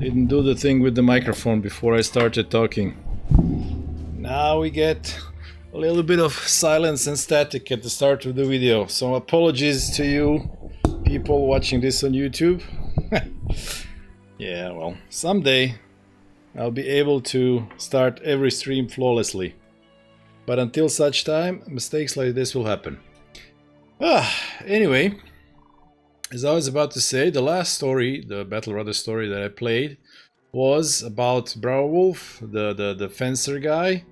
Didn't do the thing with the microphone before I started talking. Now we get a little bit of silence and static at the start of the video. So apologies to you people watching this on YouTube. Yeah, well, someday I'll be able to start every stream flawlessly. But until such time, mistakes like this will happen. Anyway, as I was about to say, the last story, the Battle Rudder story that I played, was about Browolf, the fencer guy,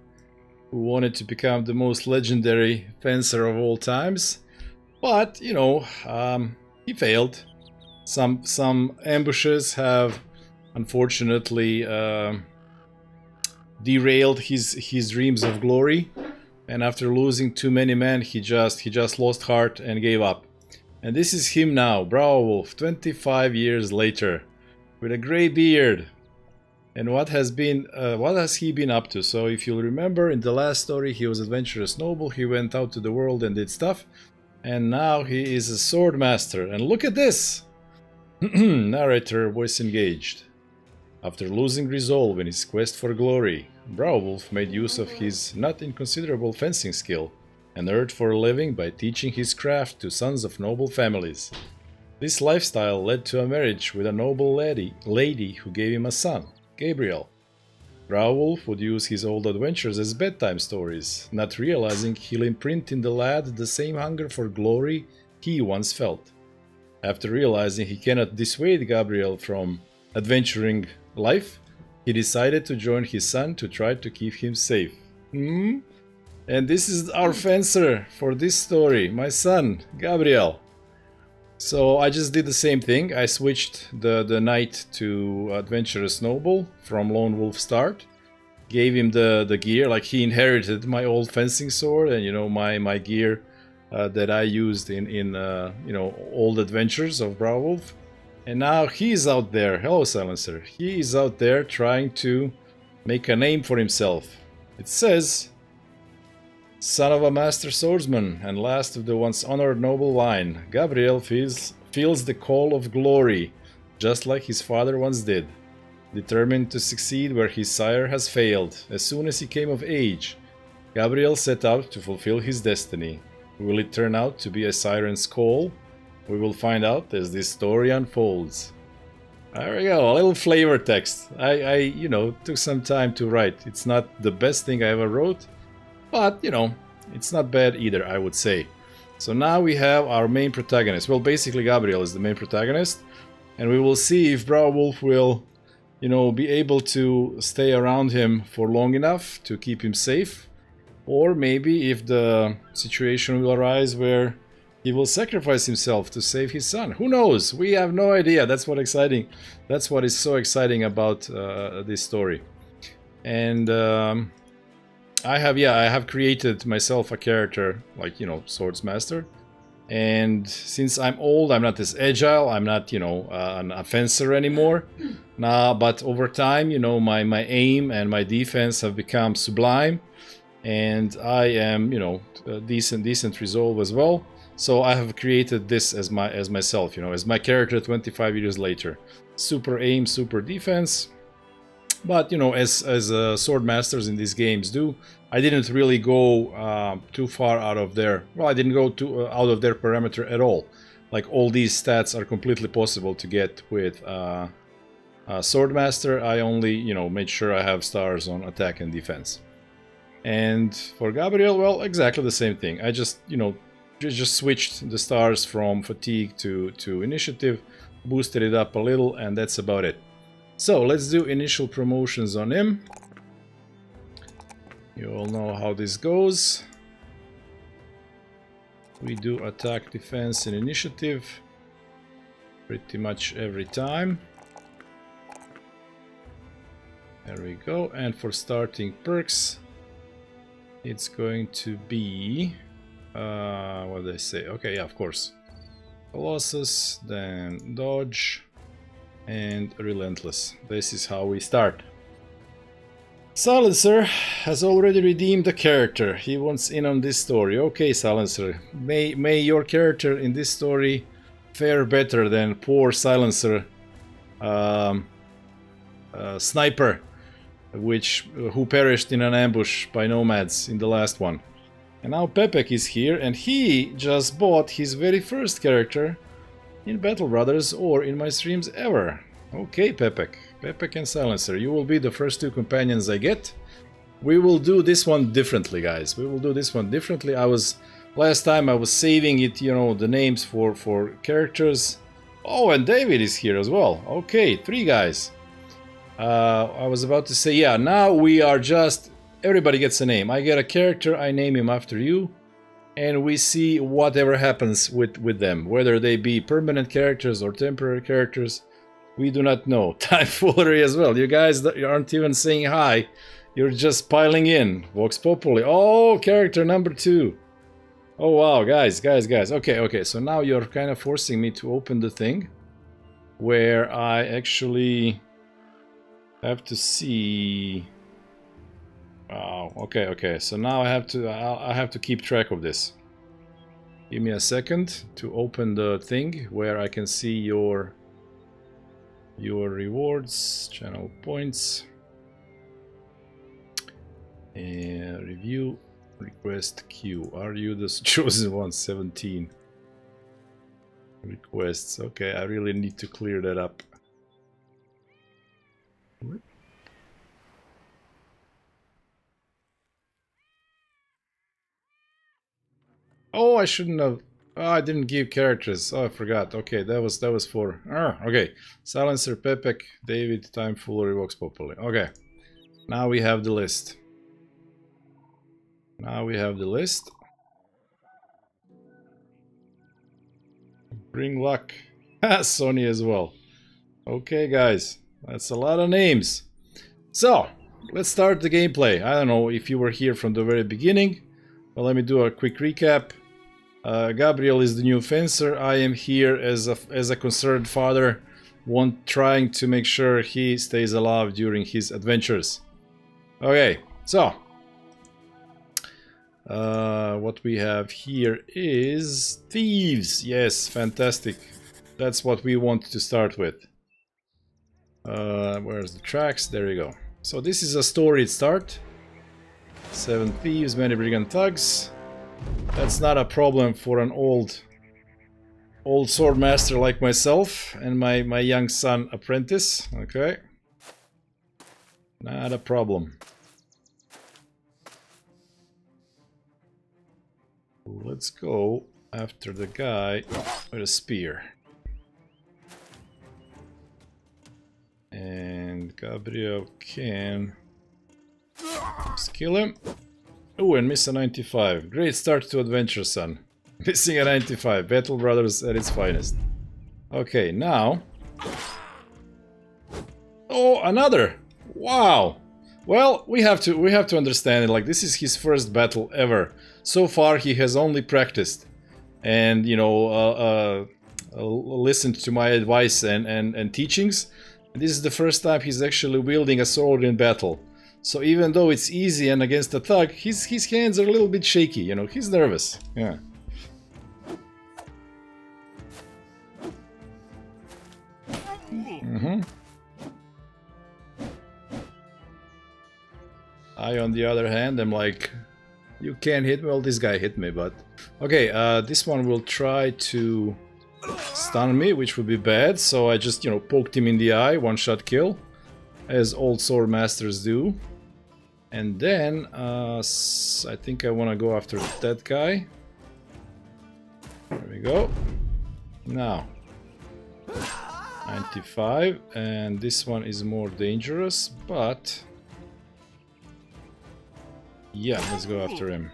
who wanted to become the most legendary fencer of all times. But, you know, he failed. Some ambushes have, unfortunately, derailed his dreams of glory. And after losing too many men, he just lost heart and gave up. And this is him now, Browolf, 25 years later, with a grey beard. And what has he been up to? So if you'll remember, in the last story he was adventurous noble, he went out to the world and did stuff. And now he is a sword master. And look at this! Narrator voice engaged. After losing resolve in his quest for glory, Browolf made use of his not inconsiderable fencing skill and earned for a living by teaching his craft to sons of noble families. This lifestyle led to a marriage with a noble lady who gave him a son, Gabriel. Browolf would use his old adventures as bedtime stories, not realizing he'll imprint in the lad the same hunger for glory he once felt. After realizing he cannot dissuade Gabriel from adventuring life, he decided to join his son to try to keep him safe. And this is our fencer for this story, my son, Gabriel. So I just did the same thing. I switched the knight to adventurous noble from lone wolf start. Gave him the gear, like he inherited my old fencing sword and, you know, my gear that I used in you know, old adventures of Browolf. And now he's out there. Hello, Silencer. He is out there trying to make a name for himself. It says, son of a master swordsman and last of the once honored noble line, Gabriel feels the call of glory, just like his father once did. Determined to succeed where his sire has failed, as soon as he came of age, Gabriel set out to fulfill his destiny. Will it turn out to be a siren's call? We will find out as this story unfolds. There we go, a little flavor text. I you know, took some time to write. It's not the best thing I ever wrote, but, you know, it's not bad either, I would say. So now we have our main protagonist. Well, basically Gabriel is the main protagonist. And we will see if Browolf will, you know, be able to stay around him for long enough to keep him safe. Or maybe if the situation will arise where he will sacrifice himself to save his son. Who knows? We have no idea. That's what exciting. That's what is so exciting about this story. And I have created myself a character, like, you know, swordsmaster. And since I'm old, I'm not as agile. I'm not, you know, a fencer anymore. But over time, you know, my aim and my defense have become sublime. And I am, you know, decent resolve as well. So I have created this as myself, you know, as my character 25 years later. Super aim, super defense. But, you know, as sword masters in these games do, I didn't really go too far out of their... Well, I didn't go out of their parameter at all. Like, all these stats are completely possible to get with sword master. I only, you know, made sure I have stars on attack and defense. And for Gabriel, well, exactly the same thing. I just, you know, just switched the stars from fatigue to initiative, boosted it up a little, and that's about it. So let's do initial promotions on him. You all know how this goes. We do attack, defense, and initiative pretty much every time. There we go. And for starting perks, it's going to be... what did I say? Okay, yeah, of course. Colossus, then Dodge, and Relentless. This is how we start. Silencer has already redeemed the character. He wants in on this story. Okay, Silencer, may your character in this story fare better than poor Silencer sniper, who perished in an ambush by nomads in the last one. And now Pepek is here, and he just bought his very first character in Battle Brothers or in my streams ever. Okay, Pepek and Silencer, you will be the first two companions I get. We will do this one differently, guys. We will do this one differently. Last time I was saving it, you know, the names for characters. Oh, and David is here as well. Okay, 3 guys. I was about to say, yeah, now we are just... Everybody gets a name. I get a character, I name him after you, and we see whatever happens with them. Whether they be permanent characters or temporary characters, we do not know. Time foolery as well. You guys aren't even saying hi. You're just piling in. Vox Populi. Oh, character number 2. Oh, wow, guys. Okay, so now you're kind of forcing me to open the thing where I actually have to see... Oh, okay. So now I have to keep track of this. Give me a second to open the thing where I can see your rewards, channel points, and review, request queue. Are you the chosen one? 17 requests. Okay, I really need to clear that up. Oh, I shouldn't have. Oh, I didn't give characters. Oh, I forgot. Okay, that was for. Okay, Silencer, Pepek, David, Time Foolery, Vox Populi. Okay, now we have the list. Bring luck. Sony as well. Okay, guys, that's a lot of names. So let's start the gameplay. I don't know if you were here from the very beginning. Well, let me do a quick recap. Gabriel is the new fencer. I am here as a concerned father, trying to make sure he stays alive during his adventures. Okay, so what we have here is thieves. Yes, fantastic. That's what we want to start with. Where's the tracks? There you go. So this is a storied start. 7 thieves, many brigand thugs. That's not a problem for an old sword master like myself and my young son apprentice. Okay, not a problem. Let's go after the guy with a spear. And Gabriel can just kill him. Oh, and miss a 95. Great start to adventure, son. Missing a 95. Battle Brothers at its finest. Okay, now... Oh, another! Wow! Well, we have to understand it. Like, this is his first battle ever. So far, he has only practiced. And, you know, listened to my advice and teachings. And this is the first time he's actually wielding a sword in battle. So even though it's easy and against a thug, his hands are a little bit shaky, you know, he's nervous. Yeah. I, on the other hand, am like, you can't hit me. Well, this guy hit me, but... Okay, this one will try to stun me, which would be bad. So I just, you know, poked him in the eye, one-shot kill. As old sword masters do. And then, I think I want to go after that guy. There we go. Now, 95, and this one is more dangerous, but... Yeah, let's go after him.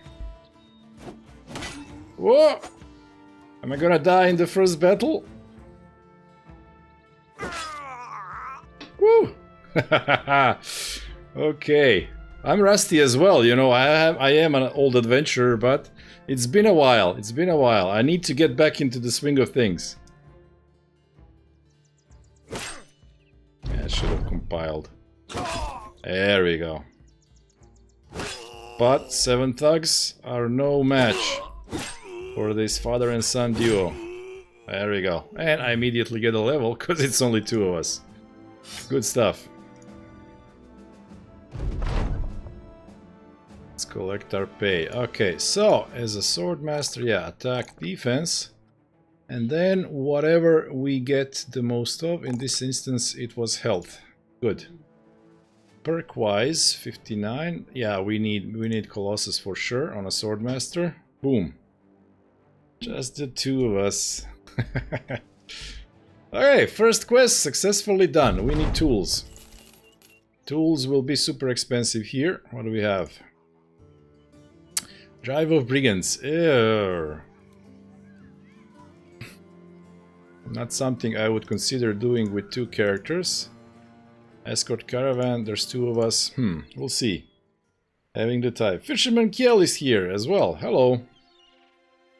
Whoa! Am I gonna die in the first battle? Woo! Okay, I'm rusty as well, you know, I am an old adventurer, but it's been a while, I need to get back into the swing of things. Yeah, I should have compiled. There we go. But 7 thugs are no match for this father and son duo. There we go. And I immediately get a level, because it's only 2 of us. Good stuff. Let's collect our pay. Okay, so as a sword master, yeah, attack, defense. And then whatever we get the most of, in this instance it was health. Good. Perk wise, 59. Yeah, we need Colossus for sure on a sword master. Boom. Just the two of us. Okay, first quest successfully done. We need tools. Tools will be super expensive here. What do we have? Drive of Brigands. Ew. Not something I would consider doing with two characters. Escort Caravan, there's two of us. We'll see. Having the time. Fisherman Kiel is here as well. Hello.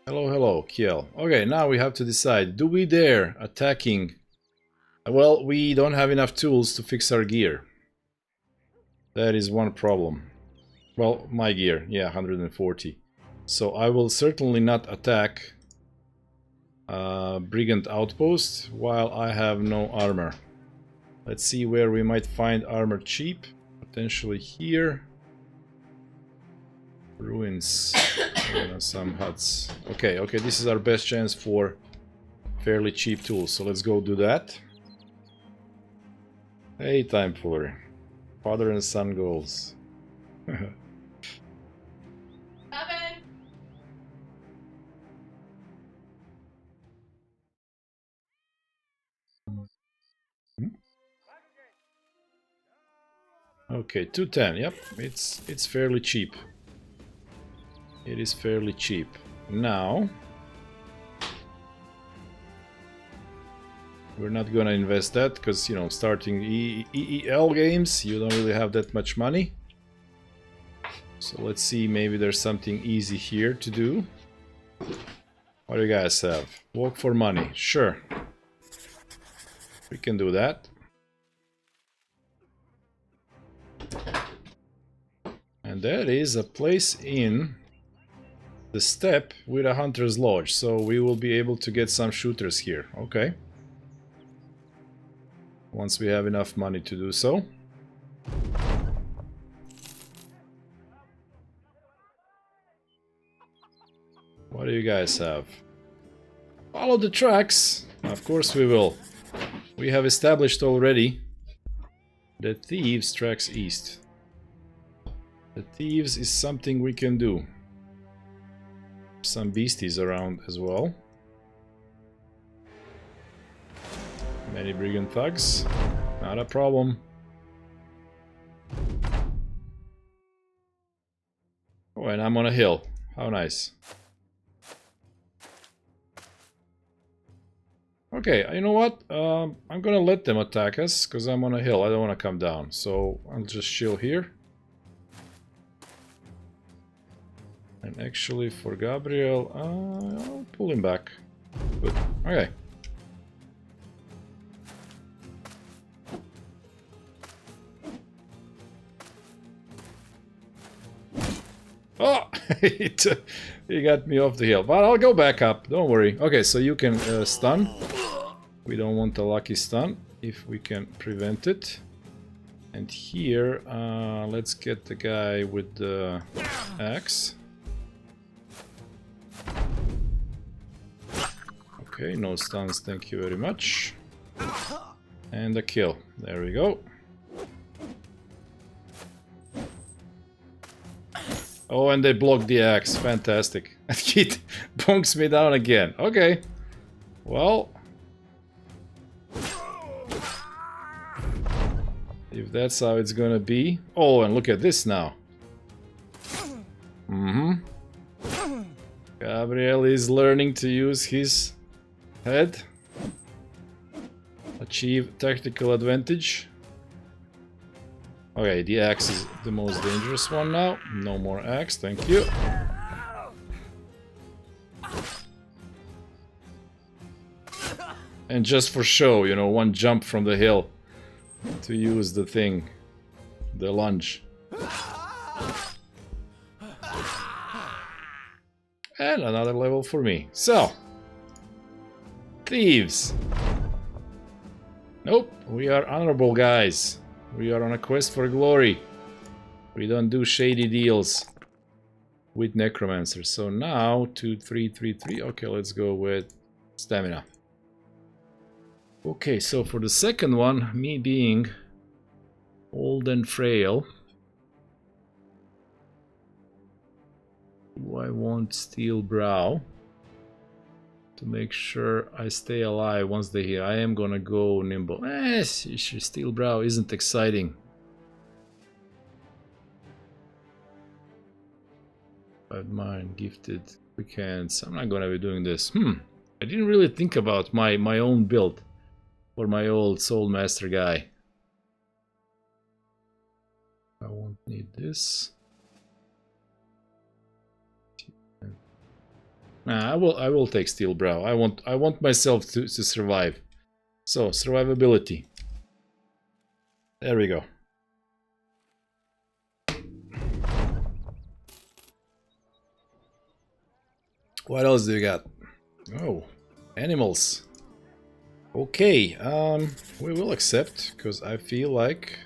Hello, Kiel. Okay, now we have to decide. Do we dare attacking? Well, we don't have enough tools to fix our gear. That is one problem. Well, my gear, yeah, 140. So I will certainly not attack Brigand Outpost while I have no armor. Let's see where we might find armor cheap. Potentially here. Ruins. Some huts. Okay, this is our best chance for fairly cheap tools. So let's go do that. Hey, Time Puller. Father and son goals. Okay, 210. Yep, it's fairly cheap. It is fairly cheap. Now we're not gonna invest that because, you know, starting EEL games, you don't really have that much money. So let's see, maybe there's something easy here to do. What do you guys have? Walk for money. Sure. We can do that. And that is a place in the steppe with a hunter's lodge. So we will be able to get some shooters here. Okay. Once we have enough money to do so. What do you guys have? Follow the tracks. Of course we will. We have established already that thieves tracks east. The thieves is something we can do. Some beasties around as well. Many brigand thugs. Not a problem. Oh, and I'm on a hill. How nice. Okay, you know what? I'm gonna let them attack us because I'm on a hill. I don't want to come down. So I'll just chill here. And actually for Gabriel, I'll pull him back. Good. Okay. Oh! He got me off the hill. But I'll go back up. Don't worry. Okay, so you can stun. We don't want a lucky stun if we can prevent it. And here, let's get the guy with the axe. Okay, no stuns, thank you very much. And a kill. There we go. Oh, and they blocked the axe. Fantastic. It bonks me down again. Okay. Well. If that's how it's gonna be. Oh, and look at this now. Gabriel is learning to use his head. Achieve tactical advantage. Okay, the axe is the most dangerous one now. No more axe, thank you. And just for show, you know, one jump from the hill to use the thing, the lunge. And another level for me. So, thieves. Nope, we are honorable guys. We are on a quest for glory. We don't do shady deals. with necromancers. So now 2, 3, 3, 3. Okay, let's go with stamina. Okay, so for the second one, me being old and frail, I want steel brow to make sure I stay alive once they hear. I am gonna go nimble. Steel brow isn't exciting. But mine gifted quick hands. I'm not gonna be doing this. I didn't really think about my own build for my old soul master guy. I won't need this. Nah, I will take steel brow. I want myself to survive. So survivability. There we go. What else do you got? Oh, animals. Okay, we will accept, because I feel like...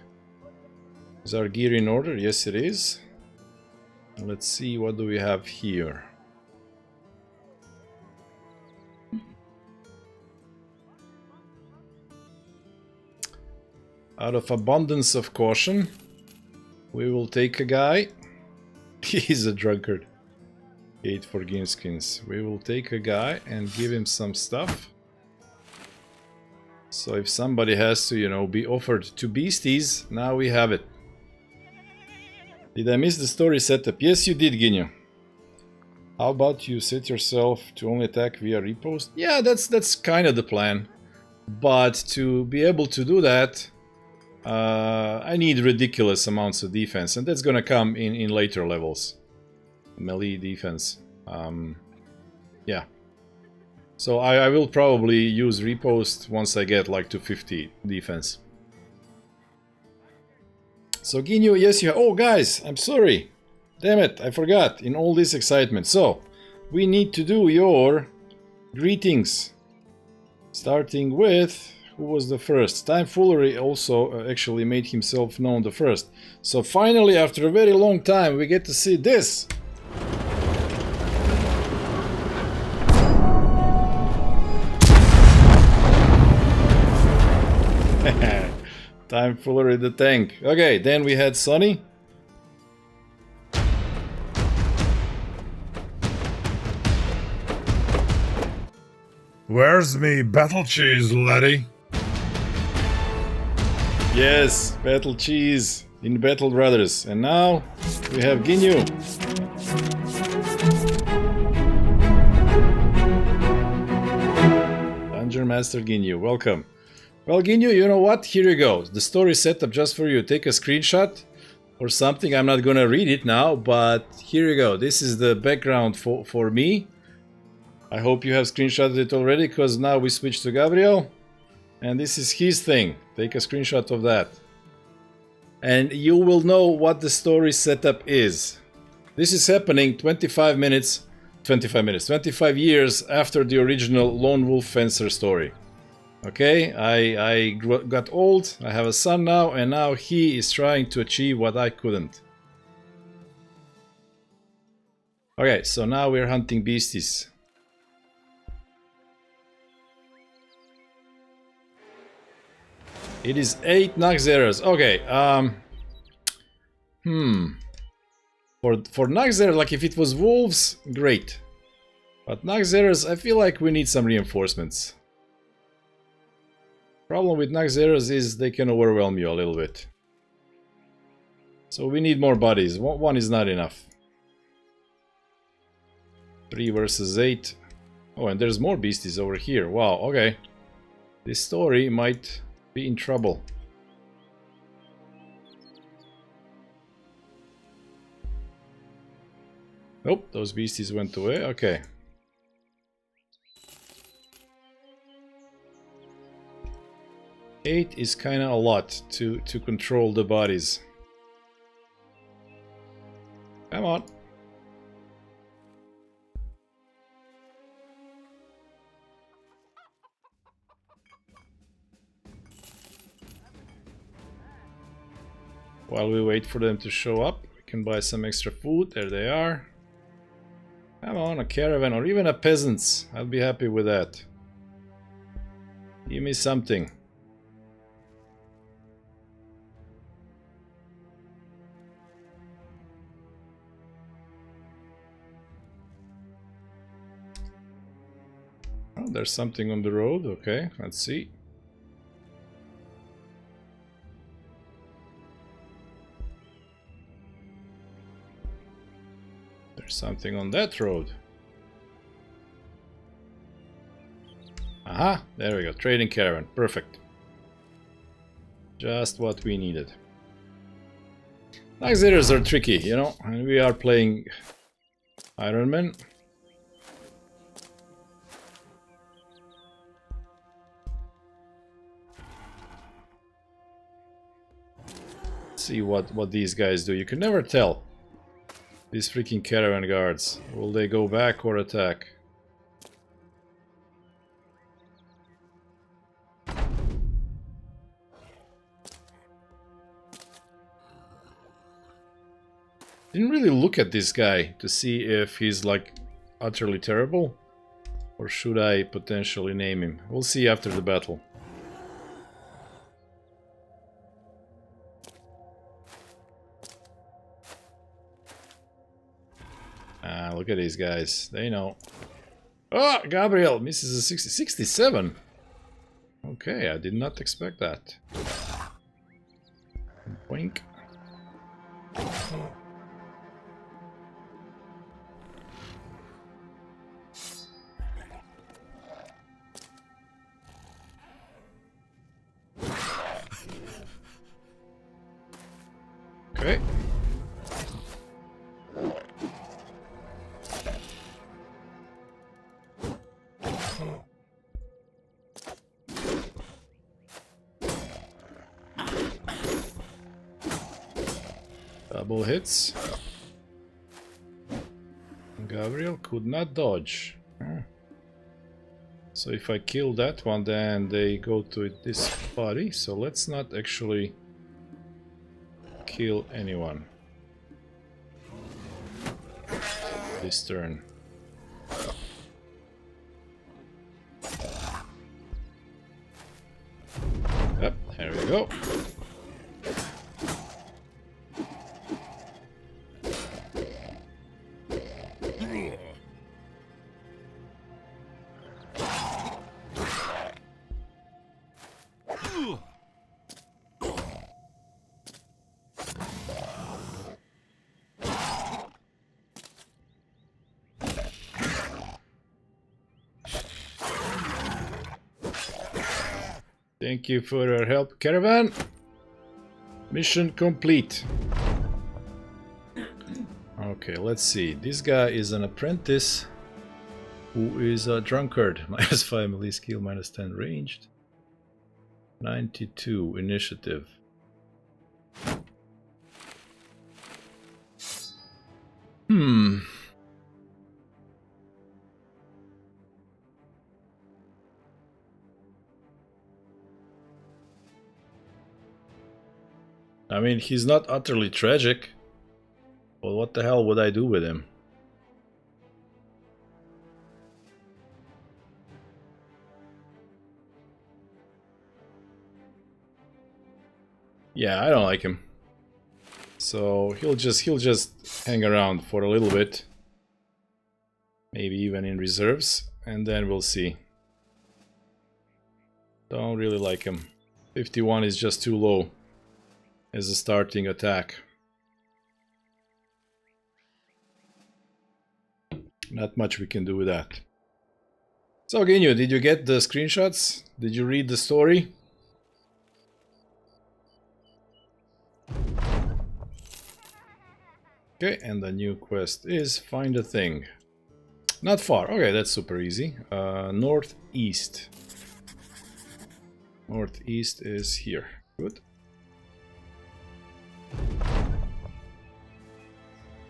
Is our gear in order? Yes, it is. Let's see, what do we have here? Out of abundance of caution, we will take a guy. He's a drunkard. 8 for Ginskins. We will take a guy and give him some stuff. So if somebody has to, you know, be offered to beasties, now we have it. Did I miss the story setup? Yes, you did, Ginyu. How about you set yourself to only attack via repost? Yeah, that's kind of the plan. But to be able to do that, I need ridiculous amounts of defense, and that's gonna come in later levels. Melee defense. Yeah. So I will probably use repost once I get like to 50 defense. So Ginyu, yes you have... Oh guys, I'm sorry. Damn it, I forgot in all this excitement. So, we need to do your greetings. Starting with... Who was the first? Time Foolery also actually made himself known the first. So finally, after a very long time, we get to see this. Time Foolery the tank. Okay, then we had Sonny. Where's me battle cheese, laddie? Yes, Battle Cheese in Battle Brothers. And now we have Ginyu. Dungeon Master Ginyu, welcome. Well, Ginyu, you know what? Here you go. The story set up just for you. Take a screenshot or something. I'm not gonna read it now, but here you go. This is the background for me. I hope you have screenshotted it already, because now we switch to Gabriel. And this is his thing. Take a screenshot of that. And you will know what the story setup is. This is happening 25 years after the original Lone Wolf Fencer story. Okay, I got old, I have a son now, and now he is trying to achieve what I couldn't. Okay, so now we're hunting beasties. It is 8 Naxxeras. Okay, For Naxxeras, like if it was wolves, great. But Naxxeras, I feel like we need some reinforcements. Problem with Naxxeras is they can overwhelm you a little bit. So we need more bodies. One is not enough. 3 versus 8. Oh, and there's more beasties over here. Wow, okay. This story might be in trouble. Nope, those beasties went away. Okay. Eight is kind of a lot to control the bodies. Come on. While we wait for them to show up, we can buy some extra food. There they are. Come on, a caravan or even a peasants. I'll be happy with that. Give me something. Oh, there's something on the road. Okay, let's see. There's something on that road. Aha, there we go. Trading caravan. Perfect. Just what we needed. Auxiliaries are tricky, you know, and we are playing Iron Man. See what these guys do. You can never tell. These freaking caravan guards. Will they go back or attack? Didn't really look at this guy to see if he's like utterly terrible, or should I potentially name him? We'll see after the battle. Ah, look at these guys. They know. Oh, Gabriel misses a 67. Okay, I did not expect that. Boink. Okay. Double hits. Gabriel could not dodge. So if I kill that one, then they go to this body. So let's not actually kill anyone this turn. Yep, there we go. Thank you for your help, Caravan. Mission complete. Okay, let's see. This guy is an apprentice who is a drunkard. -5 melee skill, -10 ranged. 92 initiative. I mean, he's not utterly tragic. Well, what the hell would I do with him? Yeah, I don't like him. So he'll just hang around for a little bit. Maybe even in reserves, and then we'll see. Don't really like him. 51 is just too low as a starting attack. Not much we can do with that. So Ginyu, did you get the screenshots? Did you read the story? Okay, and the new quest is find a thing. Not far. Okay, that's super easy. Northeast. Northeast is here. Good.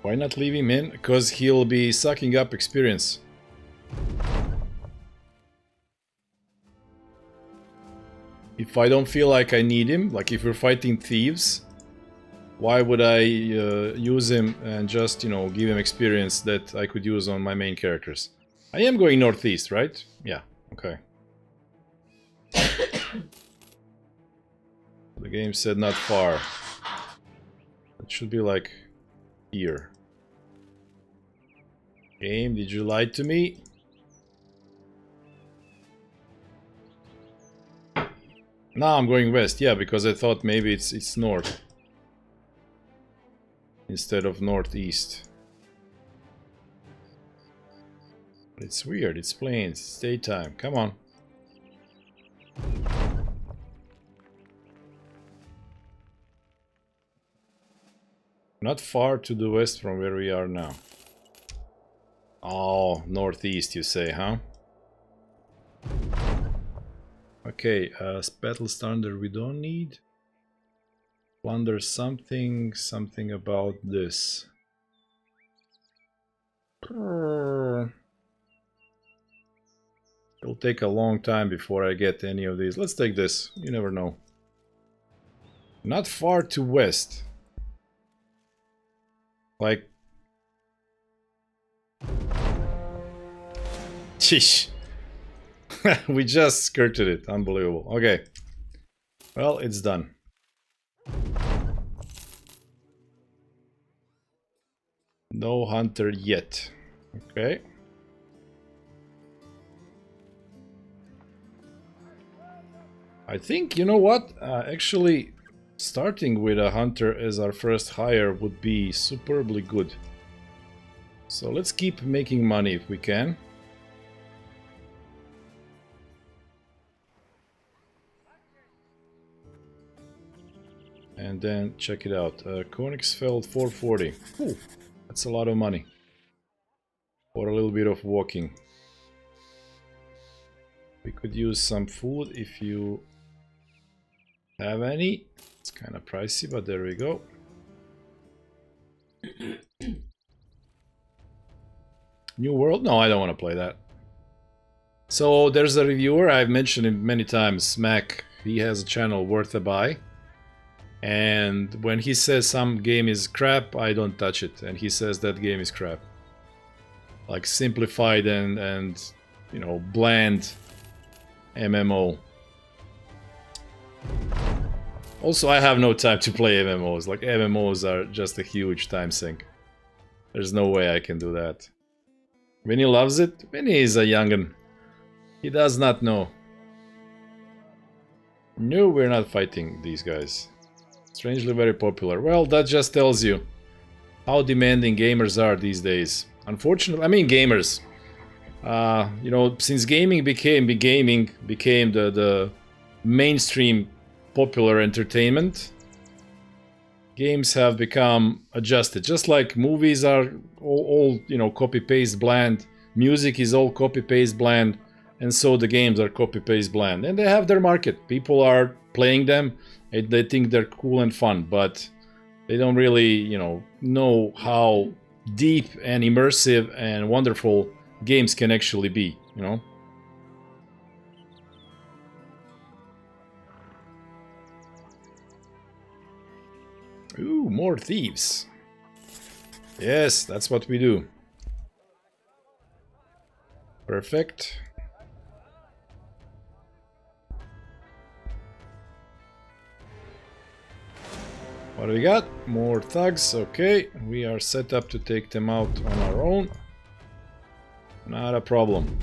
Why not leave him in? Because he'll be sucking up experience. If I don't feel like I need him, like if we're fighting thieves, Why would I use him and just, you know, give him experience that I could use on my main characters? I am going northeast, right? Yeah, okay. The game said not far. It should be like here. Game, did you lie to me? Now I'm going west, yeah, because I thought maybe it's north instead of northeast. It's weird, it's plains, it's daytime, come on. Not far to the west from where we are now. Oh, northeast you say, huh? Okay, battle standard we don't need. Wonder something about this. It'll take a long time before I get any of these. Let's take this, you never know. Not far to west. Like... Sheesh. We just skirted it. Unbelievable. Okay. Well, it's done. No hunter yet. Okay. I think, you know what? Actually, starting with a hunter as our first hire would be superbly good. So let's keep making money if we can. And then check it out. Koenigsfeld 440. Ooh, that's a lot of money. For a little bit of walking. We could use some food if you have any. It's kind of pricey, but there we go. New World? No, I don't want to play that. So there's a reviewer, I've mentioned him many times, Mac. He has a channel Worth a Buy. And when he says some game is crap, I don't touch it. And he says that game is crap. Like simplified and you know, bland MMO. Also, I have no time to play MMOs. Like, MMOs are just a huge time sink. There's no way I can do that. Vinny loves it. Vinny is a young'un. He does not know. No, we're not fighting these guys. Strangely very popular. Well, that just tells you how demanding gamers are these days. Unfortunately, I mean gamers. You know, since gaming became the mainstream popular entertainment, games have become adjusted. Just like movies are all you know, copy-paste bland, music is all copy-paste bland, and so the games are copy-paste bland. And they have their market. People are playing them, and they think they're cool and fun, but they don't really, you know how deep and immersive and wonderful games can actually be, you know? Ooh, more thieves. Yes, that's what we do. Perfect. What do we got? More thugs. Okay, we are set up to take them out on our own. Not a problem.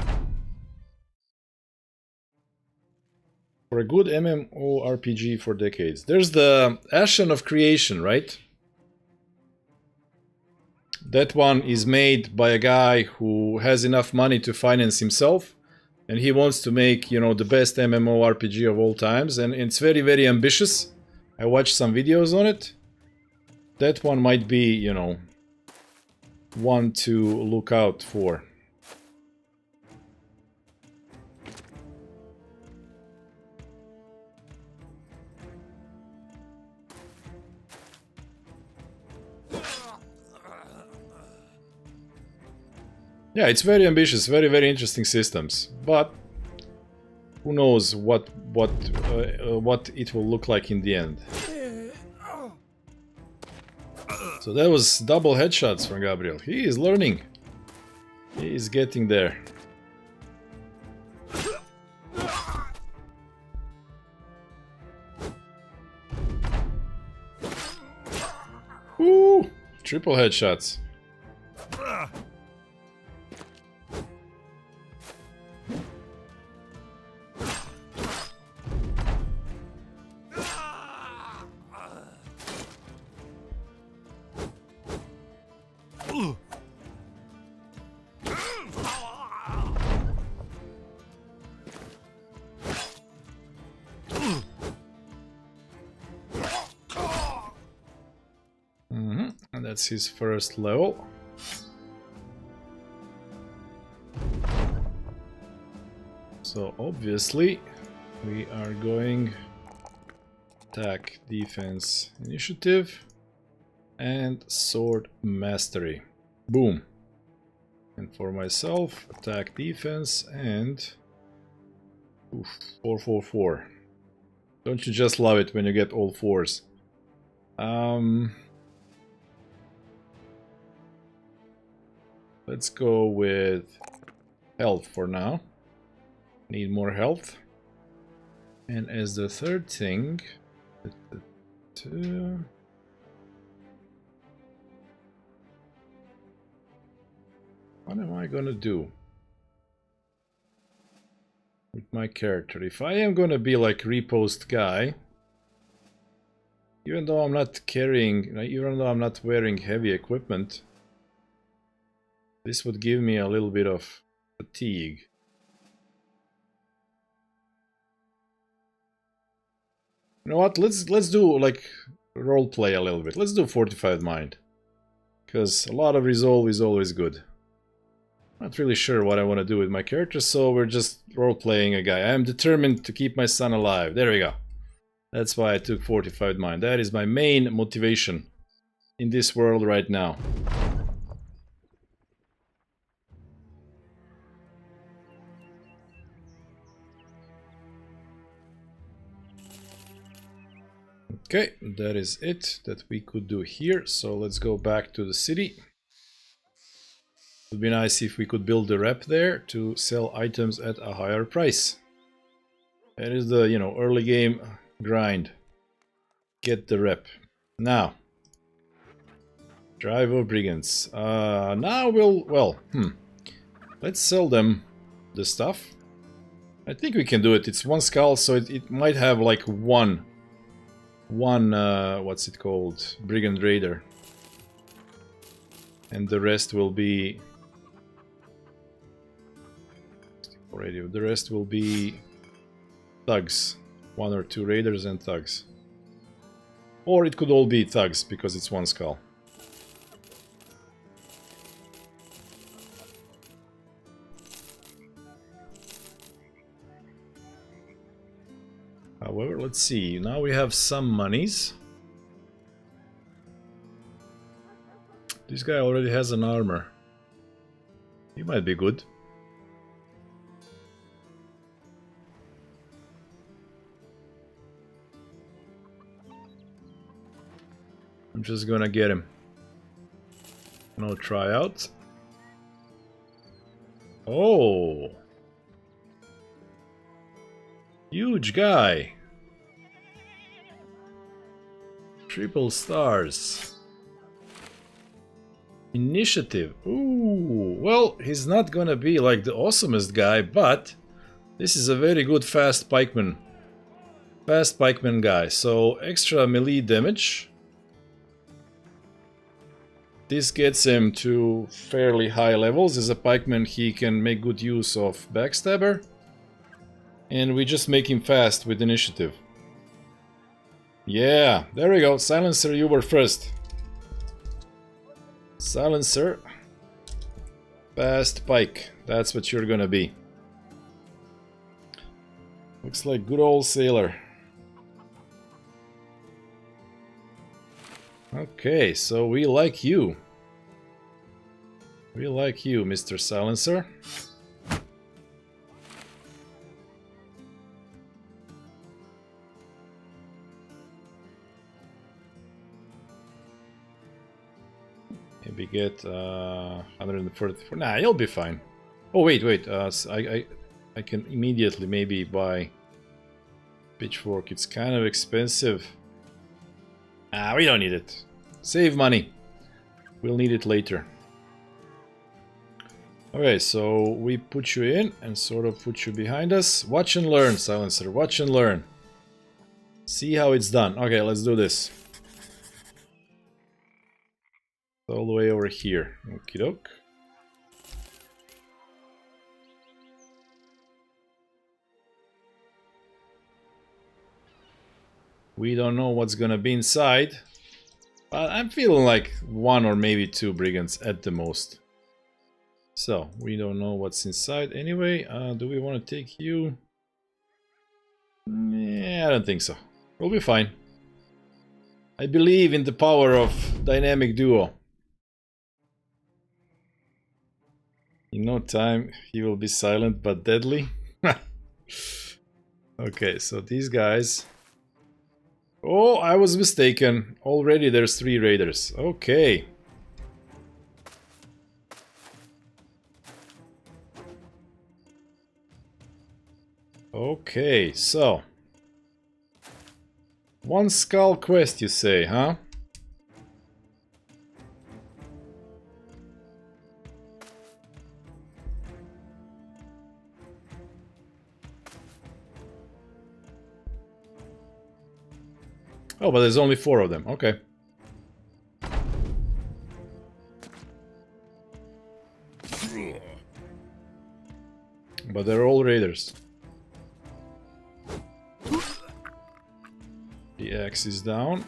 For a good MMORPG for decades. There's the Ashen of Creation, right? That one is made by a guy who has enough money to finance himself, and he wants to make, you know, the best MMORPG of all times, and it's very, very ambitious. I watched some videos on it. That one might be, you know, one to look out for. Yeah, it's very ambitious, very, very interesting systems, but who knows what it will look like in the end. So that was double headshots from Gabriel. He is learning. He is getting there. Woo! Triple headshots. And that's his first level. So obviously we are going attack, defense, initiative, and sword mastery. Boom. And for myself, attack, defense, and 444. Don't you just love it when you get all fours? Let's go with health for now. Need more health. And as the third thing, what am I gonna do with my character? If I am gonna be like repost guy, even though I'm not carrying, even though I'm not wearing heavy equipment, this would give me a little bit of fatigue. You know what? Let's do like role play a little bit. Let's do fortified mind, because a lot of resolve is always good. Not really sure what I want to do with my character, so we're just role playing a guy. I am determined to keep my son alive. There we go. That's why I took fortified mind. That is my main motivation in this world right now. Okay, that is it that we could do here. So let's go back to the city. It would be nice if we could build a rep there to sell items at a higher price. That is the, you know, early game grind. Get the rep. Now, drive of brigands. Now let's sell them the stuff. I think we can do it. It's one skull, so it might have like one what's it called, brigand raider, and the rest will be radio. The rest will be thugs, 1 or 2 raiders and thugs, or it could all be thugs because it's one skull. However, let's see, now we have some monies. This guy already has an armor. He might be good. I'm just gonna get him. No tryout. Oh! Huge guy! Triple stars. Initiative. Ooh, well, he's not gonna be like the awesomest guy, but this is a very good fast pikeman. Fast pikeman guy. So extra melee damage. This gets him to fairly high levels. As a pikeman, he can make good use of backstabber. And we just make him fast with initiative. Yeah, there we go. Silencer, you were first. Silencer. Fast pike. That's what you're gonna be. Looks like good old sailor. Okay, so we like you. We like you, Mr. Silencer. Maybe get 144. Nah, you'll be fine. Oh wait. I can immediately maybe buy pitchfork. It's kind of expensive. We don't need it. Save money. We'll need it later. Okay, so we put you in and sort of put you behind us. Watch and learn, Silencer. Watch and learn. See how it's done. Okay, let's do this. All the way over here. Okie doke. We don't know what's gonna be inside. But I'm feeling like 1 or maybe 2 brigands at the most. So, we don't know what's inside. Anyway, do we want to take you? Yeah, I don't think so. We'll be fine. I believe in the power of dynamic duo. In no time, he will be silent but deadly. Okay, so these guys... Oh, I was mistaken. Already there's 3 raiders. Okay. Okay, so... 1 skull quest, you say, huh? Oh, but there's only 4 of them. Okay. But they're all raiders. The axe is down.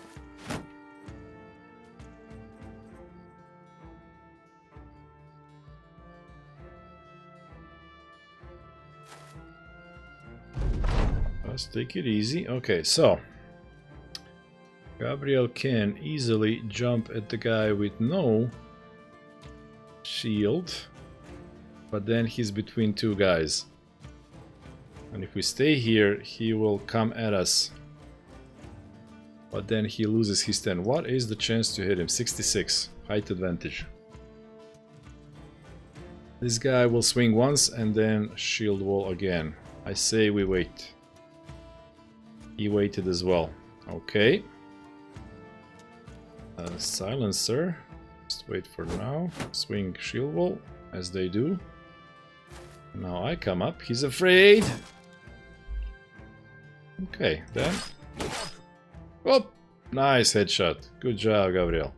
Let's take it easy. Okay, so... Gabriel can easily jump at the guy with no shield, but then he's between 2 guys. And if we stay here, he will come at us. But then he loses his 10. What is the chance to hit him? 66. Height advantage. This guy will swing once and then shield wall again. I say we wait. He waited as well. Okay. Silencer. Just wait for now. Swing shield wall, as they do. Now I come up. He's afraid. Okay, then. Oh, nice headshot. Good job, Gabriel.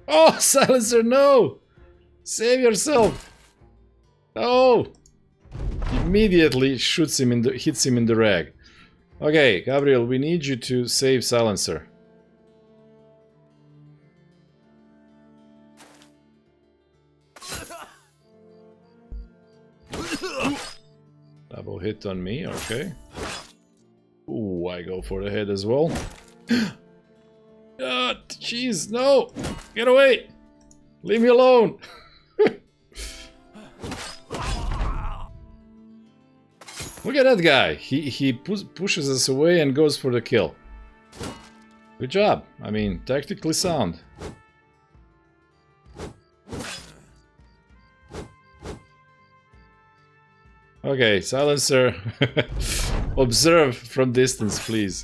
Oh, Silencer, no! Save yourself! No! Immediately shoots him in the, hits him in the rag. Okay, Gabriel, we need you to save Silencer. Double hit on me, okay. Ooh, I go for the head as well. Jeez, no! Get away! Leave me alone! Look at that guy. He pushes us away and goes for the kill. Good job. I mean, tactically sound. Okay, Silencer. Observe from distance, please.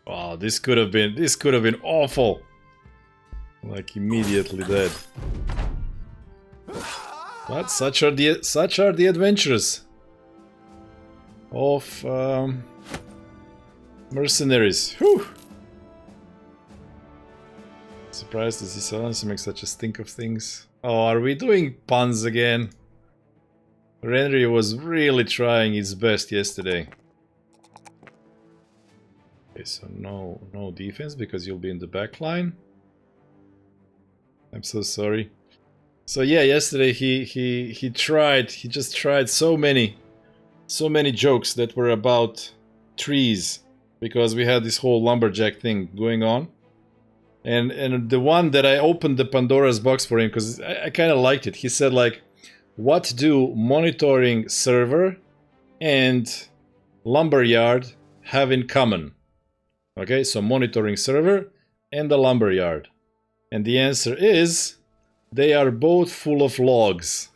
Wow, this could have been awful. Like immediately dead. But such are the adventures of mercenaries. Whew. Surprised to see Silencer make such a stink of things. Oh, are we doing puns again? Renry was really trying his best yesterday. Okay, so no defense because you'll be in the back line. I'm so sorry. So yeah, yesterday he just tried so many jokes that were about trees because we had this whole lumberjack thing going on. And the one that I opened the Pandora's box for him because I kind of liked it. He said like, what do monitoring server and lumberyard have in common? Okay, so monitoring server and the lumberyard. And the answer is, they are both full of logs.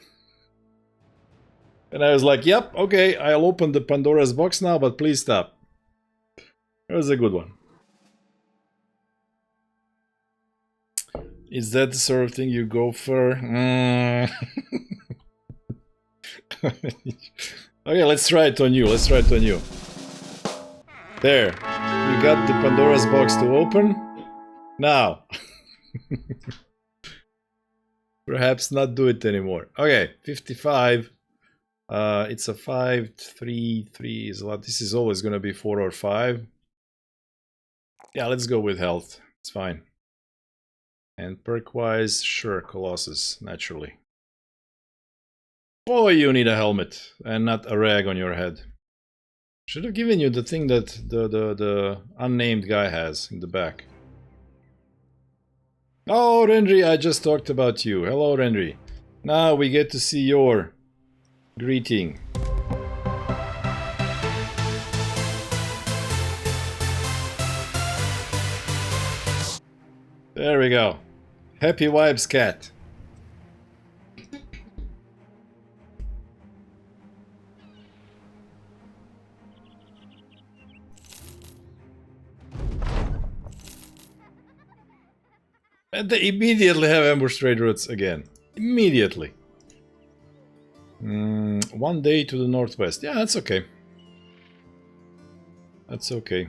And I was like, yep, okay, I'll open the Pandora's box now, but please stop. It was a good one. Is that the sort of thing you go for? Okay, let's try it on you. Let's try it on you. There. You got the Pandora's box to open. Now. Perhaps not do it anymore. Okay, 55. It's a 5, 3, 3 is a lot. This is always going to be 4 or 5. Yeah, let's go with health. It's fine. And perk-wise, sure, Colossus, naturally. Boy, you need a helmet and not a rag on your head. Should have given you the thing that the unnamed guy has in the back. Oh, Rendry, I just talked about you. Hello, Rendry. Now we get to see your greeting. There we go. Happy vibes, cat. And they immediately have ambush trade routes again. Immediately. 1 day to the northwest. Yeah, that's okay. That's okay.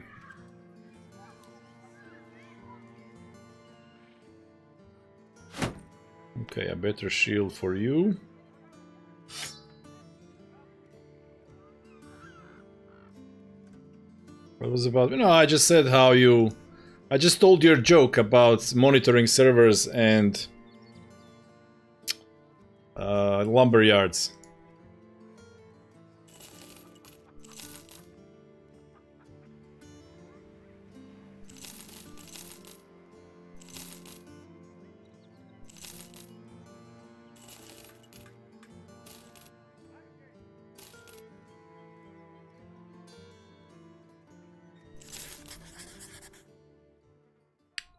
Okay, a better shield for you. What was about? You know, I just said how you... I just told your joke about monitoring servers and lumberyards.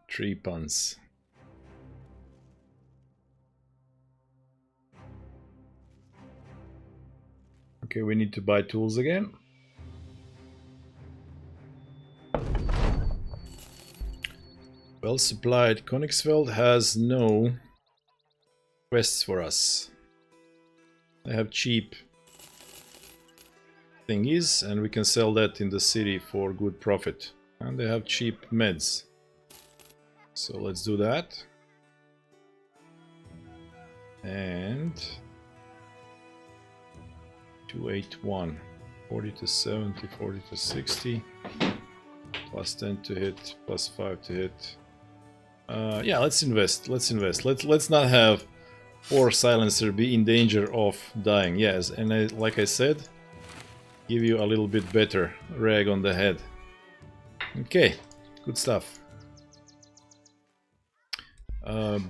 Tree puns. Okay, we need to buy tools again. Well supplied. Königsfeld has no quests for us. They have cheap thingies and we can sell that in the city for good profit. And they have cheap meds. So let's do that. And 281, 40 to 70, 40 to 60, plus 10 to hit, plus 5 to hit. Yeah, let's invest. Let's invest. Let's not have poor silencer be in danger of dying. Yes, and like I said, give you a little bit better rag on the head. Okay, good stuff.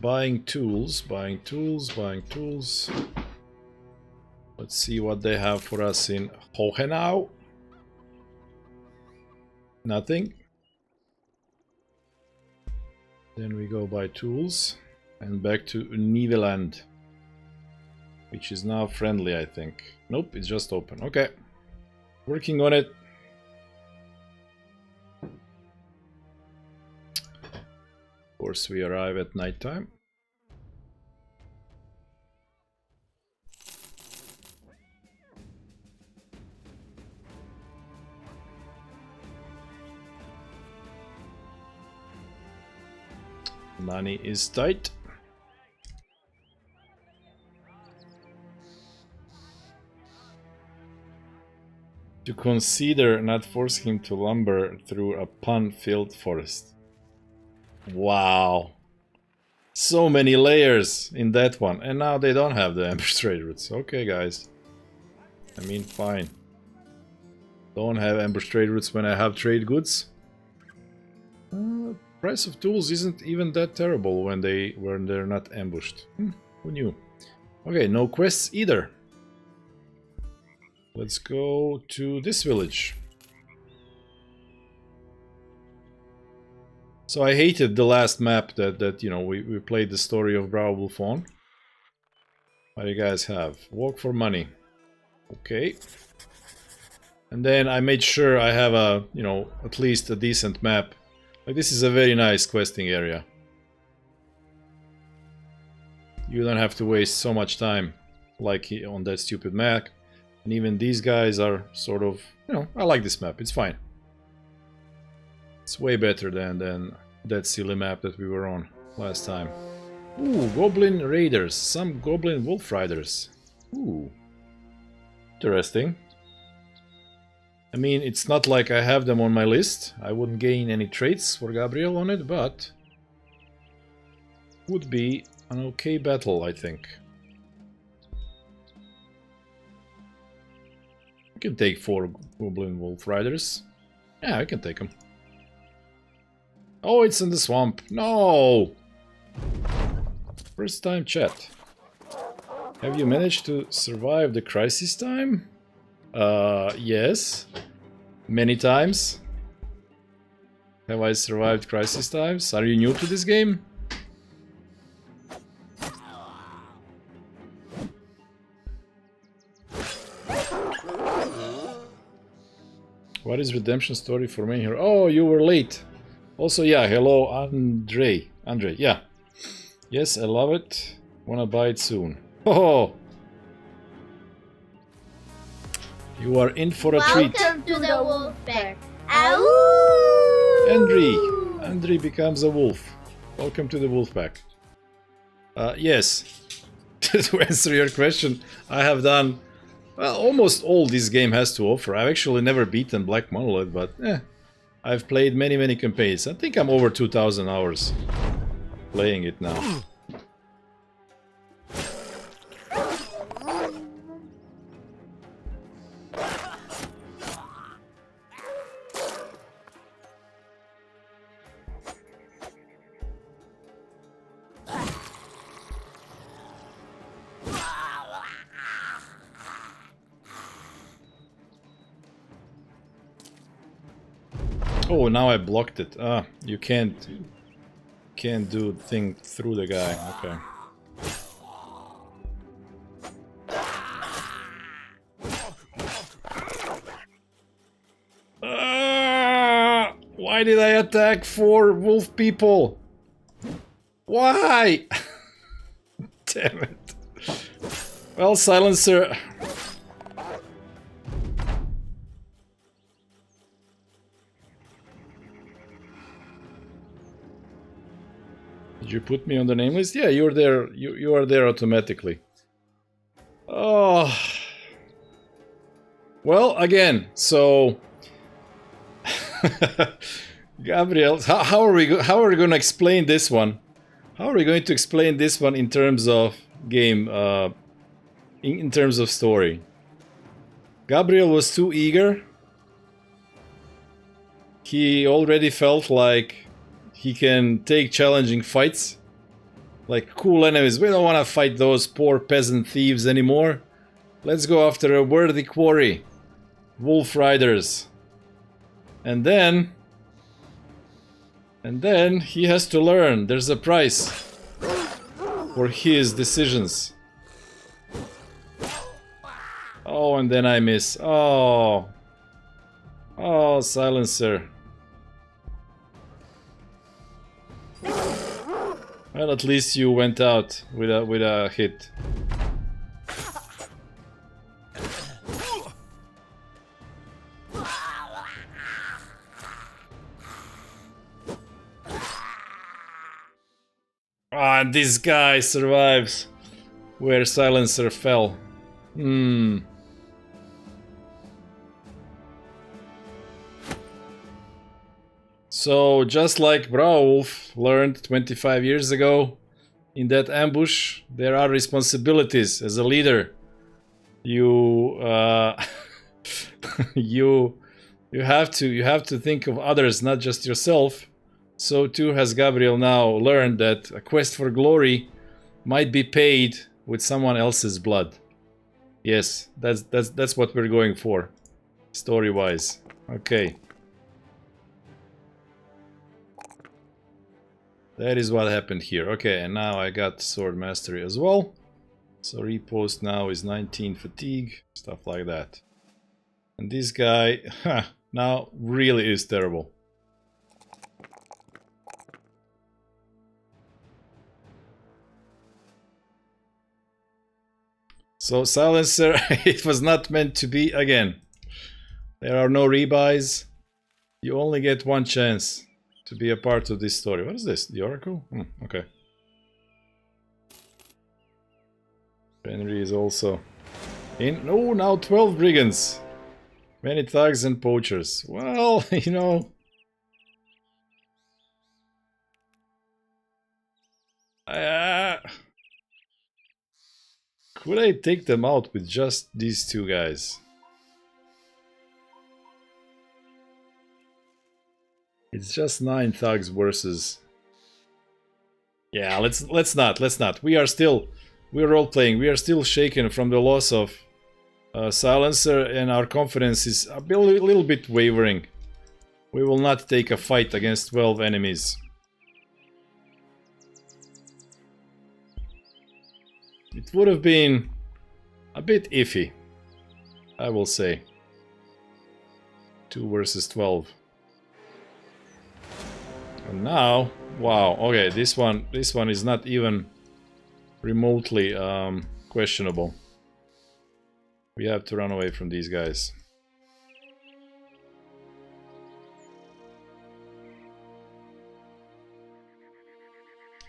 Buying tools, buying tools, buying tools. Let's see what they have for us in Hohenau. Nothing. Then we go buy tools and back to Niveland, which is now friendly, I think. Nope, it's just open. Okay, working on it. Of course, we arrive at nighttime. Money is tight. To consider not forcing him to lumber through a pun-filled forest. Wow. So many layers in that one. And now they don't have the ambush trade routes. Okay, guys. I mean, fine. Don't have ambush trade routes when I have trade goods. Price of tools isn't even that terrible when they're not ambushed. Who knew? Okay, no quests either. Let's go to this village. So I hated the last map that you know, we played the story of Beowulf on. What do you guys have? Walk for money. Okay. And then I made sure I have a, you know, at least a decent map. Like, this is a very nice questing area. You don't have to waste so much time like on that stupid map. And even these guys are sort of, you know, I like this map. It's fine. It's way better than that silly map that we were on last time. Ooh, Goblin Raiders. Some Goblin Wolf Riders. Ooh. Interesting. I mean, it's not like I have them on my list. I wouldn't gain any traits for Gabriel on it, but would be an okay battle, I think. I can take 4 Goblin Wolf Riders. Yeah, I can take them. Oh, it's in the swamp. No! First time chat. Have you managed to survive the crisis time? Yes. Many times. Have I survived crisis times? Are you new to this game? What is redemption story for main hero? Oh, you were late. Also, yeah, hello, Andre, yeah. Yes, I love it. Wanna buy it soon. Oh! You are in for a treat. Welcome to the wolf pack. Ow! Andre becomes a wolf. Welcome to the wolf pack. Yes. To answer your question, I have done, well, almost all this game has to offer. I've actually never beaten Black Monolith, but I've played many campaigns. I think I'm over 2,000 hours playing it now. Oh, now I blocked it. Ah, you can't do thing through the guy. Okay. Why did I attack 4 wolf people? Why? Damn it. Well, Silencer. Did you put me on the name list? Yeah, you're there. You are there automatically. Oh. Well, again, so Gabriel, how are we going to explain this one? How are we going to explain this one in terms of game, in terms of story? Gabriel was too eager. He already felt like he can take challenging fights. Like cool enemies. We don't want to fight those poor peasant thieves anymore. Let's go after a worthy quarry. Wolf Riders. And then he has to learn there's a price for his decisions. Oh, and then I miss. Oh. Oh, Silencer. Well, at least you went out with a hit. Ah, this guy survives where Silencer fell. So, just like Beowulf learned 25 years ago, in that ambush, there are responsibilities as a leader. You, you have to think of others, not just yourself. So too has Gabriel now learned that a quest for glory might be paid with someone else's blood. Yes, that's what we're going for, story-wise. Okay. That is what happened here. Okay, and now I got sword mastery as well. So repost now is 19 fatigue, stuff like that. And this guy, now really is terrible. So silencer, it was not meant to be again. There are no rebuys. You only get one chance to be a part of this story. What is this? The Oracle? Okay. Henry is also in. Oh, now 12 brigands. Many thugs and poachers. Well, you know. Could I take them out with just these two guys? It's just 9 thugs versus... Yeah, let's not. We're role-playing. We are still shaken from the loss of Silencer, and our confidence is a little bit wavering. We will not take a fight against 12 enemies. It would have been a bit iffy, I will say. 2 versus 12. And now, wow, okay, this one is not even remotely questionable. We have to run away from these guys.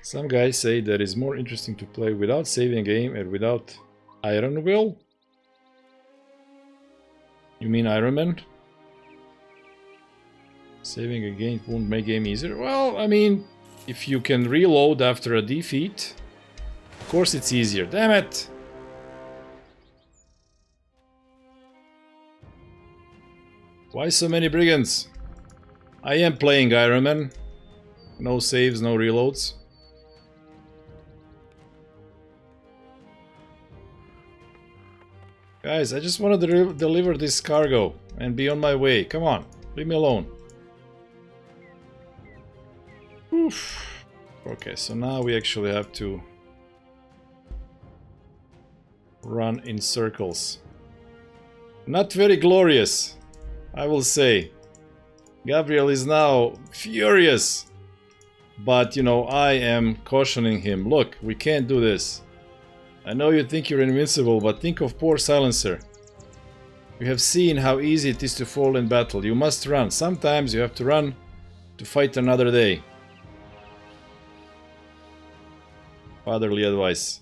Some guys say that it's more interesting to play without saving a game and without Iron Will. You mean Iron Man? Saving a game won't make game easier? Well, I mean, if you can reload after a defeat, of course it's easier. Damn it! Why so many brigands? I am playing Iron Man. No saves, no reloads. Guys, I just wanted to deliver this cargo and be on my way. Come on, leave me alone. Oof. Okay, so now we actually have to run in circles. Not very glorious, I will say. Gabriel is now furious. But, you know, I am cautioning him. Look, we can't do this. I know you think you're invincible, but think of poor Silencer. You have seen how easy it is to fall in battle. You must run. Sometimes you have to run to fight another day. Fatherly advice.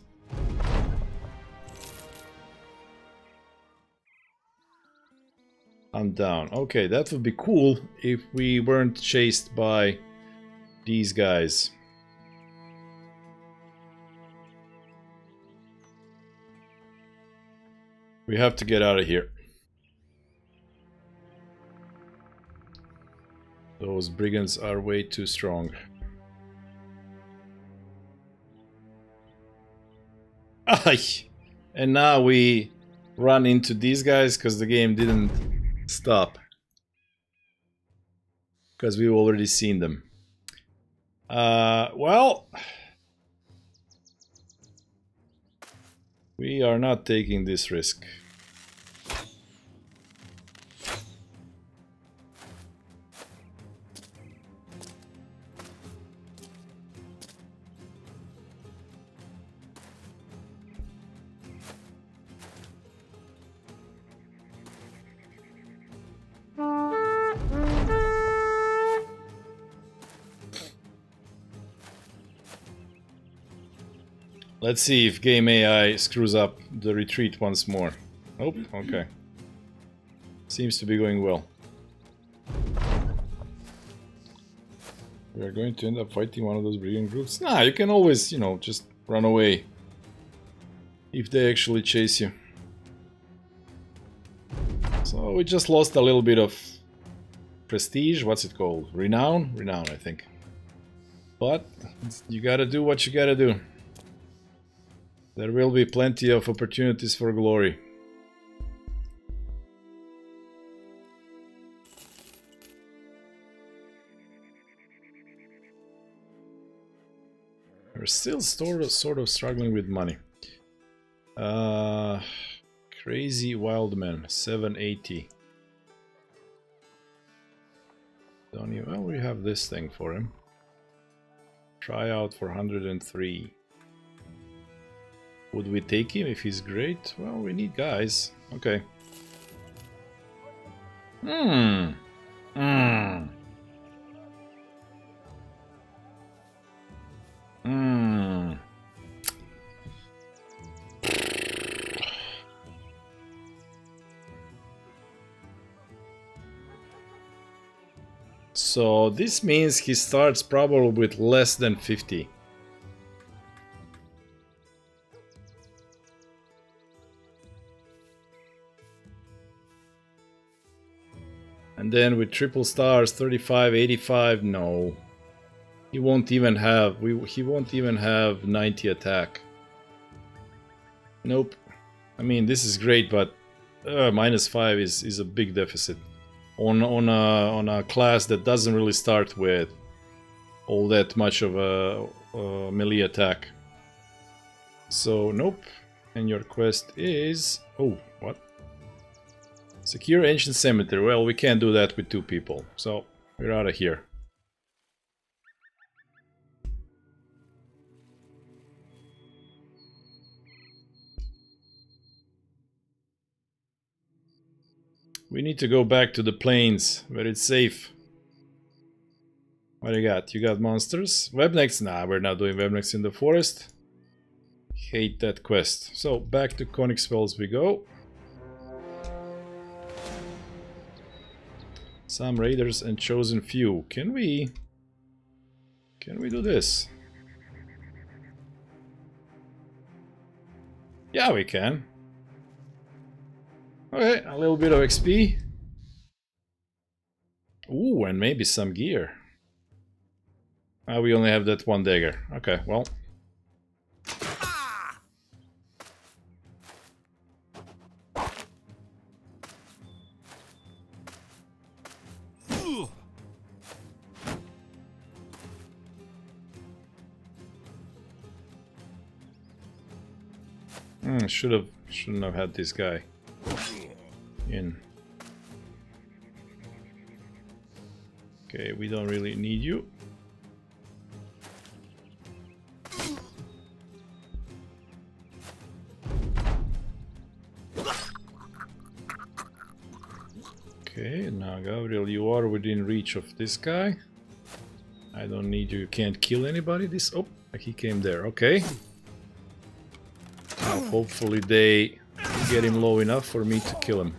I'm down. Okay, that would be cool if we weren't chased by these guys. We have to get out of here. Those brigands are way too strong. And now we run into these guys because the game didn't stop. Because we've already seen them. Well... we are not taking this risk. Let's see if game AI screws up the retreat once more. Oh, okay. Seems to be going well. We are going to end up fighting one of those brigand groups. Nah, you can always, you know, just run away. If they actually chase you. So we just lost a little bit of prestige. What's it called? Renown? Renown, I think. But you gotta do what you gotta do. There will be plenty of opportunities for glory. We're still sort of struggling with money. Crazy Wildman, 780. Well, we have this thing for him. Tryout for 103. Would we take him if he's great? Well, we need guys. Okay. So this means he starts probably with less than 50. And then with triple stars, 35, 85, no. He won't even have, he won't even have 90 attack. Nope. I mean, this is great, but -5 is a big deficit. On a class that doesn't really start with all that much of a melee attack. So, nope. And your quest is... Oh, what? Secure Ancient Cemetery. Well, we can't do that with 2 people. So, we're out of here. We need to go back to the plains, where it's safe. What do you got? You got monsters? Webnecks? Nah, we're not doing webnecks in the forest. Hate that quest. So, back to Conic Spells we go. Some raiders and chosen few. Can we do this? Yeah, we can. Okay, a little bit of XP. Ooh, and maybe some gear. We only have that 1 dagger. Okay, well. Shouldn't have had this guy in. Okay, we don't really need you. Okay, now Gabriel, you are within reach of this guy. I don't need you, you can't kill anybody. Oh, he came there, okay. Now hopefully they get him low enough for me to kill him.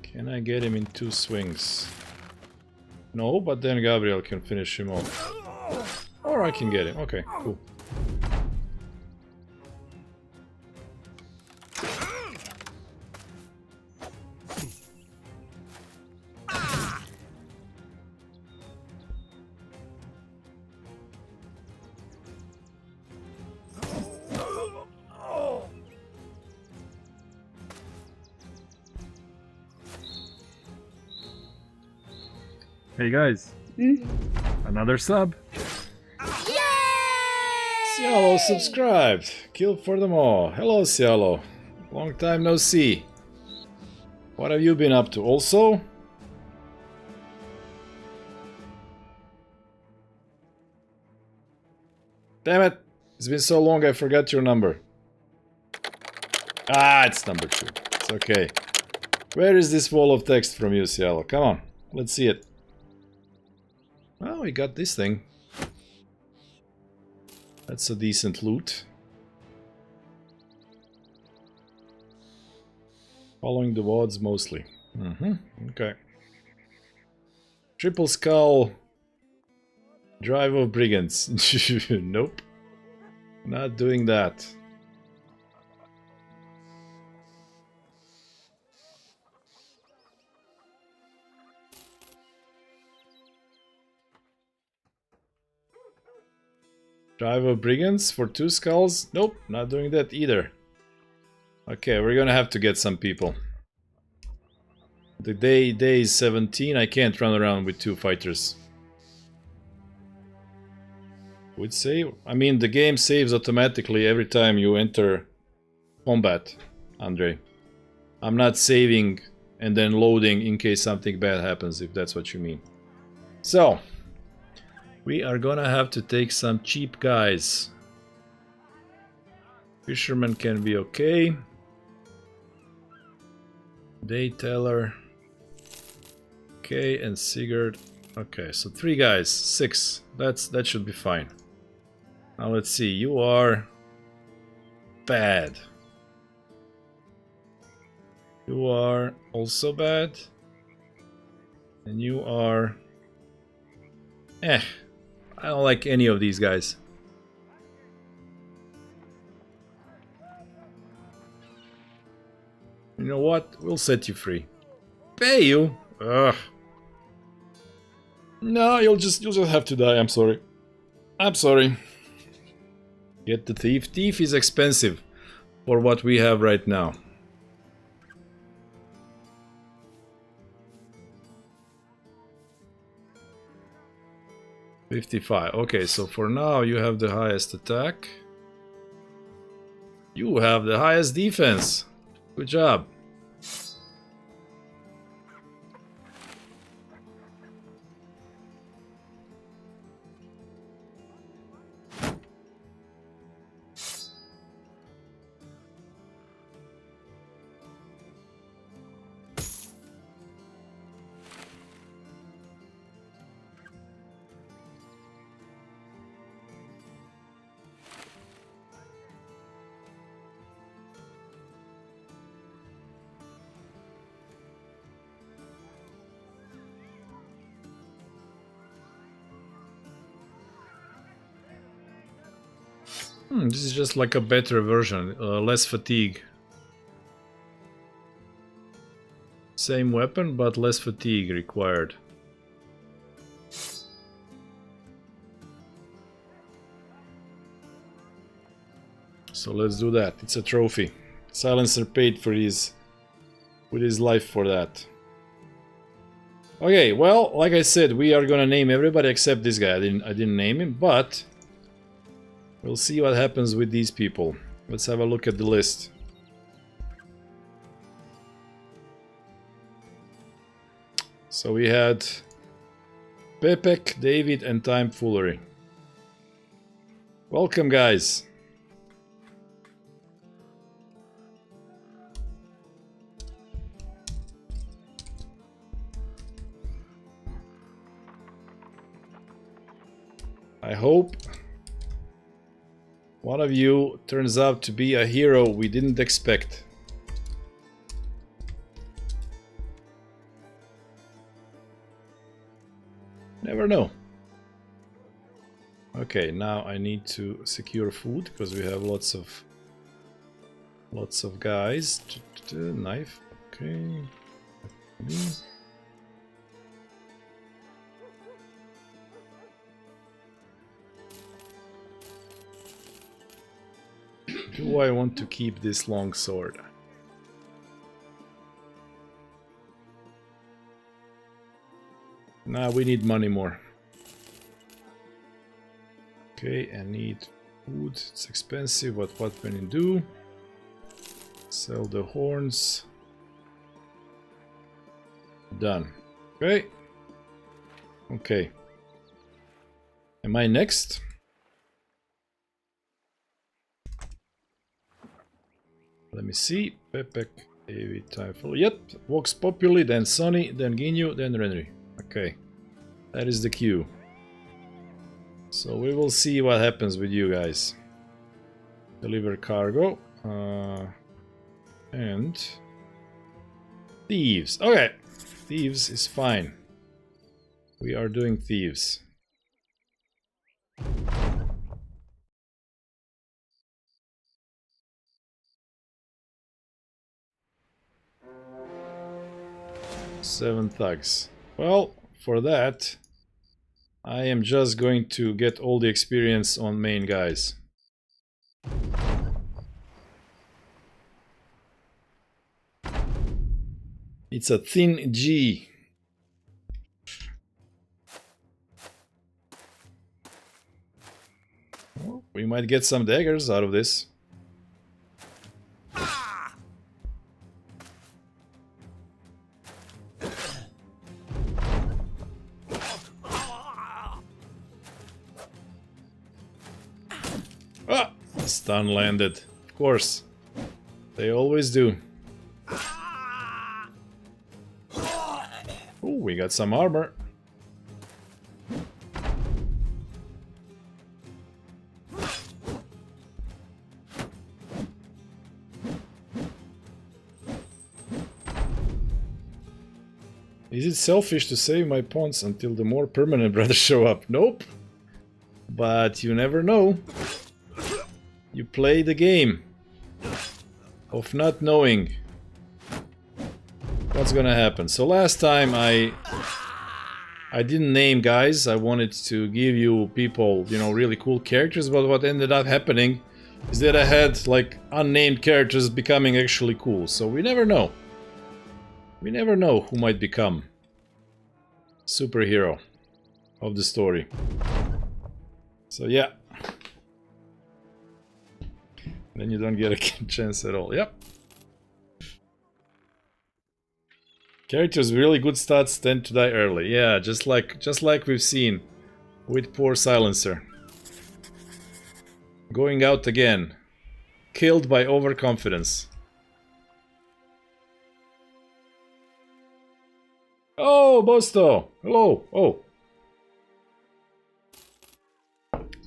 Can I get him in 2 swings? No, but then Gabriel can finish him off. Or I can get him. Okay, cool. Hey guys, another sub. Cialo subscribed. Kill for them all. Hello, Cialo. Long time no see. What have you been up to? Also? Damn it. It's been so long I forgot your number. Ah, it's number 2. It's okay. Where is this wall of text from you, Cialo? Come on. Let's see it. Well, we got this thing. That's a decent loot. Following the wards mostly. Okay. Triple skull. Drive of brigands. Nope. Not doing that. Drive of brigands for 2 skulls? Nope, not doing that either. Okay, we're gonna have to get some people. The day is 17. I can't run around with 2 fighters. Would save? I mean, the game saves automatically every time you enter combat, Andre. I'm not saving and then loading in case something bad happens, if that's what you mean. So, we are gonna have to take some cheap guys. Fisherman can be okay. Dayteller. Okay, and Sigurd. Okay, so 3 guys, 6. That should be fine. Now let's see. You are bad. You are also bad. And you are... I don't like any of these guys. You know what? We'll set you free. Pay you? Ugh. No, you'll just have to die. I'm sorry. I'm sorry. Get the thief. Thief is expensive for what we have right now. $55. Okay, so for now you have the highest attack. You have the highest defense. Good job. This is just like a better version, less fatigue. Same weapon, but less fatigue required. So let's do that. It's a trophy. Silencer paid for his with his life for that. Okay, well, like I said, we are gonna name everybody except this guy. I didn't name him, but we'll see what happens with these people. Let's have a look at the list. So we had Pepek, David, and Time Foolery. Welcome, guys. I hope one of you turns out to be a hero we didn't expect. Never know. Okay, now I need to secure food because we have lots of guys. Knife. Okay. Do I want to keep this long sword? Nah, we need money more. Okay, I need food. It's expensive, but what can you do? Sell the horns. Done. Okay. Okay. Am I next? Let me see. Pepek, David, Typhoon. Yep. Vox Populi, then Sonny, then Ginyu, then Renry. Okay. That is the queue. So we will see what happens with you guys. Deliver cargo. And thieves. Okay. Thieves is fine. We are doing thieves. Seven thugs. Well, for that, I am just going to get all the experience on main guys. It's a thin G. Well, we might get some daggers out of this. Ah! Stun landed. Of course. They always do. Oh, we got some armor. Is it selfish to save my pawns until the more permanent brothers show up? Nope. But you never know. You play the game of not knowing what's gonna happen. So last time I didn't name guys. I wanted to give you people, you know, really cool characters, but what ended up happening is that I had like unnamed characters becoming actually cool. So we never know. We never know who might become superhero of the story. So yeah. Then you don't get a chance at all. Yep. Characters with really good stats tend to die early. Yeah, just like we've seen with poor Silencer. Going out again. Killed by overconfidence. Oh, Bosto! Hello! Oh.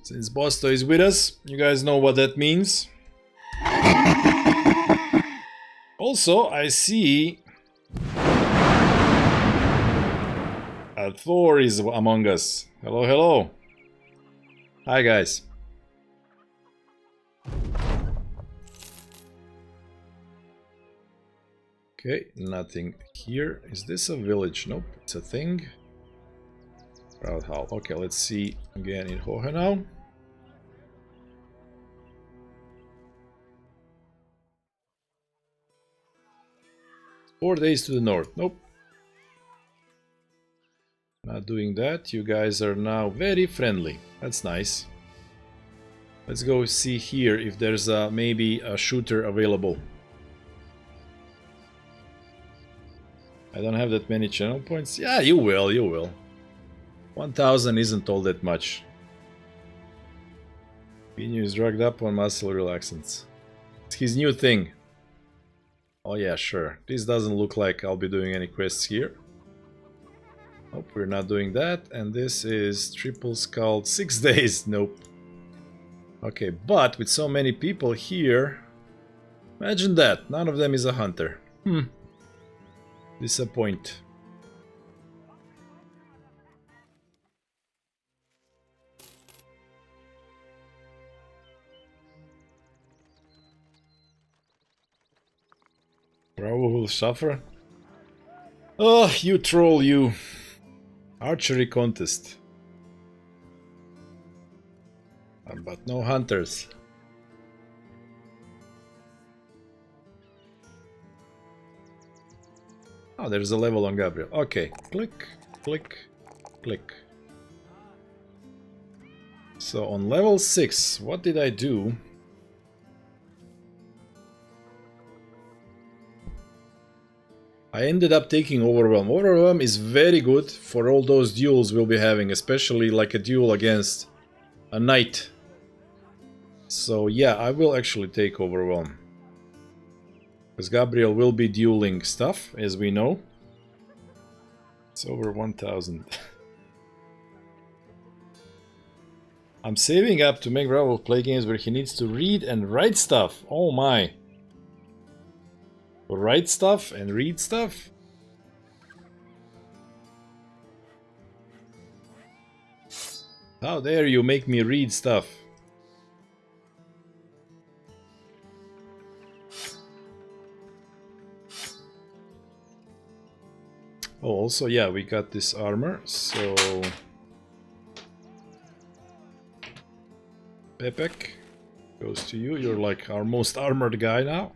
Since Bosto is with us, you guys know what that means. Also, I see Thor is among us. Hello, hello. Hi, guys. Okay, nothing here. Is this a village? Nope, it's a thing. Proud Hall. Okay, let's see again in Hohenau. Four days to the north. Nope. Not doing that. You guys are now very friendly. That's nice. Let's go see here if there's maybe a shooter available. I don't have that many channel points. Yeah, you will, you will. 1000 isn't all that much. Pinu is drugged up on muscle relaxants. It's his new thing. Oh yeah, sure. This doesn't look like I'll be doing any quests here. Nope, we're not doing that. And this is triple skull 6 days. Nope. Okay, but with so many people here, imagine that. None of them is a hunter. Disappoint. Bravo will suffer. Oh, you troll, you. Archery contest. But no hunters. Oh, there's a level on Gabriel. Okay, click, click, click. So on level 6, what did I do? I ended up taking Overwhelm. Overwhelm is very good for all those duels we'll be having, especially like a duel against a knight. So yeah, I will actually take Overwhelm. Because Gabriel will be dueling stuff, as we know. It's over 1000. I'm saving up to make Bravo play games where he needs to read and write stuff. Oh my. Write stuff and read stuff? How dare you make me read stuff? Oh, also, yeah, we got this armor, so... Pepek goes to you. You're like our most armored guy now.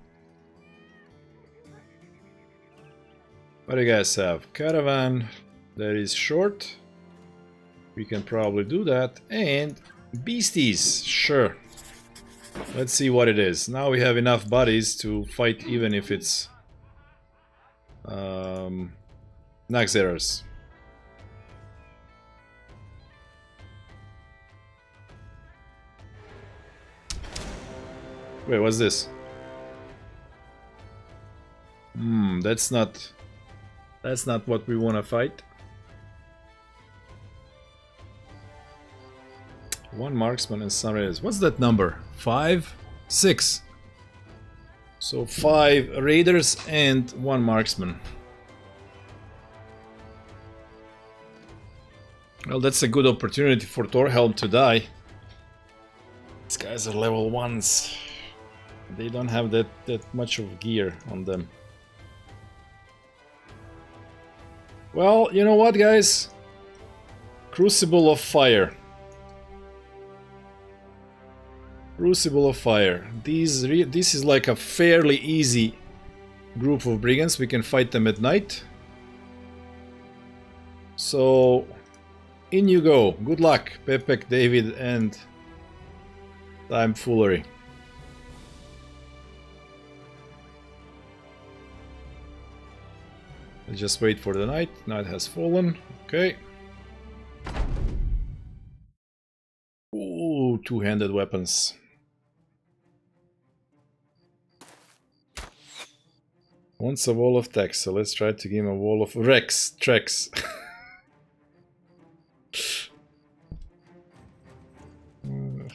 What do you guys have? Caravan, that is short. We can probably do that. And beasties, sure. Let's see what it is. Now we have enough bodies to fight even if it's Naxxramas. Wait, what's this? That's not what we want to fight. One marksman and some raiders. What's that number? 5? 6. So 5 raiders and 1 marksman. Well, that's a good opportunity for Thorhelm to die. These guys are level 1s. They don't have that much of gear on them. Well, you know what, guys? Crucible of Fire. Crucible of Fire. This is like a fairly easy group of brigands. We can fight them at night. So, in you go. Good luck, Pepek, David, and Time Foolery. Let's just wait for the night. Night has fallen. Okay. Ooh, two-handed weapons. Wants a wall of text, so let's try to give him a wall of Trex.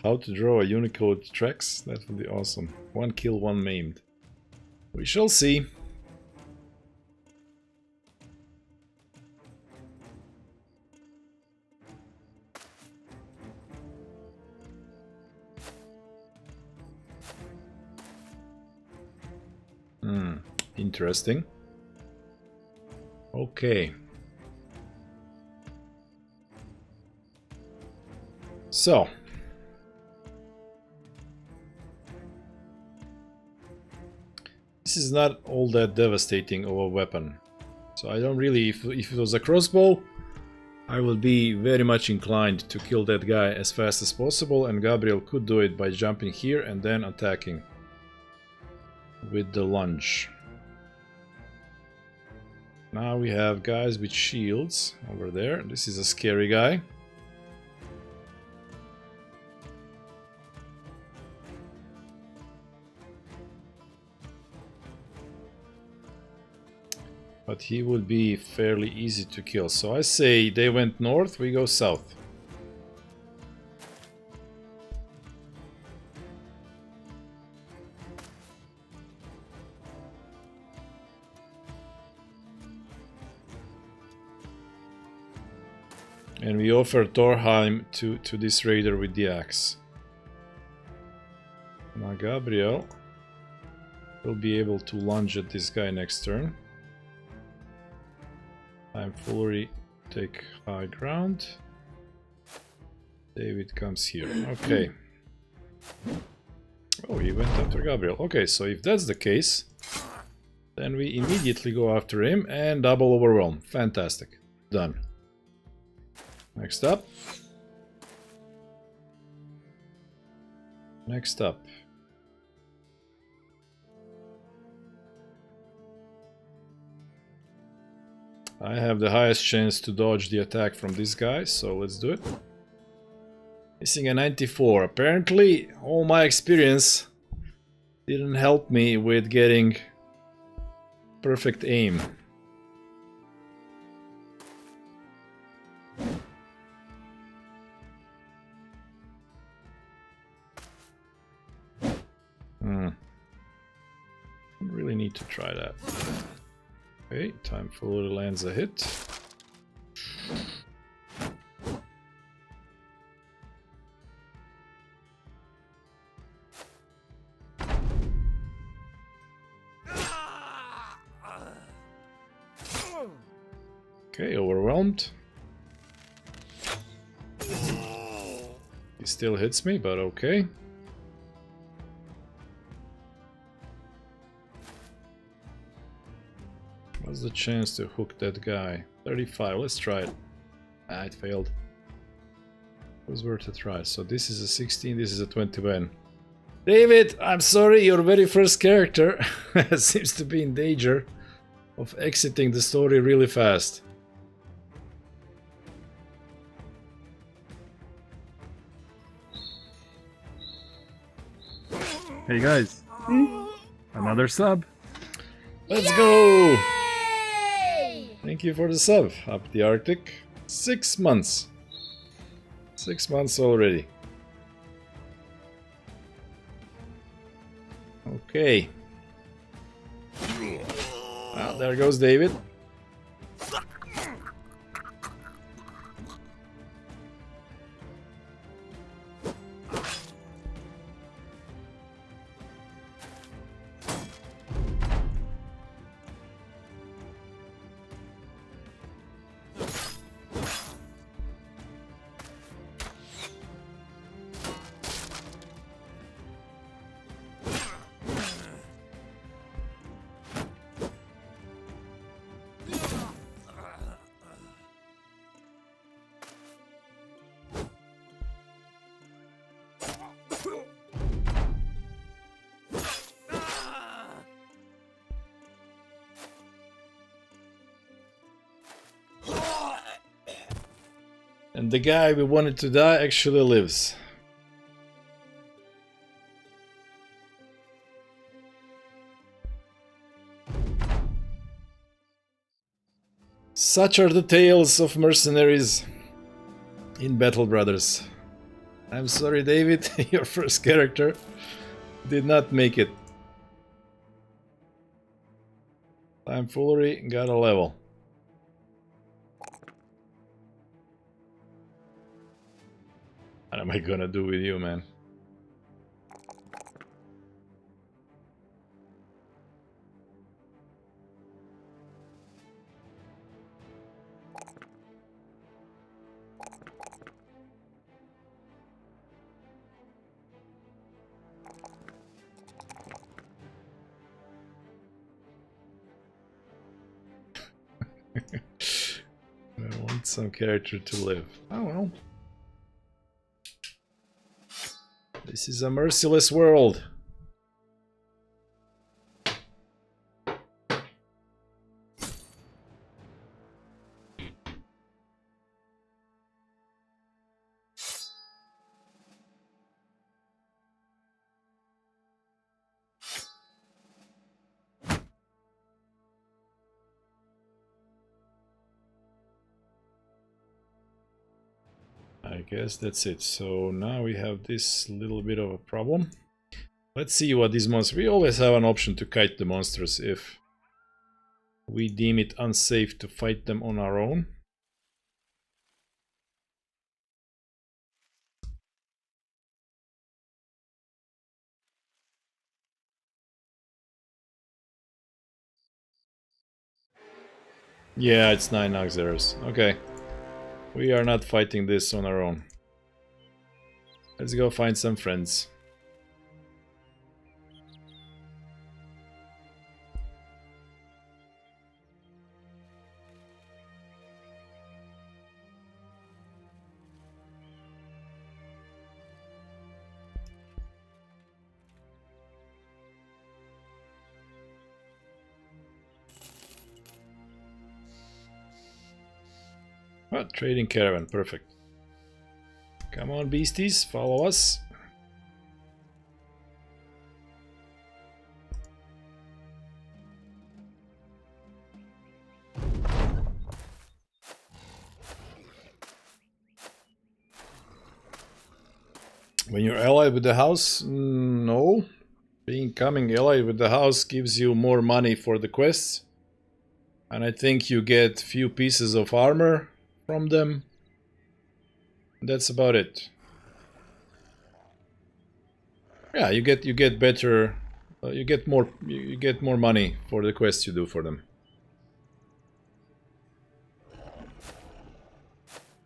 How to draw a Unicode Trex? That would be awesome. 1 kill, 1 maimed. We shall see. Interesting. Okay. So. This is not all that devastating of a weapon. So I don't really, if it was a crossbow, I will be very much inclined to kill that guy as fast as possible, and Gabriel could do it by jumping here and then attacking with the lunge. Now we have guys with shields over there. This is a scary guy. But he would be fairly easy to kill. So I say they went north, we go south. And we offer Thorheim to this raider with the axe. Now Gabriel will be able to lunge at this guy next turn. Time Foolery take high ground. David comes here. Okay. Oh, he went after Gabriel. Okay, so if that's the case, then we immediately go after him and double overwhelm. Fantastic. Done. Next up. Next up. I have the highest chance to dodge the attack from this guy, so let's do it. Missing a 94. Apparently, all my experience didn't help me with getting perfect aim. Really need to try that. Okay, Time Foolery lands a hit. Okay, overwhelmed. He still hits me, but okay. What's the chance to hook that guy? 35, let's try it. Ah, it failed. It was worth a try. So this is a 16, this is a 21. David, I'm sorry, your very first character seems to be in danger of exiting the story really fast. Hey guys, another sub. Let's go! Yay! Thank you for the sub. Up the Arctic. 6 months. 6 months already. Okay. Well, there goes David. And the guy we wanted to die actually lives. Such are the tales of mercenaries in Battle Brothers. I'm sorry, David, your first character did not make it. Tomfoolery got a level. What am I gonna do with you, man? I want some character to live. Oh well. This is a merciless world. I guess that's it. So now we have this little bit of a problem. Let's see what these monsters... We always have an option to kite the monsters if we deem it unsafe to fight them on our own. Yeah, it's 9 Auxiliaries. Okay. We are not fighting this on our own. Let's go find some friends. Oh, trading caravan, perfect. Come on, beasties, follow us. When you're allied with the house, no. Becoming allied with the house gives you more money for the quests. And I think you get few pieces of armor from them. That's about it. Yeah, you get better, you get more money for the quests you do for them.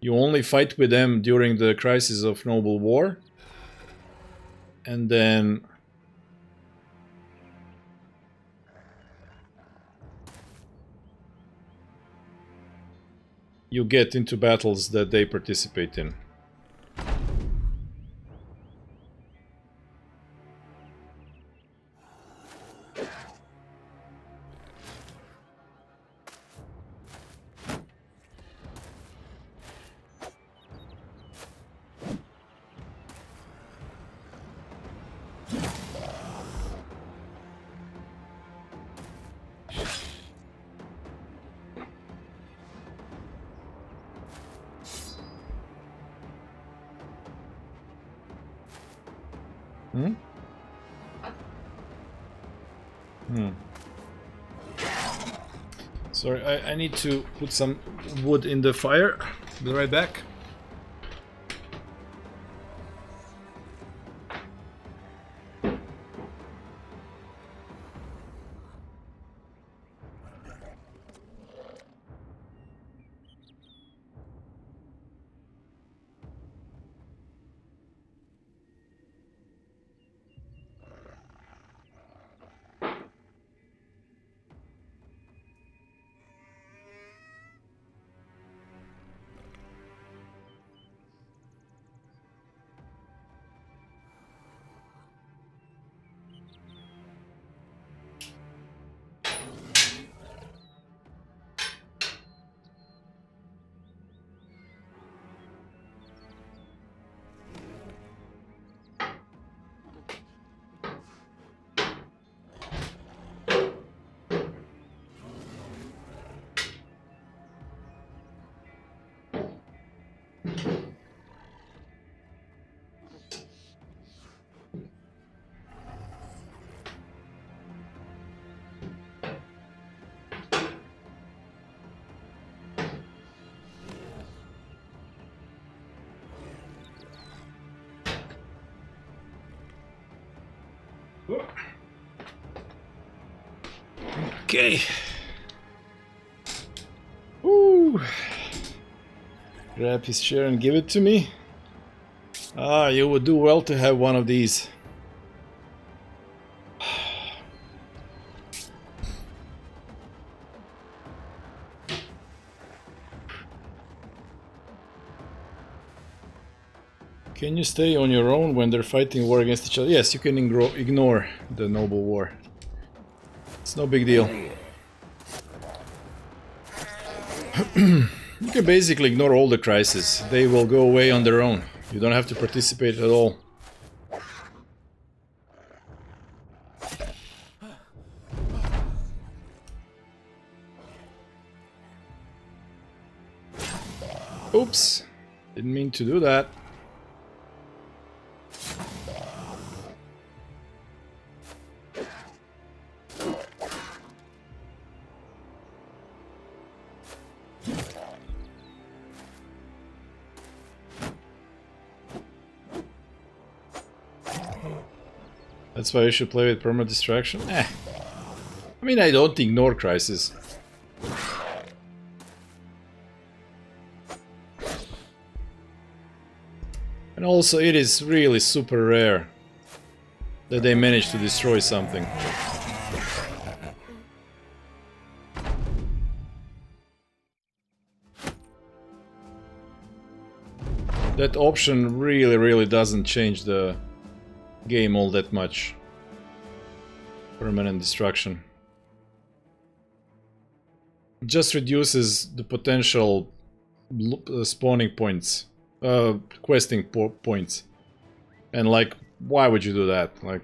You only fight with them during the Crisis of Noble War, and then you get into battles that they participate in. Sorry, I need to put some wood in the fire. Be right back. Okay. Ooh. Grab his chair and give it to me. Ah, you would do well to have one of these. Can you stay on your own when they're fighting war against each other? Yes, you can ignore the noble war. It's no big deal. You can basically ignore all the crises. They will go away on their own. You don't have to participate at all. Oops. Didn't mean to do that. That's why you should play with permanent distraction? I mean, I don't ignore crisis. And also, it is really super rare that they manage to destroy something. That option really doesn't change the game all that much. Permanent destruction. It just reduces the potential spawning points. Questing points. And like, why would you do that? Like...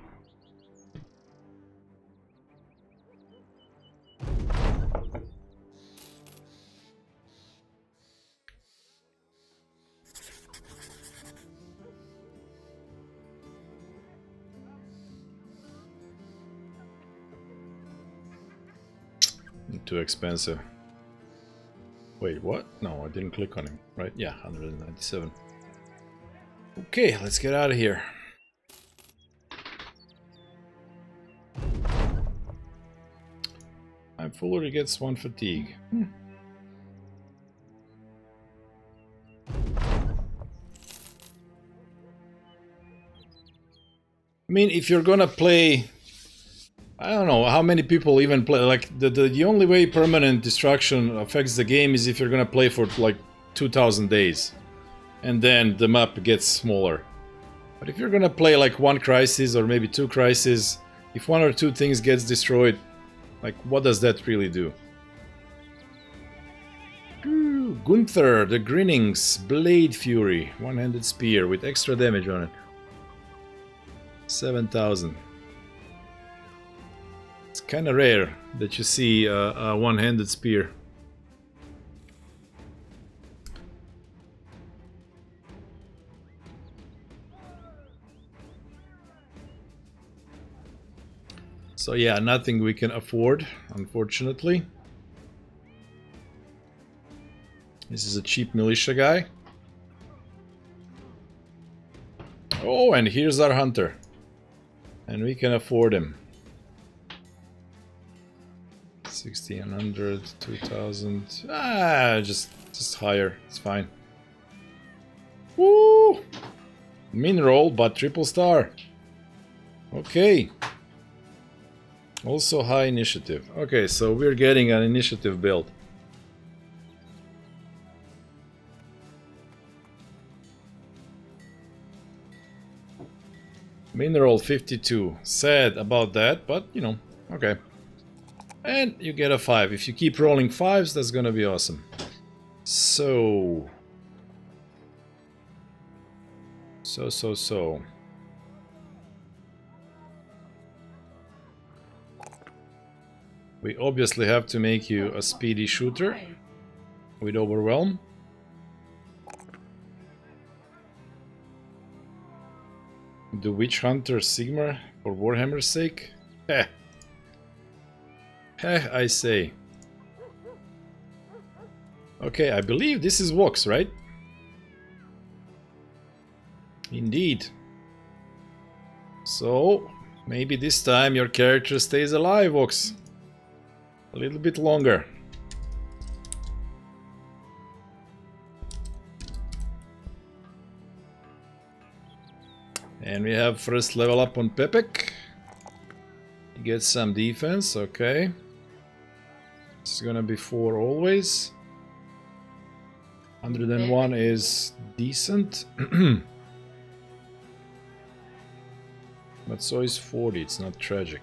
Too expensive. Wait, what? No, I didn't click on him, right? Yeah, 197. Okay, let's get out of here. I'm fuller gets 1 fatigue. I mean, if you're gonna play... I don't know how many people even play. Like the only way permanent destruction affects the game is if you're gonna play for like 2000 days, and then the map gets smaller. But if you're gonna play like one crisis or maybe two crises, if one or two things gets destroyed, like what does that really do? Ooh, Gunther, the Grinnings, Blade Fury, one-handed spear with extra damage on it. 7,000. It's kind of rare that you see a one-handed spear. So yeah, nothing we can afford, unfortunately. This is a cheap militia guy. Oh, and here's our hunter. And we can afford him. 1600, 2000. Ah, just higher. It's fine. Woo! Mineral, but triple star. Okay. Also high initiative. Okay, so we're getting an initiative build. Mineral 52. Sad about that, but you know, okay. And you get a 5. If you keep rolling 5s, that's gonna be awesome. So. We obviously have to make you a speedy shooter with Overwhelm. The Witch Hunter Sigmar for Warhammer's sake? Heh. Heh, I say. Okay, I believe this is Vox, right? Indeed. So, maybe this time your character stays alive, Vox. A little bit longer. And we have first level up on Pepek. Get some defense, okay. This is gonna be 4 always. 101 is decent. But so is 40, it's not tragic.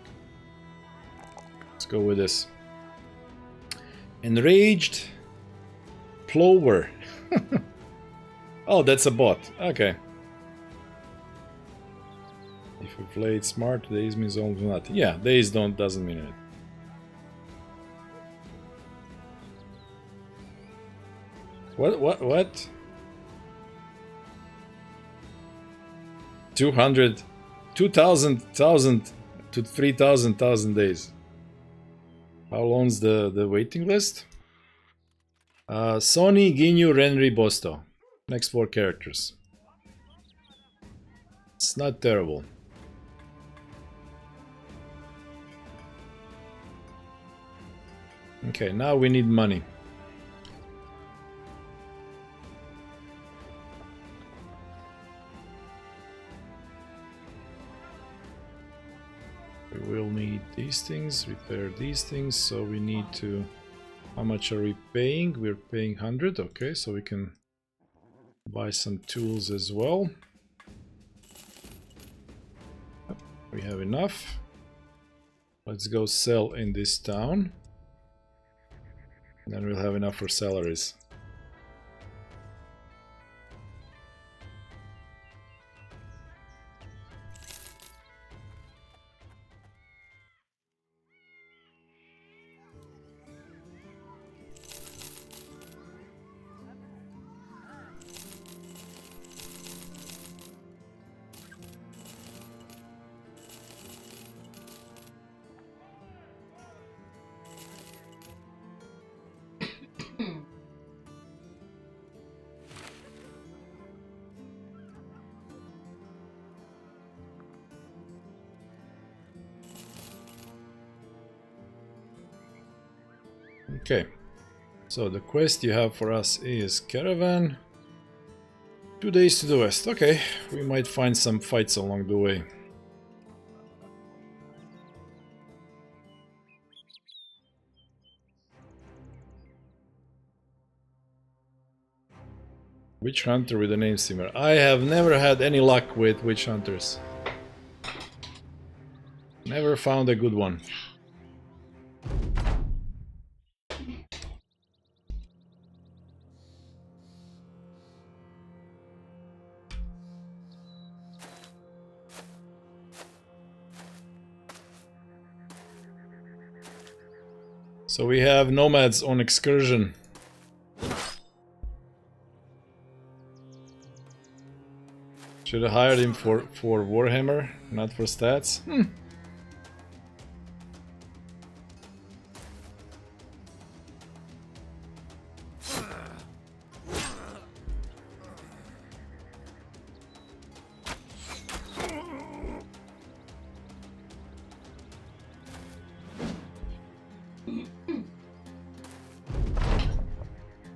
Let's go with this. Enraged Plover. Oh, that's a bot. Okay. If you play it smart, days means almost nothing. Yeah, days doesn't mean it. What? 200, 2,000 to 3,000 days. How long's the waiting list? Sony, Ginyu, Renri, Bosto. Next 4 characters. It's not terrible. Okay, now we need money. We will need these things, repair these things, so we need to... How much are we paying? We're paying 100, okay, so we can buy some tools as well. We have enough. Let's go sell in this town. Then we'll have enough for salaries. Okay, so the quest you have for us is Caravan. 2 days to the west. Okay, we might find some fights along the way. Witch hunter with a name similar. I have never had any luck with witch hunters. Never found a good one. So we have nomads on excursion. Should have hired him for Warhammer, not for stats.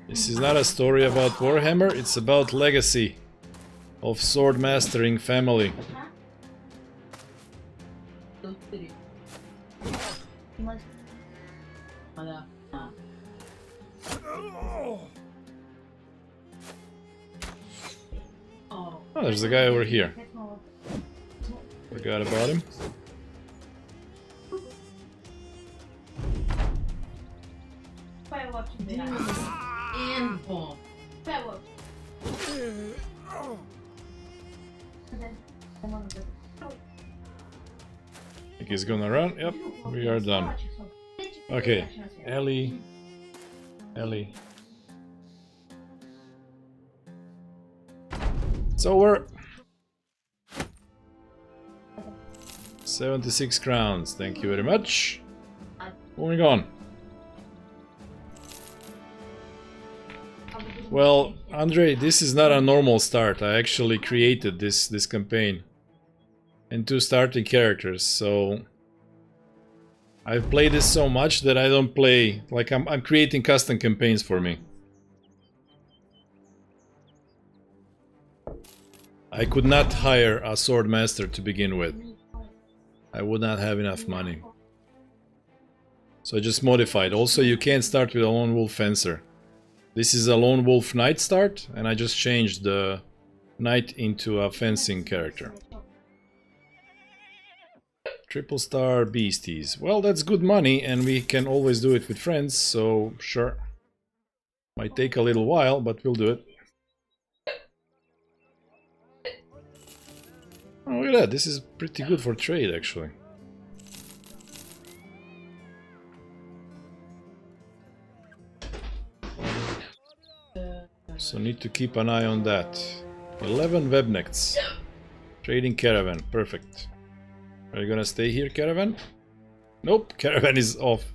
This is not a story about Warhammer, it's about legacy of sword mastering family. Oh, there's a guy over here. Forgot about him. Think he's gonna run? Yep, we are done. Okay, Ellie. It's over. 76 crowns, thank you very much. Moving on. Well, Andre, this is not a normal start. I actually created this campaign and 2 starting characters, so I've played this so much that I don't play like I'm creating custom campaigns for me. I could not hire a sword master to begin with. I would not have enough money. So I just modified. Also, you can't start with a lone wolf fencer. This is a lone wolf knight start, and I just changed the knight into a fencing character. Triple star beasties. Well, that's good money, and we can always do it with friends, so sure. Might take a little while, but we'll do it. Oh, look at that. This is pretty good for trade, actually. So need to keep an eye on that. 11 webnects. Trading caravan. Perfect. Are you gonna stay here, Caravan? Nope, Caravan is off.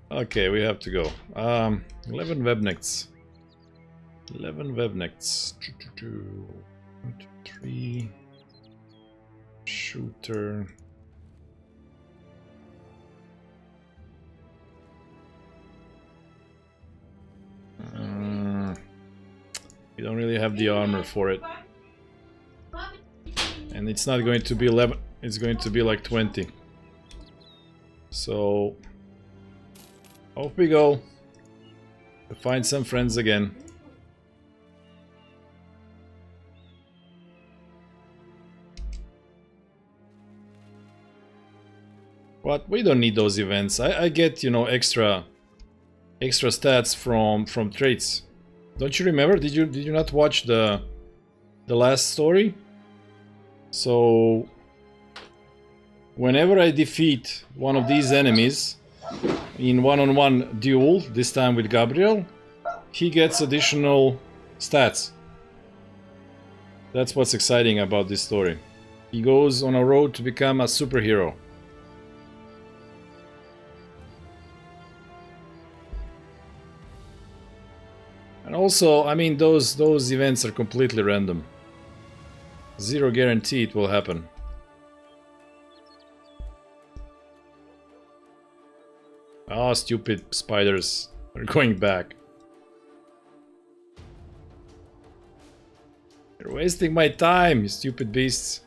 Okay, we have to go. 11 webnects. 11 webnects. 1, 2, 3. Shooter. We don't really have the armor for it. And it's not going to be 11. It's going to be like 20. So off we go to find some friends again. But we don't need those events. I get, you know, extra stats from traits. Don't you remember? Did you not watch the last story? So whenever I defeat one of these enemies in one-on-one duel, this time with Gabriel, he gets additional stats. That's what's exciting about this story. He goes on a road to become a superhero. And also, I mean, those events are completely random. Zero guarantee it will happen. Oh, stupid spiders are going back. You're wasting my time, you stupid beasts.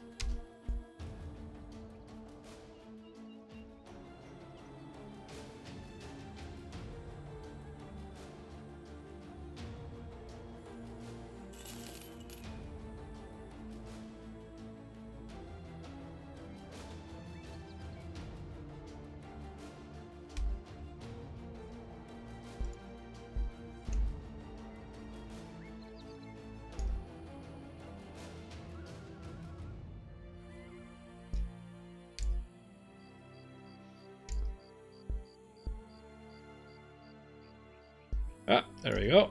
Ah, there we go.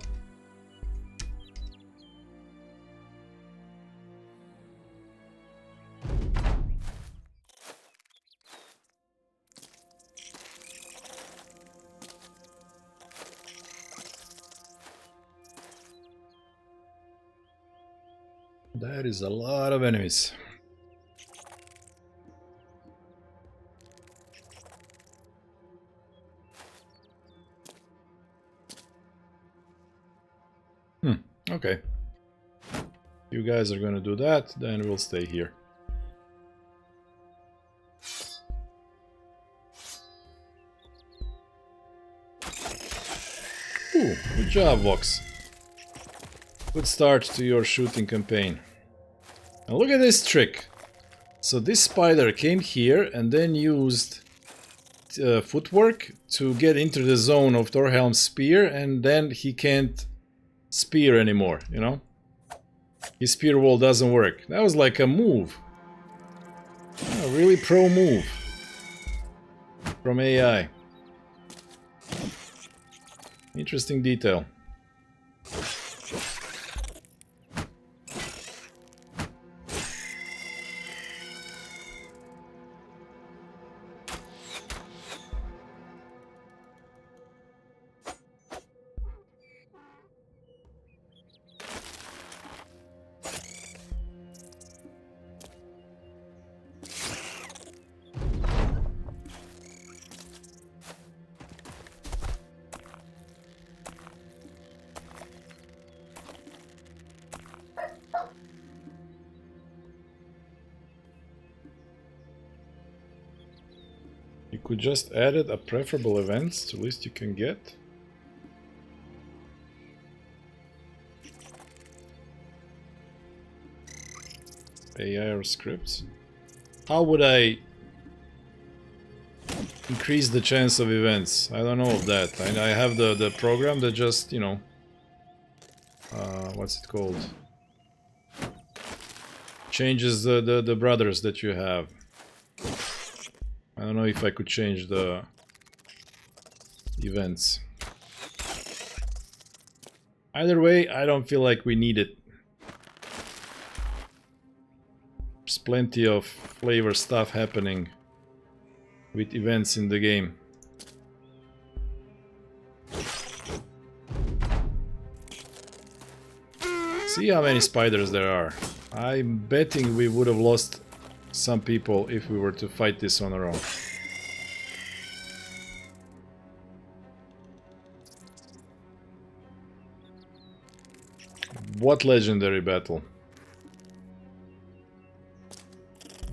That is a lot of enemies. Okay. You guys are gonna do that, then we'll stay here. Ooh, good job, Vox. Good start to your shooting campaign. Now look at this trick. So this spider came here and then used footwork to get into the zone of Thorhelm's spear, and then he can't spear anymore, you know? His spear wall doesn't work. That was like a move. A really pro move from AI. Interesting detail. You could just add a preferable events to list you can get. AI or scripts. How would I increase the chance of events? I don't know of that. I have the program that just, you know, what's it called? Changes the brothers that you have. I don't know if I could change the events. Either way, I don't feel like we need it. There's plenty of flavor stuff happening with events in the game. See how many spiders there are. I'm betting we would have lost some people if we were to fight this on our own. What legendary battle?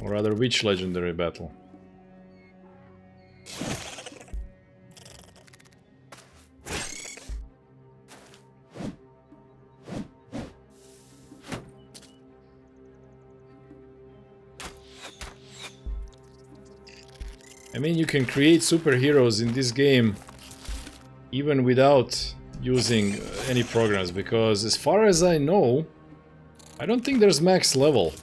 Or rather, which legendary battle? I mean, you can create superheroes in this game even without using any programs, because as far as I know, I don't think there's max level.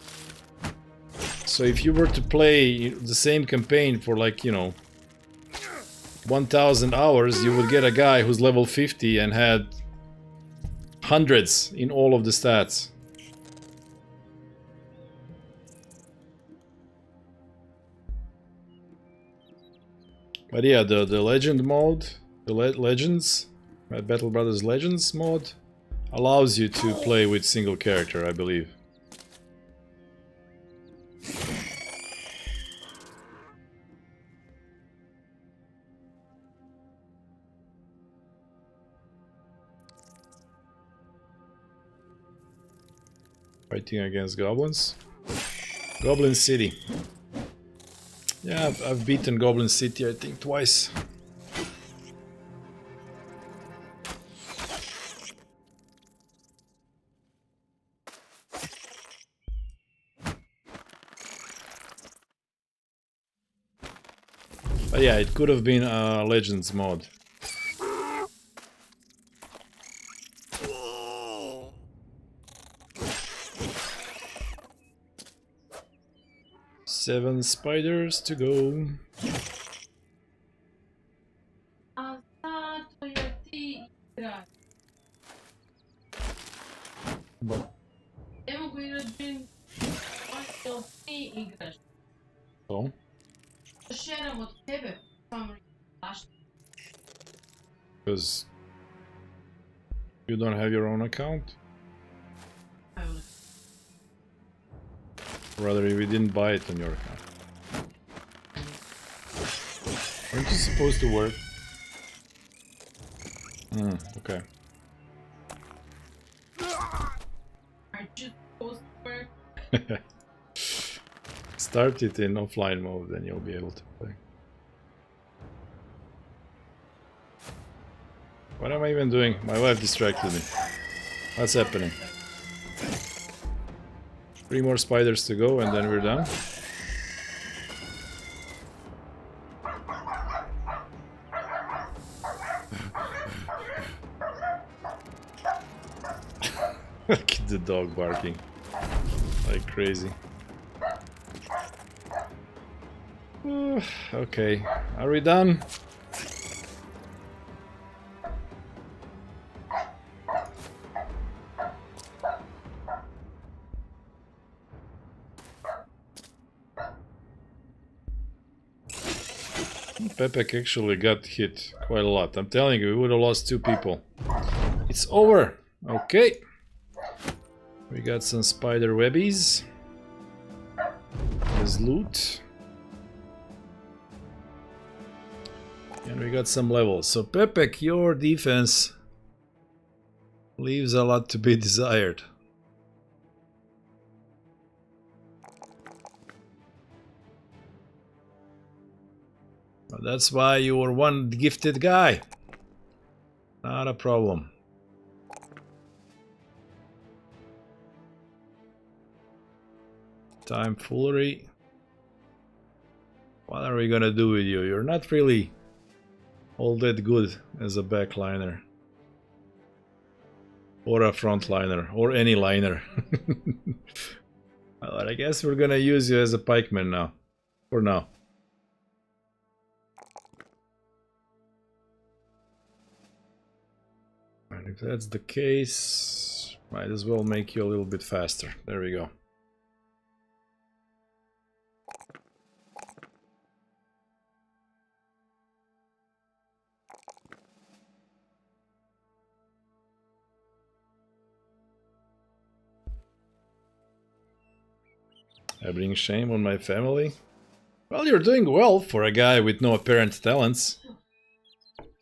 So if you were to play the same campaign for, like, you know, 1000 hours, you would get a guy who's level 50 and had hundreds in all of the stats. But yeah, the legend mode, the Legends, Battle Brothers Legends mod, allows you to play with single character, I believe. Fighting against goblins. Goblin City. Yeah, I've beaten Goblin City, I think, twice. But yeah, it could have been a Legends mod. Seven spiders to go. So, Šerem od tebe, samo zašto? because you don't have your own account? Rather, if you didn't buy it on your account. Aren't you supposed to work? Okay. Aren't you supposed to work? Start it in offline mode, then you'll be able to play. What am I even doing? My wife distracted me. What's happening? 3 more spiders to go and then we're done. Look at the dog barking like crazy. Okay, are we done? Pepek actually got hit quite a lot. I'm telling you, we would have lost 2 people. It's over! Okay. We got some spider webbies. There's loot. And we got some levels. So Pepek, your defense leaves a lot to be desired. But that's why you were one gifted guy. Not a problem. Time foolery. What are we gonna do with you? You're not really all that good as a backliner. Or a frontliner. Or any liner. Well, I guess we're gonna use you as a pikeman now. For now. And if that's the case, might as well make you a little bit faster. There we go. I bring shame on my family? Well, you're doing well for a guy with no apparent talents.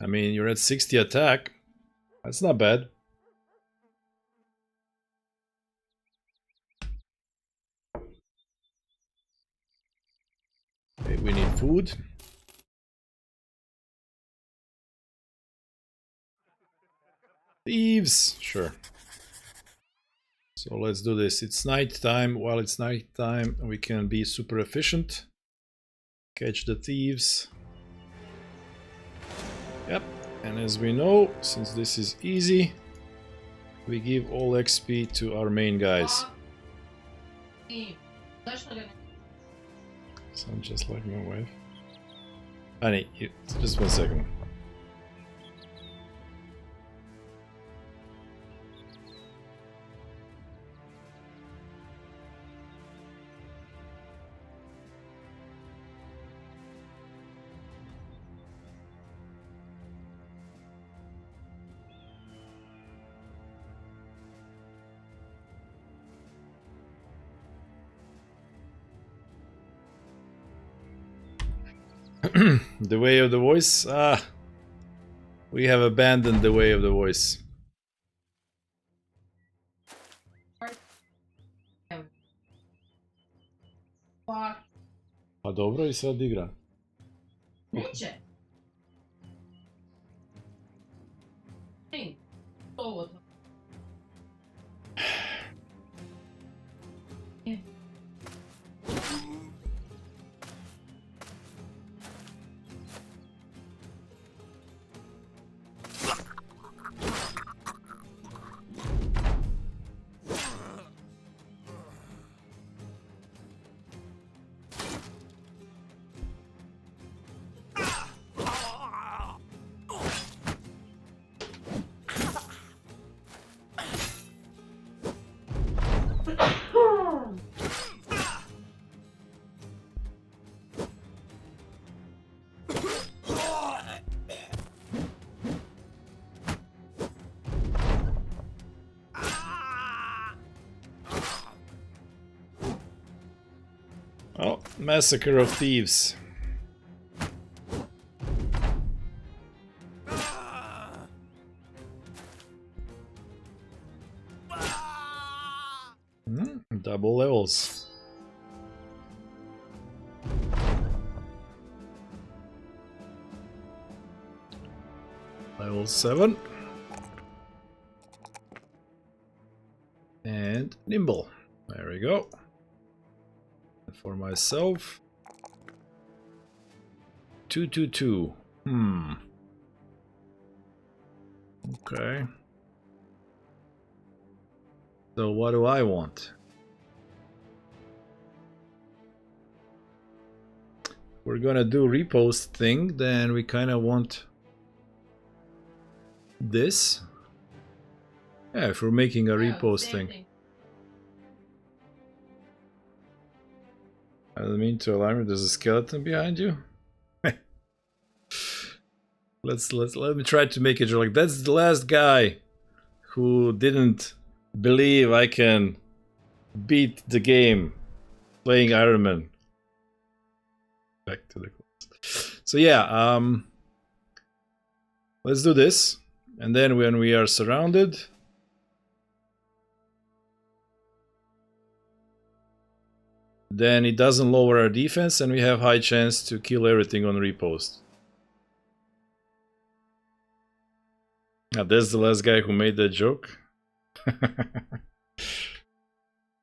I mean, you're at 60 attack. That's not bad. Okay, we need food. Thieves! Sure. So let's do this. It's night time. While it's night time, we can be super efficient. Catch the thieves. Yep. And as we know, since this is easy, we give all XP to our main guys. Sound just like my wife. Honey, just 1 second. The way of the voice? Ah, we have abandoned the way of the voice. Pa dobro I sad igra. Neće. To Massacre of Thieves. Double levels. Level 7. And nimble. There we go. And for myself. 222. Okay. So what do I want? We're gonna do repost thing, then we kind of want this. Yeah, if we're making a repost thing. I don't mean to alarm you. There's a skeleton behind you. Let me try to make it like that's the last guy who didn't believe I can beat the game playing Iron Man. Back to the class. So yeah, let's do this, and then when we are surrounded, then it doesn't lower our defense and we have high chance to kill everything on repost. Now there's the last guy who made that joke.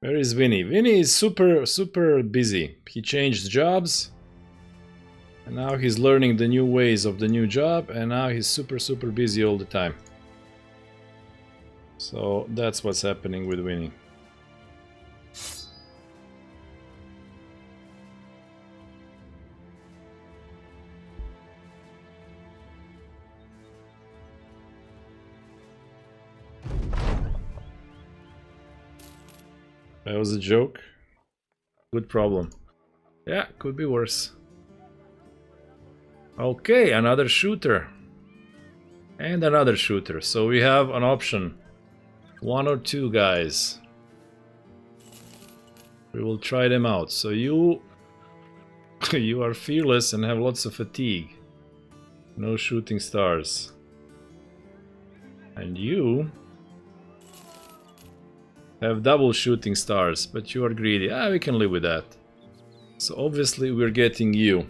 Where is Vinny? Vinny is super busy. He changed jobs and now he's learning the new ways of the new job, and now he's super busy all the time. So that's what's happening with Vinny. That was a joke. Good problem. Yeah, could be worse. Okay, another shooter. And another shooter. So we have an option. 1 or 2 guys. We will try them out. So you you are fearless and have lots of fatigue. No shooting stars. And you have double shooting stars, but you are greedy. Ah, we can live with that. So obviously we're getting you.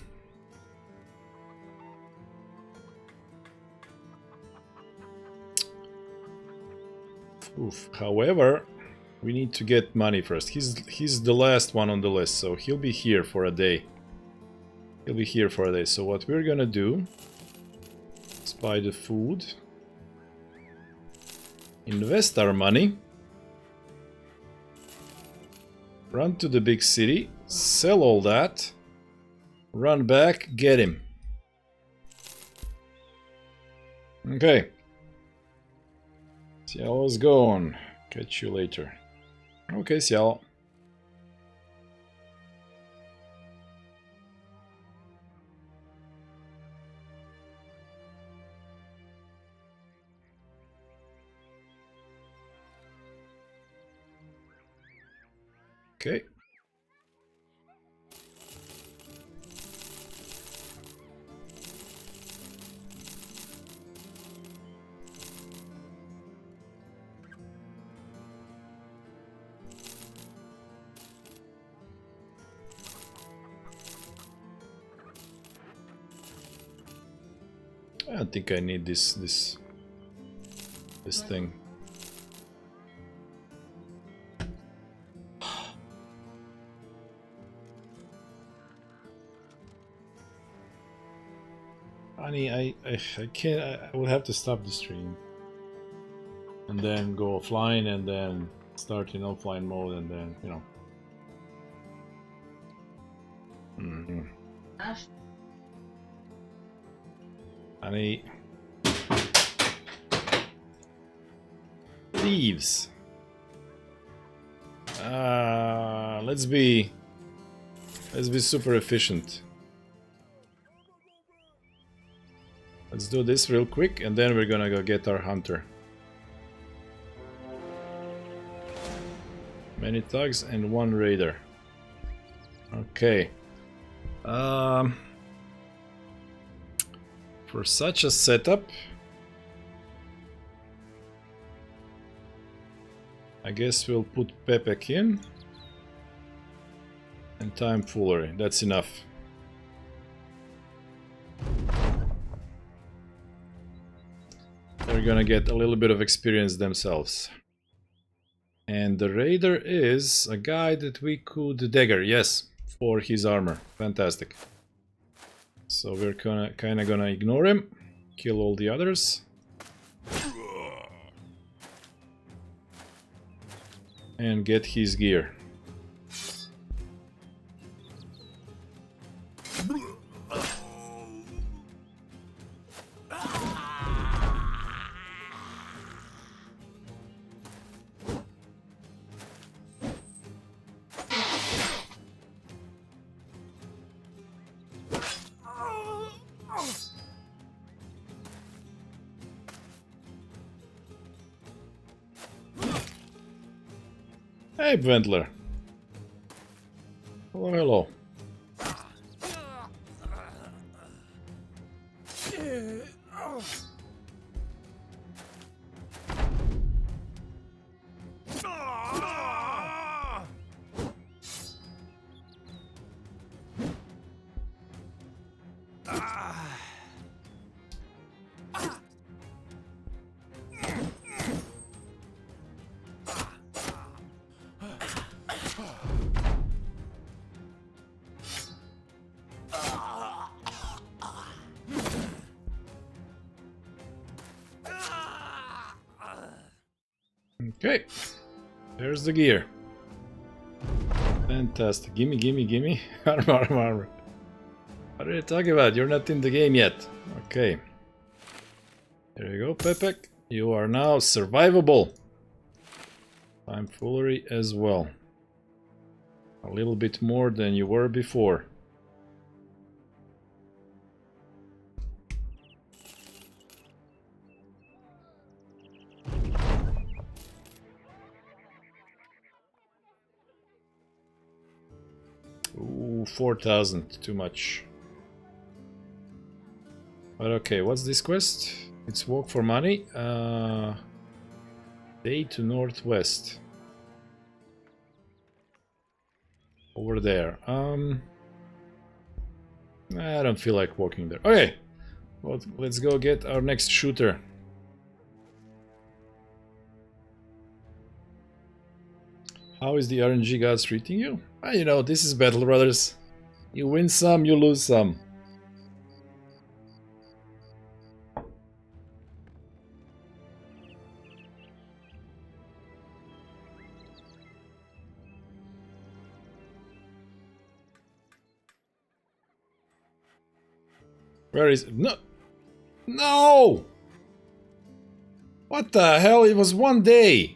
Oof. However, we need to get money first. He's the last one on the list, so he'll be here for a day. He'll be here for a day. So what we're gonna do is buy the food, invest our money, run to the big city, sell all that, run back, get him. Okay. Cialo's gone. Catch you later. Okay, Cialo. Okay. I don't think I need this thing. Honey, I can't. I will have to stop the stream and then go offline and then start in offline mode and then, you know. Honey. Thieves. Let's be super efficient. Let's do this real quick and then we're gonna go get our hunter. Many thugs and 1 raider. Okay. For such a setup, I guess we'll put Pepek in and time foolery. That's enough. They're gonna get a little bit of experience themselves. And the raider is a guy that we could dagger, yes, for his armor. Fantastic. So we're kinda gonna ignore him, kill all the others. And get his gear. Hey, Wendler. Hello, hello. Okay, there's the gear. Fantastic. Gimme, gimme, gimme. Armor, armor, armor. What are you talking about? You're not in the game yet. Okay. There you go, Pepek. You are now survivable. Time foolery as well. A little bit more than you were before. Ooh, 4,000, too much. But okay, what's this quest? It's walk for money. Day to northwest. Over there. I don't feel like walking there. Okay, well, let's go get our next shooter. How is the RNG gods treating you? You know, this is Battle Brothers. You win some, you lose some. Where is it? No! No! What the hell? It was one day!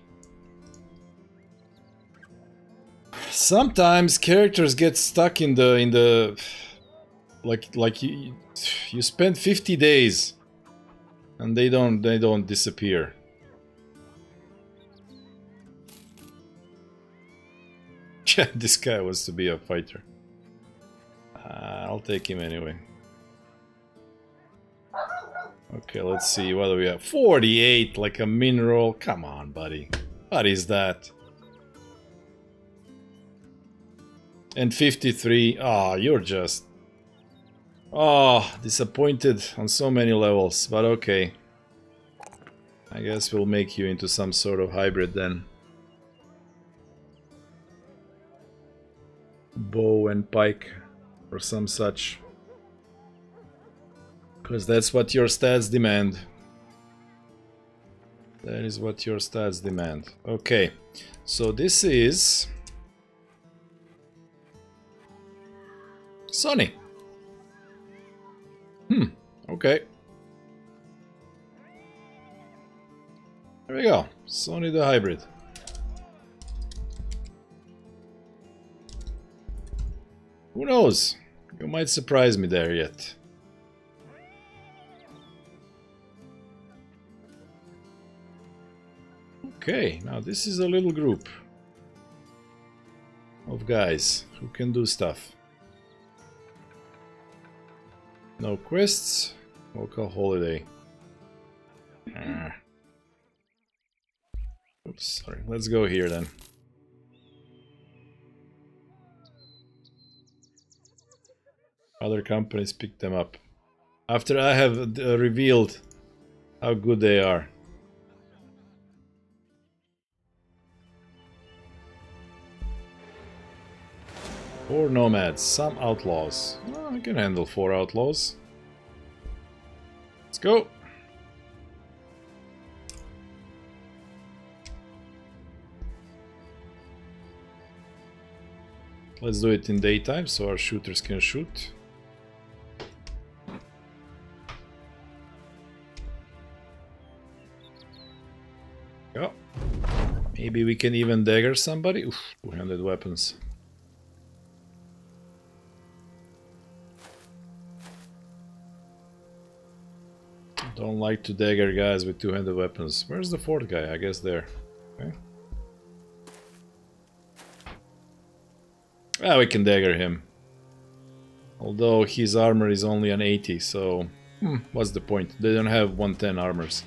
Sometimes characters get stuck in the like you spend 50 days and they don't disappear. This guy wants to be a fighter. I'll take him anyway. Okay, let's see, what do we have? 48, like a mineral. Come on, buddy. What is that? And 53. Ah, you're just... Oh, disappointed on so many levels, but okay. I guess we'll make you into some sort of hybrid then. Bow and pike, or some such. Because that's what your stats demand. That is what your stats demand. Okay, so this is... Sonny. Okay. There we go. Sonny the hybrid. Who knows? You might surprise me there yet. Okay, now this is a little group of guys who can do stuff. No quests. Local holiday. Oops, sorry. Let's go here then. Other companies pick them up. After I have revealed how good they are. Four nomads, some outlaws. Oh, I can handle 4 outlaws. Let's go. Let's do it in daytime so our shooters can shoot. Yeah. Maybe we can even dagger somebody. Oof, 200 weapons. Don't like to dagger guys with 200 weapons. Where's the 4th guy? I guess there. Okay. Ah, we can dagger him. Although his armor is only an 80, so... what's the point? They don't have 110 armors.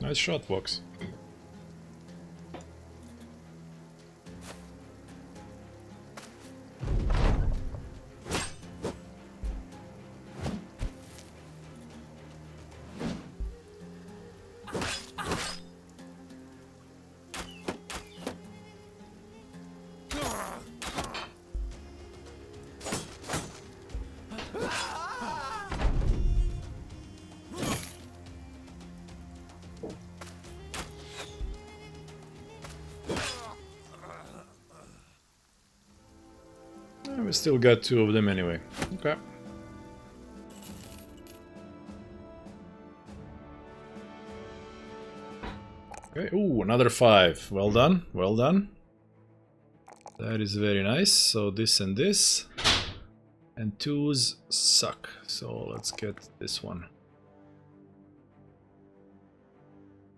Nice shot, Vox. We still got 2 of them anyway. Okay. Okay, ooh, another 5. Well done, well done. That is very nice. So this and this. And 2s suck. So let's get this one.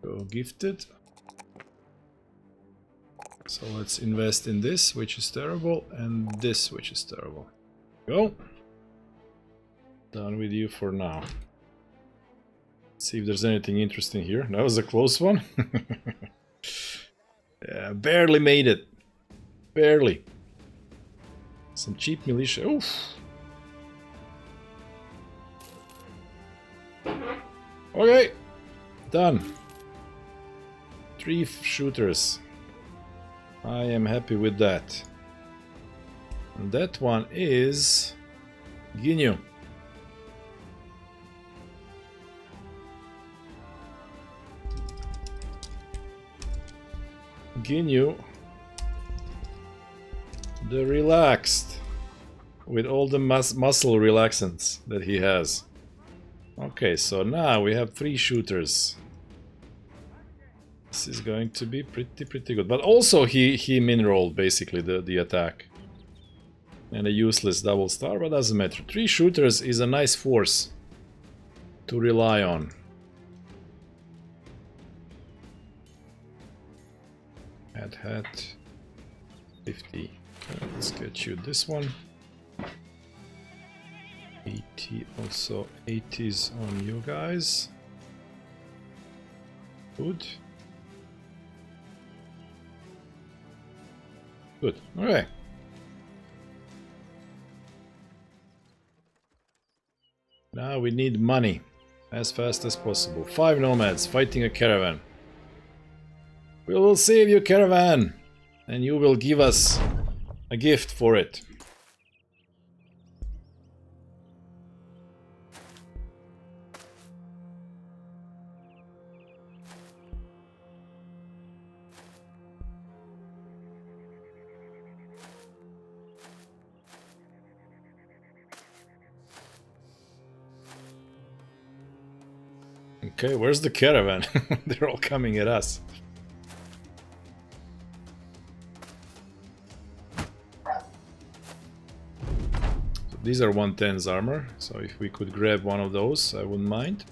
Go gifted. So let's invest in this, which is terrible, and this, which is terrible. Go. Done with you for now. Let's see if there's anything interesting here. That was a close one. Yeah, barely made it. Barely. Some cheap militia. Oof. Okay. Done. 3 shooters. I am happy with that. And that one is Ginyu. Ginyu, the relaxed, with all the muscle relaxants that he has. Okay, so now we have 3 shooters. This is going to be pretty good. But also he min-rolled basically the attack. And a useless double star, but doesn't matter. 3 shooters is a nice force to rely on. Hat 50. Okay, let's get you this one. 80, also 80s on you guys. Good. Good. Okay. Now we need money as fast as possible. 5 nomads fighting a caravan. We will save you, Caravan, and you will give us a gift for it. Okay, where's the caravan? They're all coming at us. these are 110's armor, so if we could grab one of those, I wouldn't mind.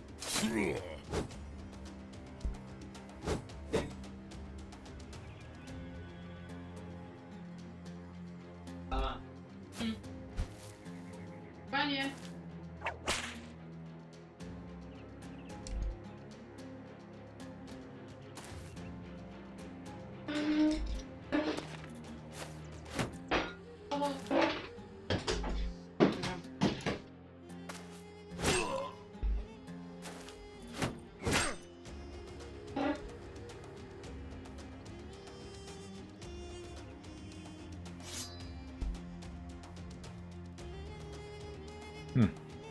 Panie. Hmm,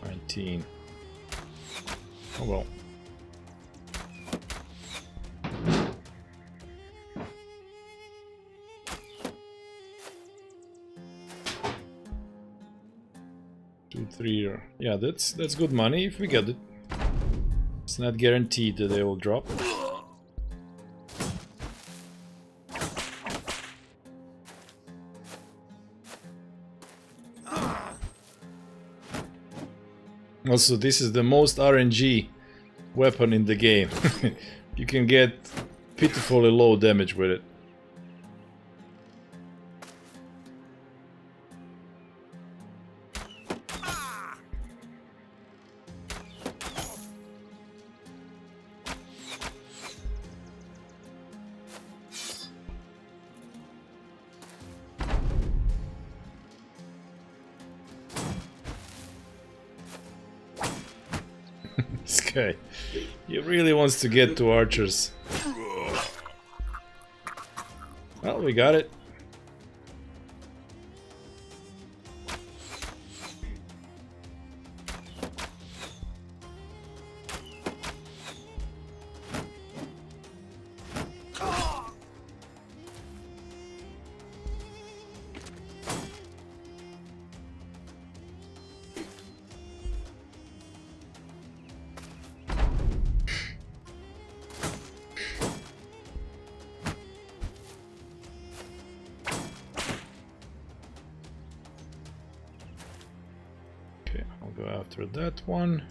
19. Oh well. Two, three. Yeah, that's good money if we get it. It's not guaranteed that they will drop. Also, this is the most RNG weapon in the game. You can get pitifully low damage with it. This guy, he really wants to get to archers. Well, we got it. Okay, I'll go after that one.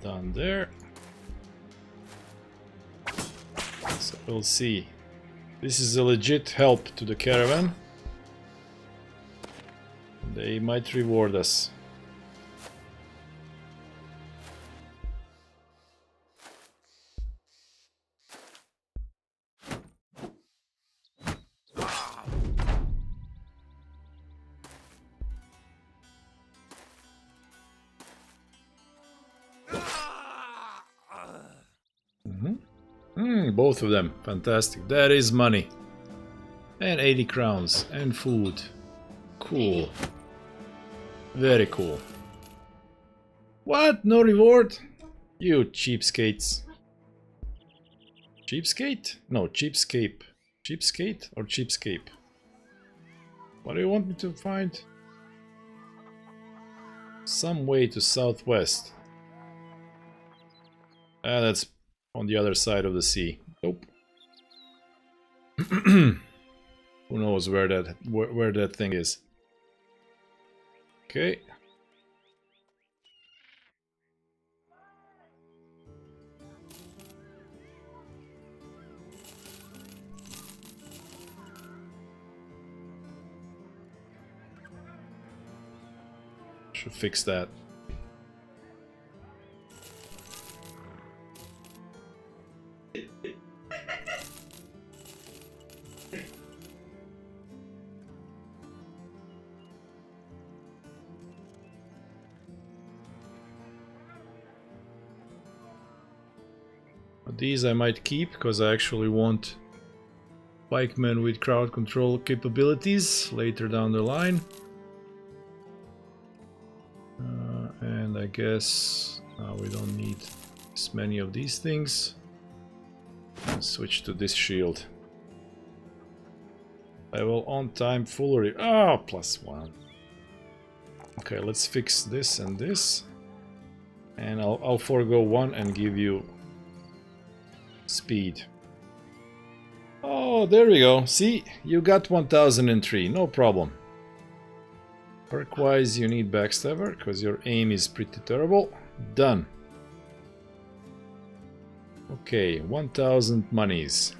Done there. So we'll see. This is a legit help to the caravan. They might reward us. Both of them. Fantastic. That is money. And 80 crowns. And food. Cool. Very cool. What? No reward? You cheapskates. Cheapskate? No, cheapscape. Cheapskate or cheapscape? What do you want me to find? Some way to southwest. Ah, that's on the other side of the sea. Nope. Who knows where that thing is? Okay. Should fix that. These I might keep, because I actually want pikemen with crowd control capabilities later down the line. And I guess now we don't need as many of these things. Let's switch to this shield. I will on time foolery. Ah, +1. Okay, let's fix this and this. And I'll forego one and give you speed. Oh, there we go. See, you got 1003, no problem. Perk-wise, you need backstabber, because your aim is pretty terrible. Done. Okay, 1000 monies.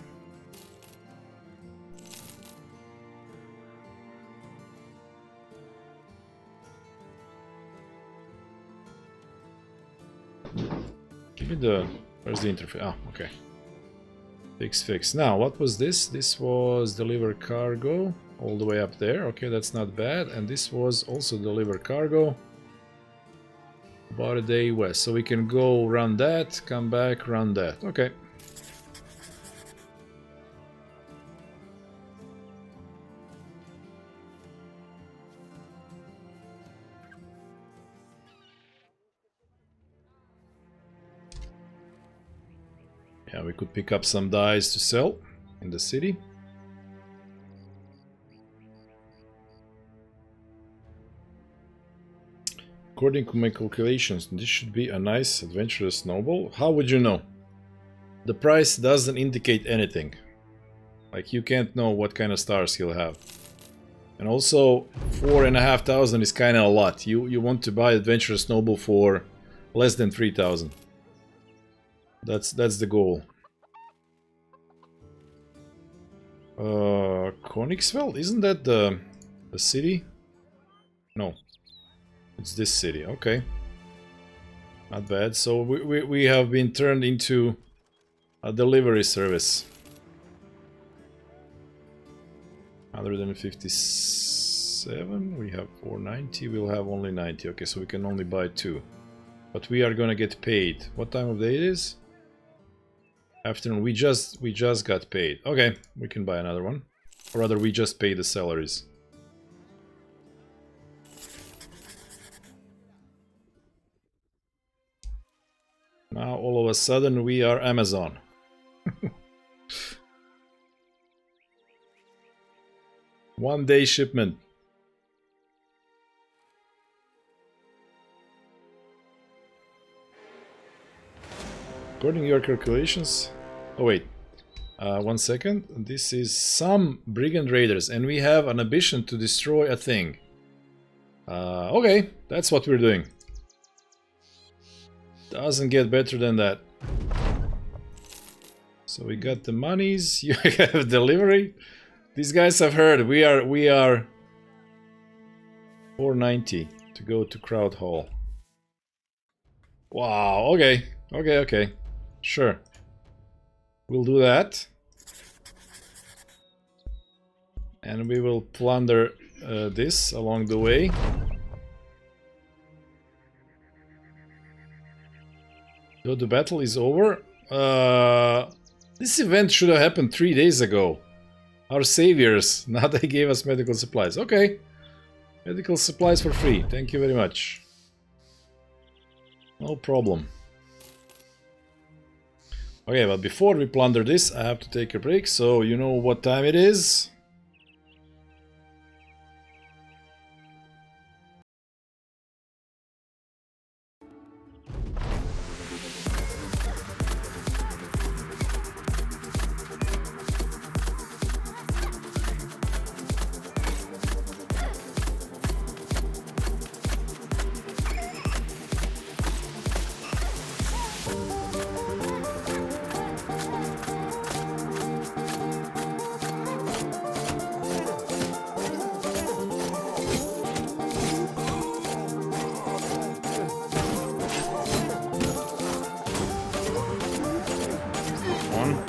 Give me the... Where's the interface? Ah, okay. Fix. Now, what was this? This was deliver cargo all the way up there. Okay, that's not bad. And this was also deliver cargo about a day west. So we can go run that, come back, run that. Okay. Yeah, we could pick up some dyes to sell in the city. According to my calculations, this should be a nice adventurous noble. How would you know? The price doesn't indicate anything. Like, you can't know what kind of stars he'll have. And also, 4,500 is kind of a lot. You want to buy adventurous noble for less than 3,000. That's the goal. Königsfeld? Isn't that the city? No. It's this city, okay. Not bad. So we have been turned into a delivery service. 157, we have 490, we'll have only 90. Okay, so we can only buy 2. But we are gonna get paid. What time of day it is? Afternoon. We just got paid. Okay, we can buy another one. Or rather, we just paid the salaries. Now, all of a sudden, we are Amazon. One day shipment. According to your calculations... Oh wait, 1 second. This is some brigand raiders and we have an ambition to destroy a thing. Okay, that's what we're doing. Doesn't get better than that. So we got the monies, you have delivery. These guys have heard, we are 490 to go to Crowd Hall. Wow, okay. Sure. We'll do that. And we will plunder this along the way. Though the battle is over. This event should have happened 3 days ago. Our saviors. Now they gave us medical supplies. Okay. Medical supplies for free. Thank you very much. No problem. Okay, but before we plunder this, I have to take a break, so you know what time it is.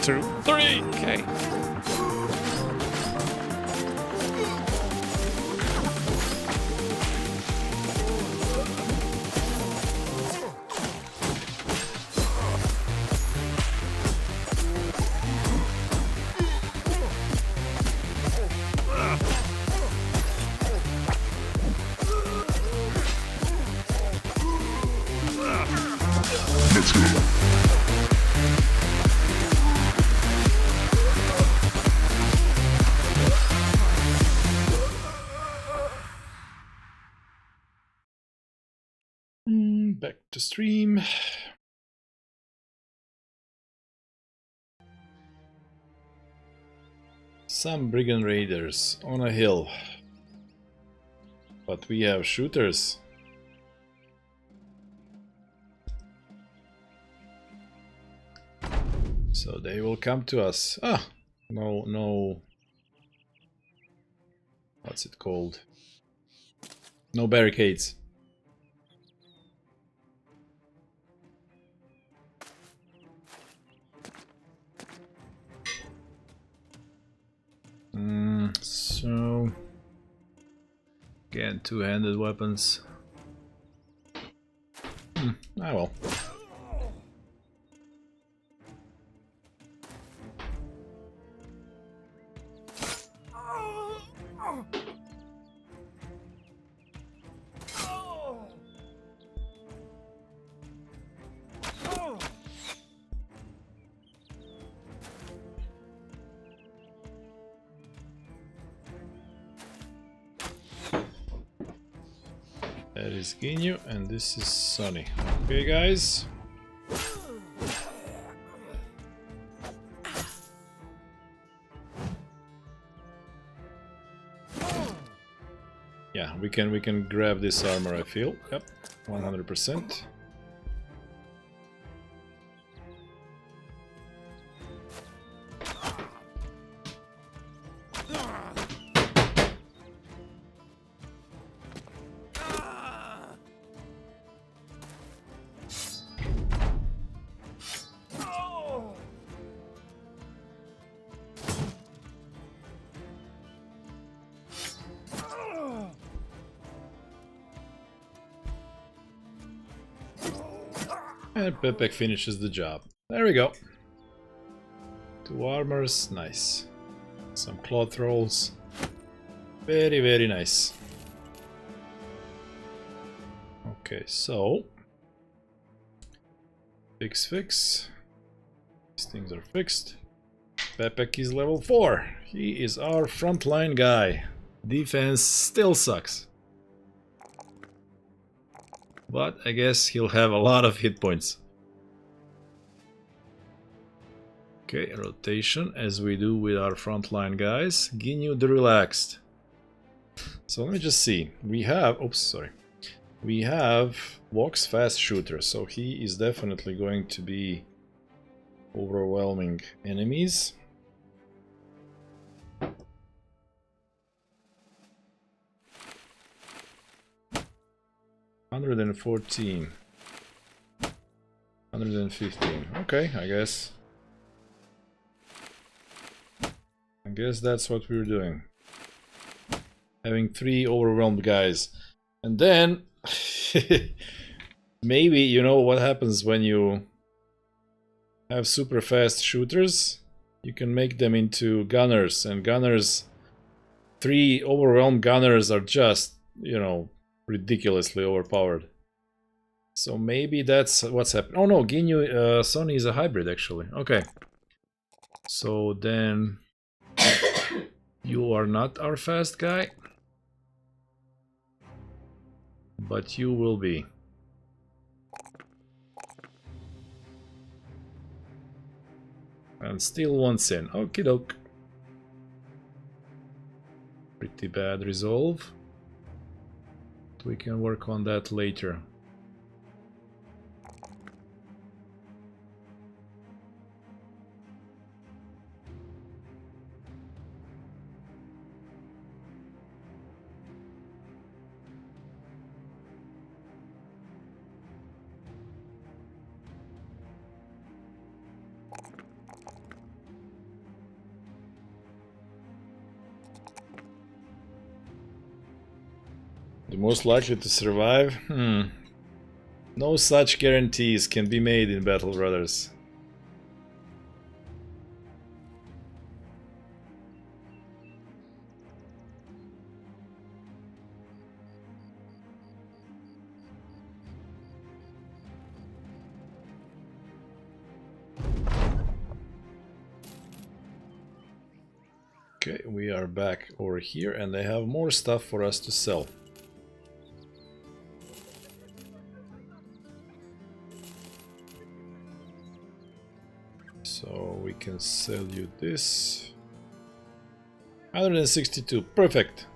Okay. Let's go. back to stream. Some brigand raiders on a hill. But we have shooters. So they will come to us. Ah! No... What's it called? No barricades. So... Again, two-handed weapons. Ah well. That is Ginyu and this is Sonny. Okay guys. Yeah, we can grab this armor, I feel. Yep, 100%. And Pepek finishes the job. There we go. 2 armors, nice. Some cloth rolls. Very, very nice. Okay, so... Fix. These things are fixed. Pepek is level 4. He is our frontline guy. Defense still sucks. But I guess he'll have a lot of hit points. Okay, rotation as we do with our frontline guys. Ginyu the relaxed. So let me just see. We have... Oops, sorry. We have walks fast shooter, so he is definitely going to be overwhelming enemies. $114. 115. Okay, I guess that's what we're doing. Having 3 overwhelmed guys. And then maybe you know what happens when you have super fast shooters? You can make them into gunners, and gunners, 3 overwhelmed gunners are just, you know, ridiculously overpowered. So maybe that's what's happening. Oh no, Ginyu Sonny is a hybrid actually. Okay. So then you are not our fast guy, but you will be. And still 1 sin. Okie doke. Pretty bad resolve. We can work on that later. The most likely to survive? No such guarantees can be made in Battle Brothers. Okay, we are back over here and they have more stuff for us to sell. So we can sell you this. 162, perfect.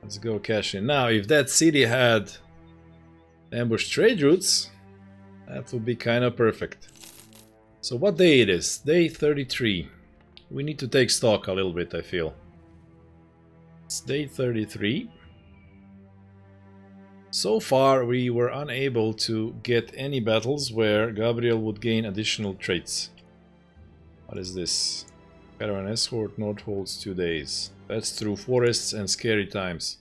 Let's go cash in. Now, if that city had ambush trade routes, that would be kind of perfect. So what day it is? Day 33. We need to take stock a little bit, I feel. It's day 33. So far, we were unable to get any battles where Gabriel would gain additional traits. What is this? Caravan escort, North holds 2 days. That's through forests and scary times.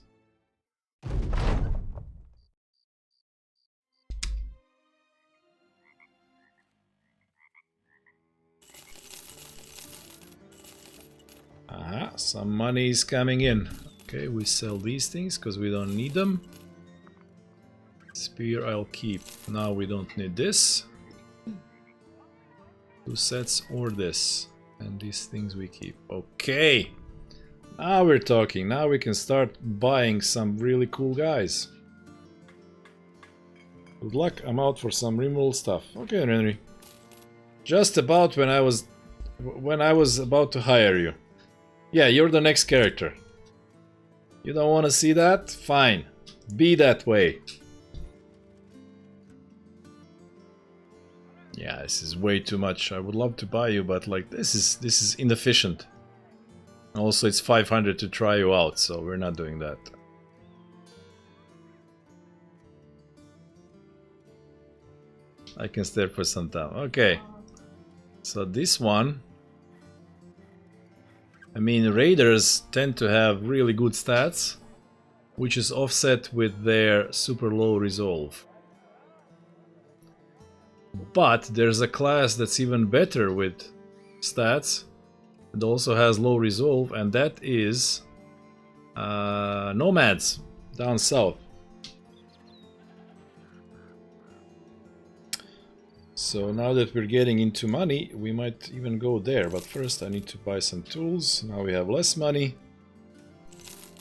Aha, some money is coming in. Okay, we sell these things because we don't need them. Spear I'll keep. Now we don't need this. 2 sets or this. And these things we keep. Okay. Now we're talking. Now we can start buying some really cool guys. Good luck. I'm out for some removal stuff. Okay, Henry. Just about when I was about to hire you. Yeah, you're the next character. You don't want to see that? Fine. Be that way. Yeah, this is way too much. I would love to buy you, but like this is inefficient. Also, it's 500 to try you out, so we're not doing that. I can stay for some time. Okay. So this one, I mean, raiders tend to have really good stats, which is offset with their super low resolve. But there's a class that's even better with stats. It also has low resolve, and that is nomads down south. So now that we're getting into money, we might even go there. But first I need to buy some tools. Now we have less money.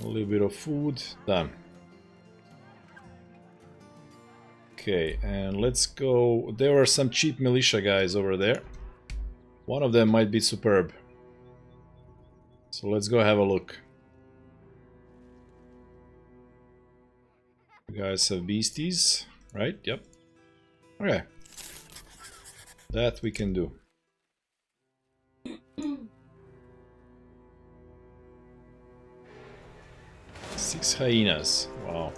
A little bit of food. Done. Okay, and let's go. There are some cheap militia guys over there. One of them might be superb. So let's go have a look. You guys have beasties, right? Yep. Okay. That we can do. 6 hyenas. Wow.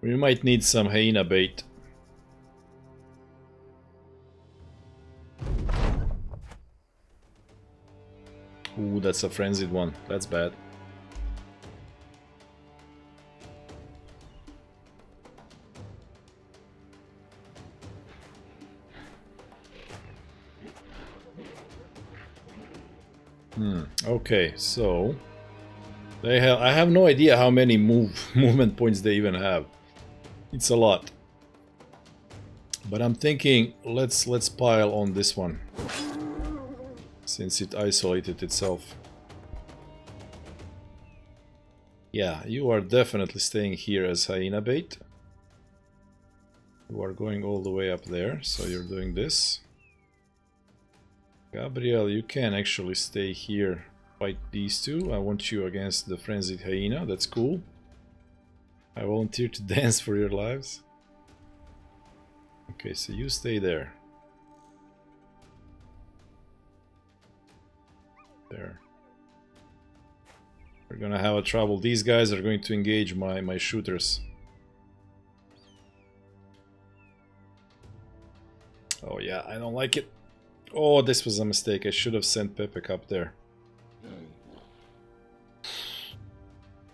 We might need some hyena bait. Ooh, that's a frenzied one. That's bad. Okay, so they have. I have no idea how many movement points they even have. It's a lot. But I'm thinking let's pile on this one, since it isolated itself. Yeah, you are definitely staying here as hyena bait. You are going all the way up there, so you're doing this. Gabriel, you can actually stay here, fight these two. I want you against the frenzied hyena, that's cool. I volunteer to dance for your lives. Okay, so you stay there. There. We're gonna have a trouble. These guys are going to engage my shooters. Oh yeah, I don't like it. Oh, this was a mistake. I should have sent Pepek up there.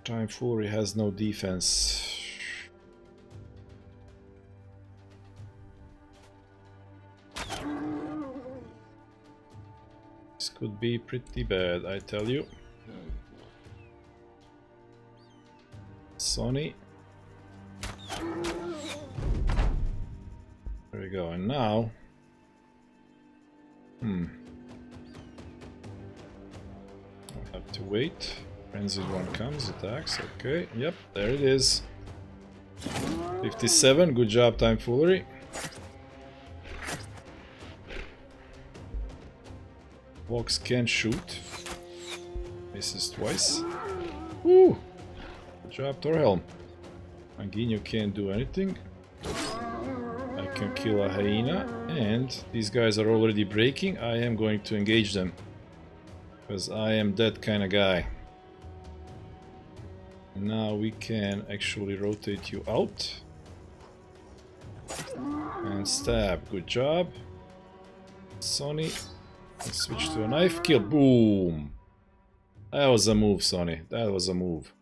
Time Fury has no defense. This could be pretty bad, I tell you. Sonny. There we go, and now I'll have to wait. Frenzied one comes, attacks. Okay, yep, there it is. 57, good job, Timefoolery. Fox can shoot. Misses twice. Woo! Good job, Torhelm. Anguinho can't do anything. I can kill a hyena, and these guys are already breaking. I am going to engage them, because I am that kind of guy. Now we can actually rotate you out. And stab, good job. Sonny, let's switch to a knife kill. Boom! That was a move, Sonny. That was a move.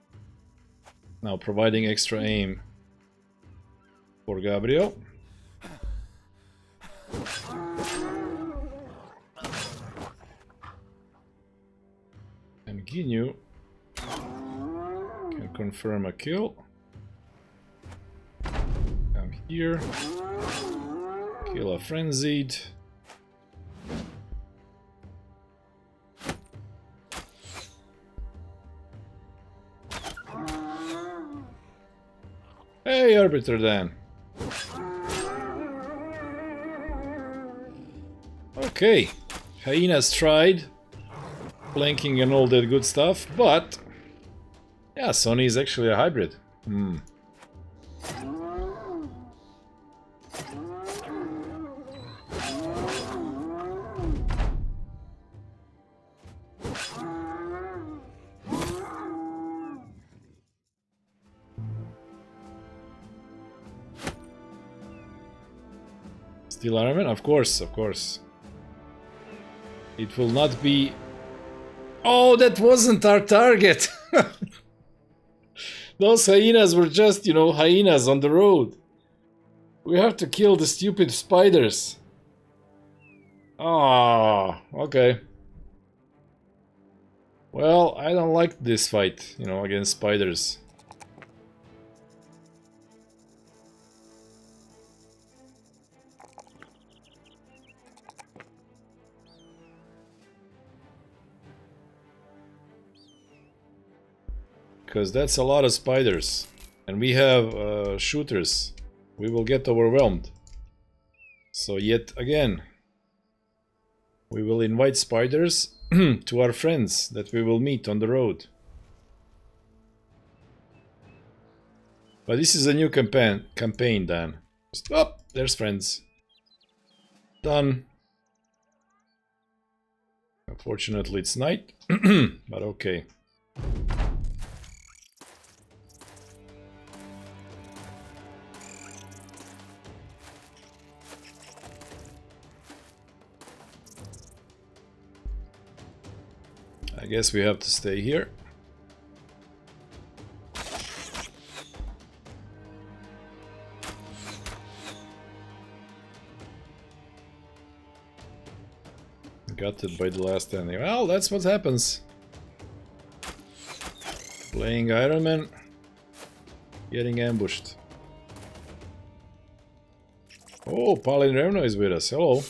Now providing extra aim for Gabriel. And Ginyu can confirm a kill. Come here. Kill a frenzied. Hey, Arbiter then. Okay, hyenas tried flanking and all that good stuff, but yeah, Sonny is actually a hybrid. Steel armament? Of course, of course. It will not be... Oh, that wasn't our target! Those hyenas were just, you know, hyenas on the road. We have to kill the stupid spiders. Ah, okay. Well, I don't like this fight, you know, against spiders. Because that's a lot of spiders. And we have shooters. We will get overwhelmed. So yet again, we will invite spiders to our friends that we will meet on the road. But this is a new campaign, Dan. Oh, there's friends. Done. Unfortunately, it's night, but okay. I guess we have to stay here. Got it by the last ending. Well, that's what happens. Playing Iron Man, getting ambushed. Oh, Palin Revno is with us. Hello.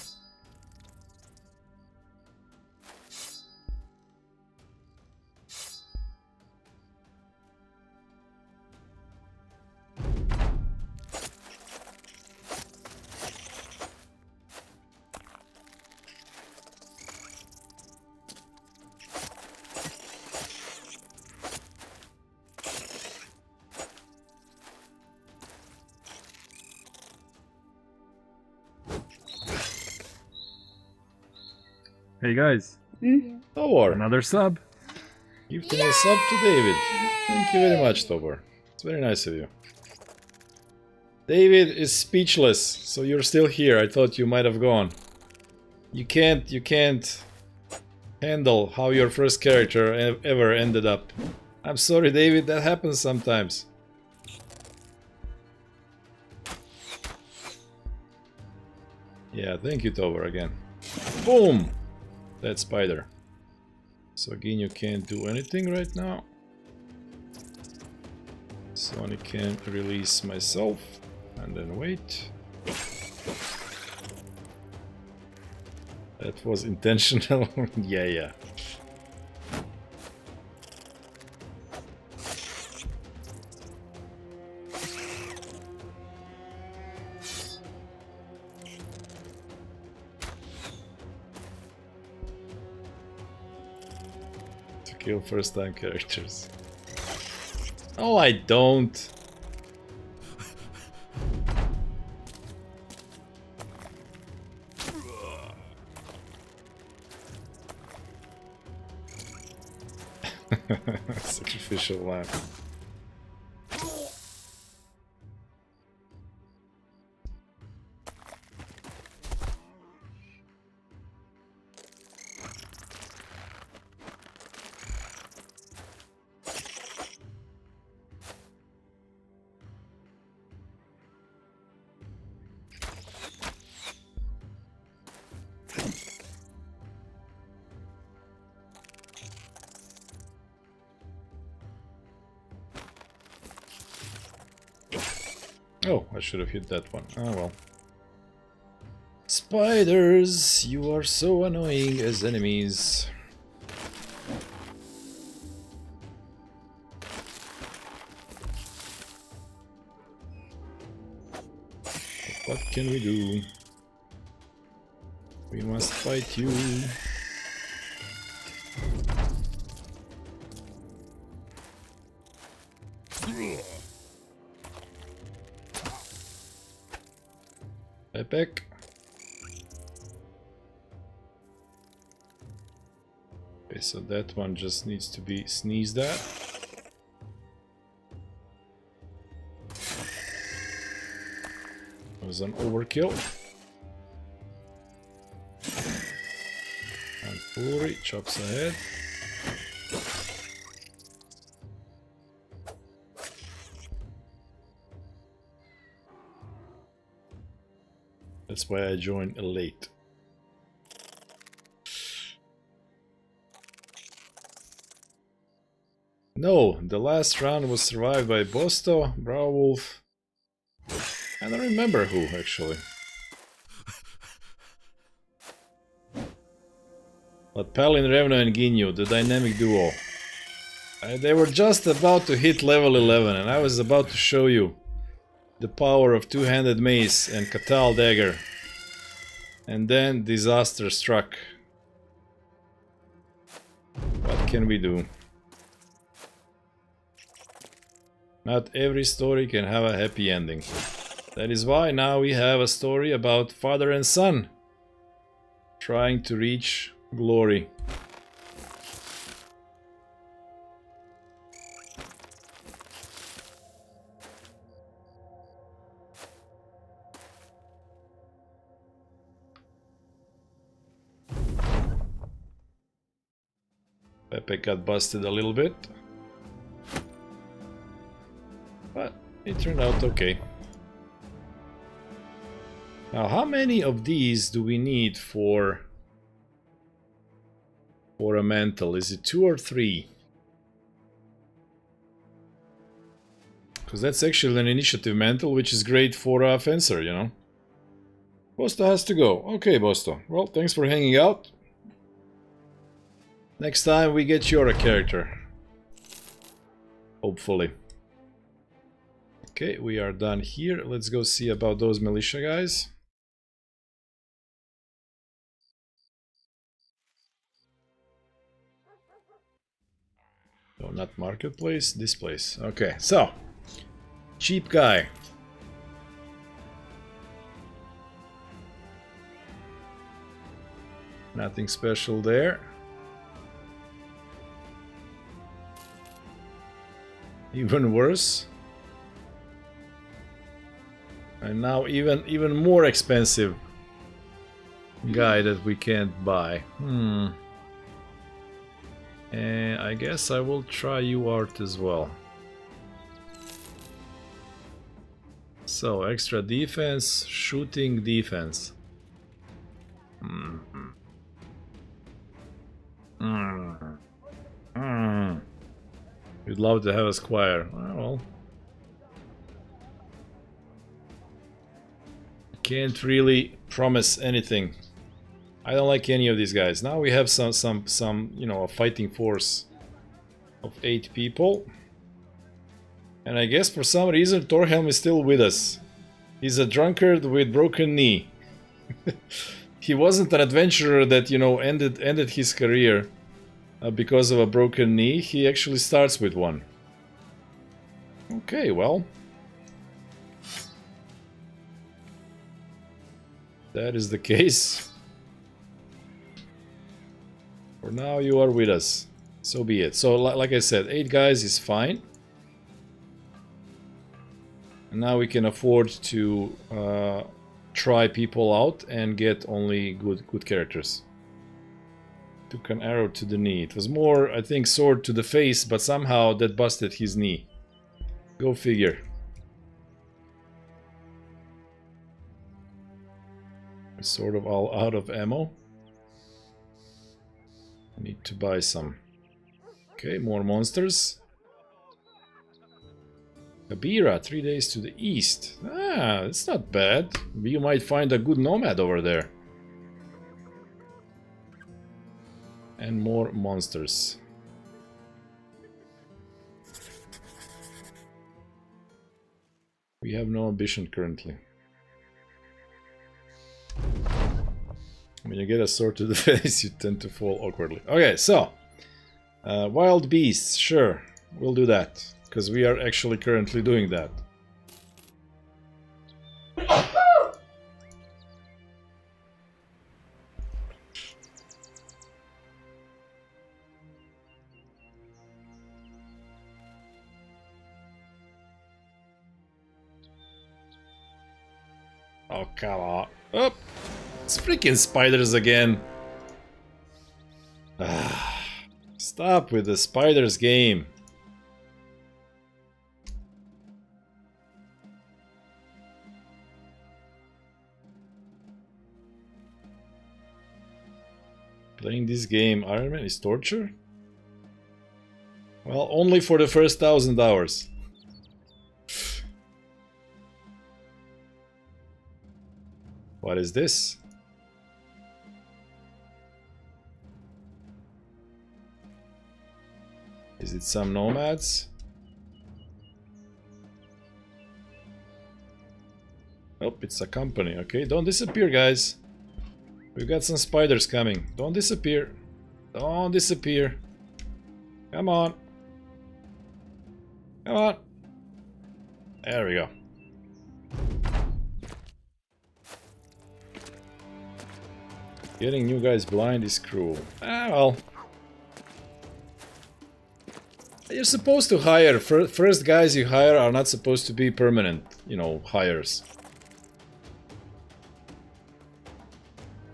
Hey guys, Tobor, another sub. gifting a sub to David. Thank you very much, Tobor. It's very nice of you. David is speechless, so you're still here. I thought you might have gone. You can't handle how your first character ever ended up. I'm sorry, David, that happens sometimes. Yeah, thank you, Tobor, again. Boom! That spider. So Ginyu can't do anything right now. Sonny can release myself and then wait. That was intentional. Yeah, yeah. To kill first time characters. Oh, I don't. Sacrificial lamb. Oh, I should have hit that one. Oh well. Spiders, you are so annoying as enemies. What can we do? We must fight you. Epic. Okay, so that one just needs to be sneezed at. That was an overkill. And Fury chops ahead. That's why I joined late. No, the last round was survived by Bosto, Browwolf, and I don't remember who actually. But Palin, Revno and Ginyu, the dynamic duo. They were just about to hit level 11 and I was about to show you the power of two-handed mace and Katal dagger. And then disaster struck. What can we do? Not every story can have a happy ending. That is why now we have a story about father and son trying to reach glory. Pepe got busted a little bit, but it turned out okay. Now, how many of these do we need for a mantle? Is it 2 or 3? Because that's actually an initiative mantle, which is great for a fencer, you know. Bosto has to go. Okay, Bosto. Well, thanks for hanging out. Next time we get your character. Hopefully. Okay, we are done here. Let's go see about those militia guys. No, not marketplace, this place. Okay, so. Cheap guy. Nothing special there. Even worse. And now even more expensive guy that we can't buy. And I guess I will try you art as well. So extra defense, shooting defense. We'd love to have a squire. Well, can't really promise anything I don't like any of these guys. Now we have some you know, a fighting force of 8 people. And I guess for some reason Torhelm is still with us. He's a drunkard with broken knee. He wasn't an adventurer that, you know, ended his career because of a broken knee. He actually starts with one. Okay, well. That is the case. For now you are with us. So be it. So like I said, 8 guys is fine. And now we can afford to try people out and get only good characters. Took an arrow to the knee. It was more, I think, sword to the face, but somehow that busted his knee. Go figure. We're sort of all out of ammo. I need to buy some. Okay, more monsters. Kabira, 3 days to the east. Ah, it's not bad. You might find a good nomad over there. And more monsters. We have no ambition currently. When you get a sword to the face, you tend to fall awkwardly. Okay, so. Wild beasts, sure. We'll do that. Because we are actually currently doing that. Oh, come on. Oh, it's freaking spiders again. Stop with the spiders game. Playing this game, Iron Man, is torture? Well, only for the first 1000 hours. What is this? Is it some nomads? Oh, it's a company. Okay, don't disappear, guys. We've got some spiders coming. Don't disappear. Don't disappear. Come on. Come on. There we go. Getting new guys blind is cruel. Ah, well. You're supposed to hire. First guys you hire are not supposed to be permanent, you know, hires.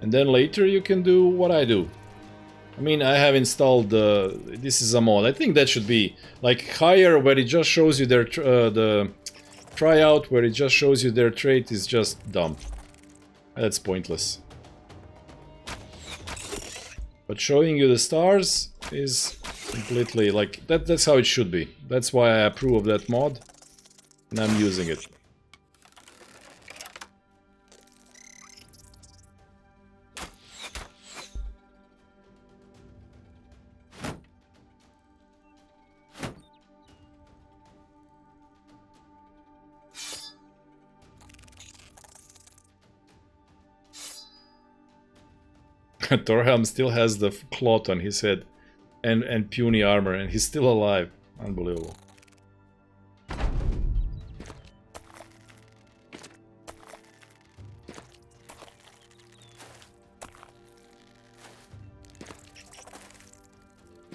And then later you can do what I do. I mean, I have installed this is a mod. I think that should be like hire where it just shows you their the tryout where it just shows you their trait is just dumb. That's pointless. But showing you the stars is completely like that's how it should be. That's why I approve of that mod and I'm using it. Torhelm still has the cloth on his head and puny armor, and he's still alive. Unbelievable.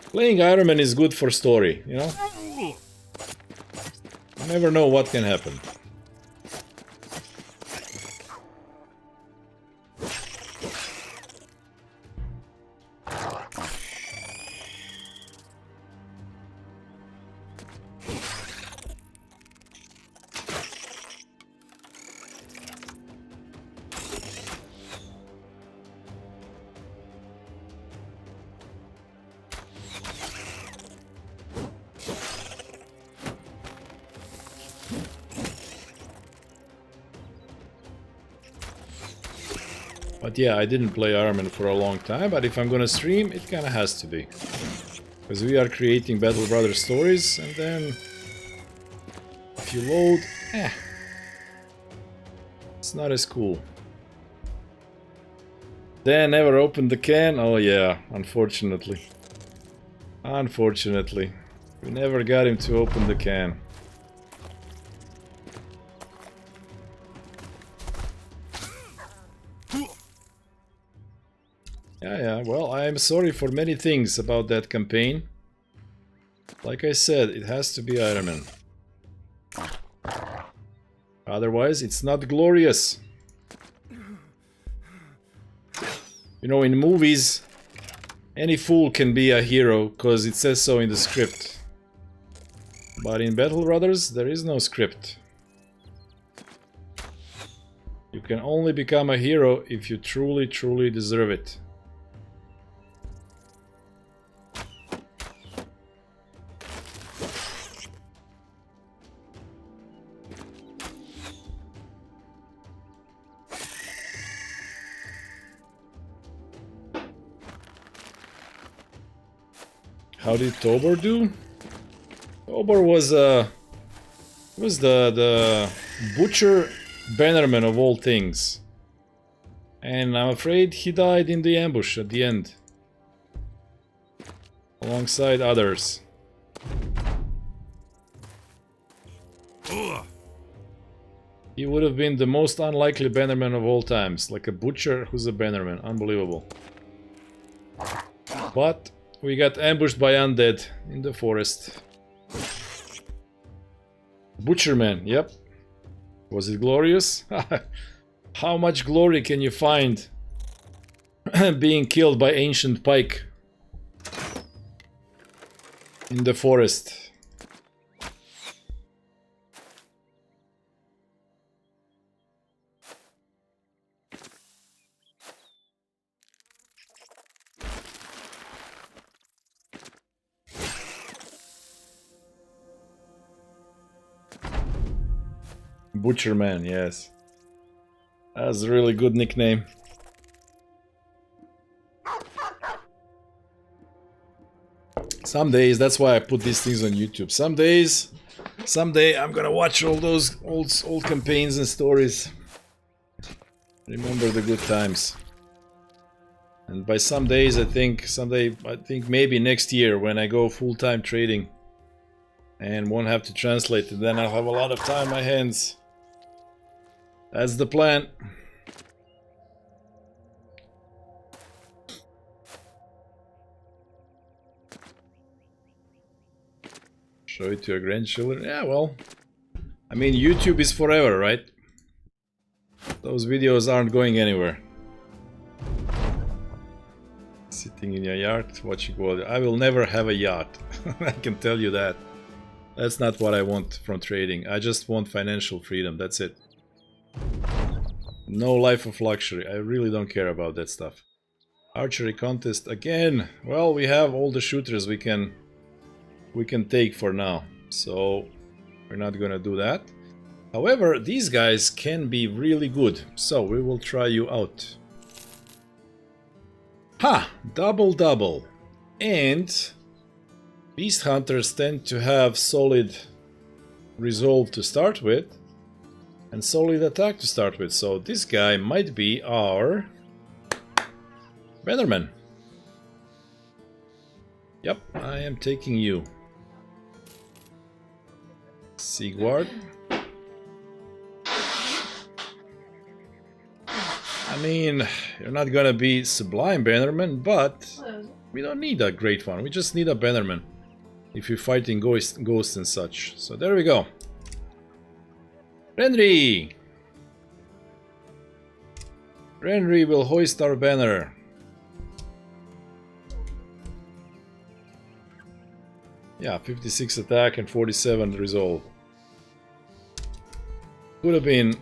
Playing Iron Man is good for story, you know? You never know what can happen. But yeah, I didn't play Ironman for a long time, but if I'm gonna stream, it kinda has to be. Because we are creating Battle Brothers stories, and then if you load, it's not as cool. Dan never opened the can? Oh yeah, unfortunately. Unfortunately. We never got him to open the can. Yeah, well, I am sorry for many things about that campaign. Like I said, it has to be Ironman. Otherwise, it's not glorious. You know, in movies, any fool can be a hero, because it says so in the script. But in Battle Brothers, there is no script. You can only become a hero if you truly, truly deserve it. How did Tobor do? Tobor was the butcher bannerman of all things, and I'm afraid he died in the ambush at the end, alongside others. He would have been the most unlikely bannerman of all times, like a butcher who's a bannerman. Unbelievable. But we got ambushed by undead in the forest. Butcherman, yep. Was it glorious? How much glory can you find being killed by ancient pike in the forest? Butcherman, yes. That's a really good nickname. Some days, that's why I put these things on YouTube. Someday I'm gonna watch all those old campaigns and stories. Remember the good times. And by some days, I think maybe next year when I go full-time trading and won't have to translate it, then I'll have a lot of time on my hands. That's the plan. Show it to your grandchildren? Yeah, well, I mean, YouTube is forever, right? Those videos aren't going anywhere. Sitting in your yacht, watching water. I will never have a yacht. I can tell you that. That's not what I want from trading. I just want financial freedom, that's it. No life of luxury. I really don't care about that stuff. Archery contest again. Well, we have all the shooters we can take for now, so we're not gonna do that. However, these guys can be really good, so we will try you out. Ha! Double. And beast hunters tend to have solid resolve to start with and solid attack to start with, so this guy might be our bannerman. Yep, I am taking you. Sigward. I mean, you're not gonna be Sublime Bannerman, but we don't need a great one. We just need a Bannerman if you're fighting ghosts and such. So there we go. Renry! Renry will hoist our banner. Yeah, 56 attack and 47 resolve. Could have been...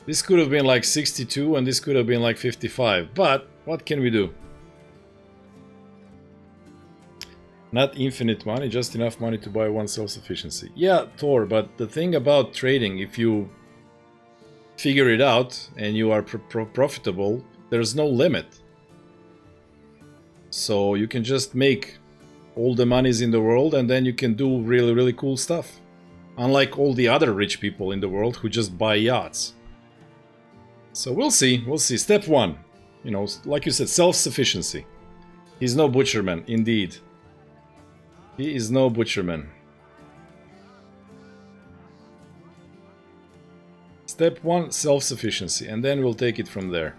This could have been like 62 and this could have been like 55. But, what can we do? Not infinite money, just enough money to buy one self-sufficiency. Yeah, Thor, but the thing about trading, if you figure it out and you are profitable, there's no limit. So you can just make all the monies in the world and then you can do really, really cool stuff. Unlike all the other rich people in the world who just buy yachts. So we'll see, we'll see. Step 1, you know, like you said, self-sufficiency. He's no butcherman, indeed. He is no butcherman. Step 1, self-sufficiency, and then we'll take it from there.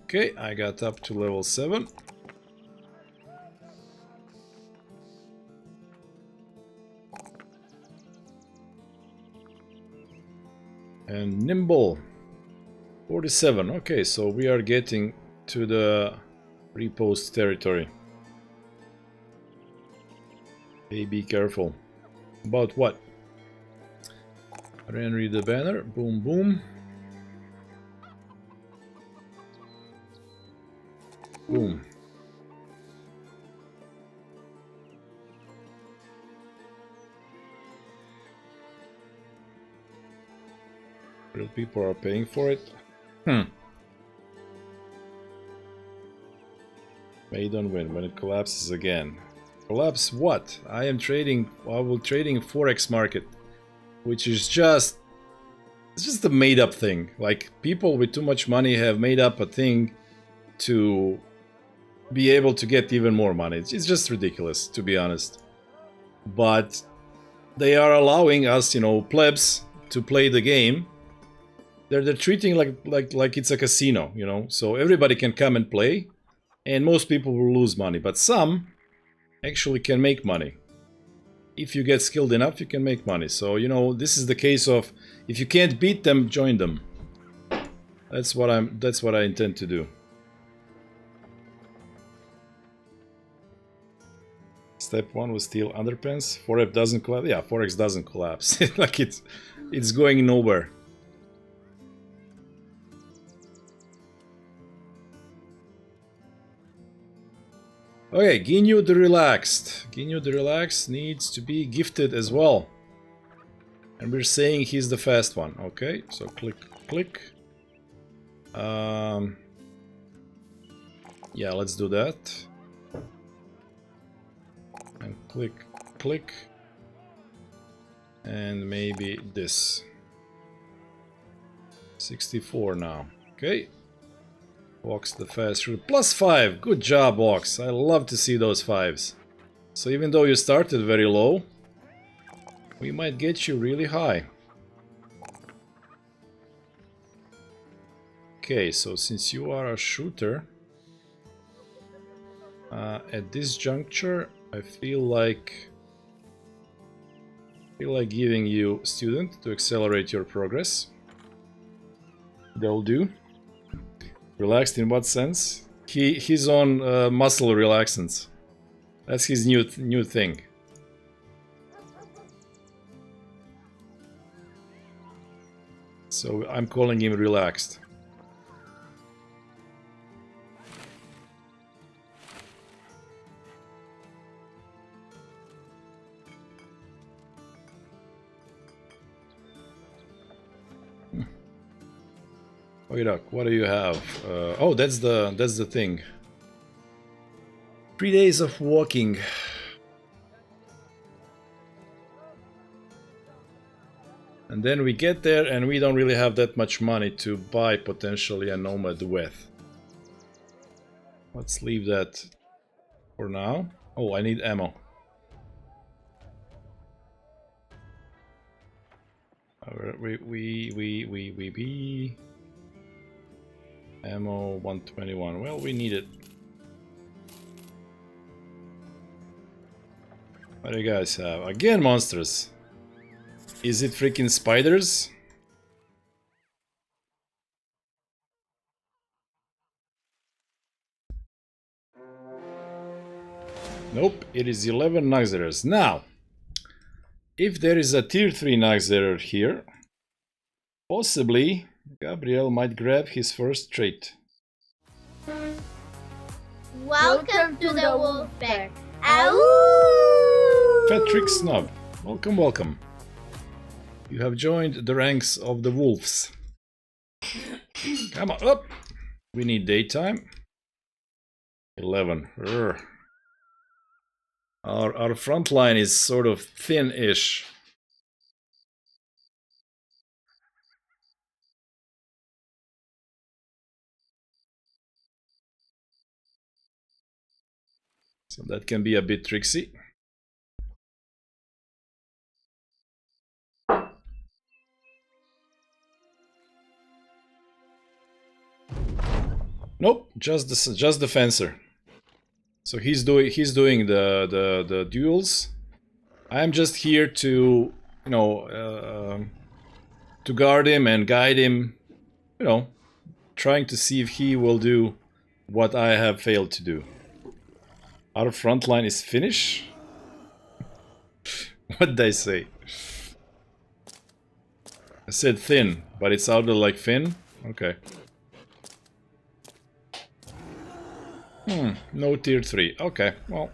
Okay, I got up to level 7. And nimble. 47. Okay, so we are getting to the repost territory. Hey, be careful. About what? Read the banner. Boom, boom. Boom. Real people are paying for it. May don't win when it collapses again. Collapse what? I will trading Forex market, which is just, it's just a made up thing. Like, people with too much money have made up a thing to be able to get even more money. It's just ridiculous, to be honest. But they are allowing us, you know, plebs, to play the game. They're treating like it's a casino, you know. So everybody can come and play, and most people will lose money, but some actually can make money. If you get skilled enough, you can make money. So, you know, this is the case of, if you can't beat them, join them. That's what I intend to do. Step 1 was steal underpants. Forex doesn't collapse. Yeah, Forex doesn't collapse. Like it's going nowhere. Okay, Ginyu the Relaxed. Ginyu the Relaxed needs to be gifted as well. And we're saying he's the fast one. Okay, so click, click. Yeah, let's do that. And click, click. And maybe this. 64 now. Okay. Ox the fast route. +5. Good job, Ox. I love to see those 5s. So even though you started very low, we might get you really high. Okay, so since you are a shooter, at this juncture, I feel like giving you student to accelerate your progress. That'll do. Relaxed in what sense? He's on muscle relaxants. That's his new thing. So I'm calling him relaxed. What do you have? Oh, that's the thing. 3 days of walking. And then we get there and we don't really have that much money to buy potentially a nomad with. Let's leave that for now. Oh, I need ammo. We ammo 121. Well, we need it. What do you guys have? Again, monsters. Is it freaking spiders? Nope, it is 11 Noxerers. Now, if there is a tier 3 Noxerer here, possibly Gabriel might grab his first trait. Welcome to the wolf pack. Ow! Fat Trick Snob. Welcome, welcome. You have joined the ranks of the wolves. Come on, up! We need daytime. 11. Urgh. Our front line is sort of thin-ish. So that can be a bit tricksy. Nope, just the fencer. So he's doing the duels. I'm just here to, you know, to guard him and guide him, you know, trying to see if he will do what I have failed to do. Our front line is Finnish? What did I say? I said thin, but it sounded like Finn? Okay. No tier 3. Okay, well.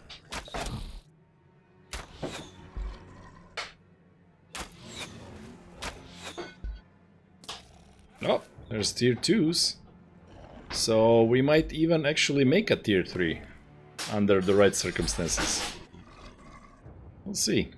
Oh, there's tier 2s. So we might even actually make a tier 3 under the right circumstances. We'll see.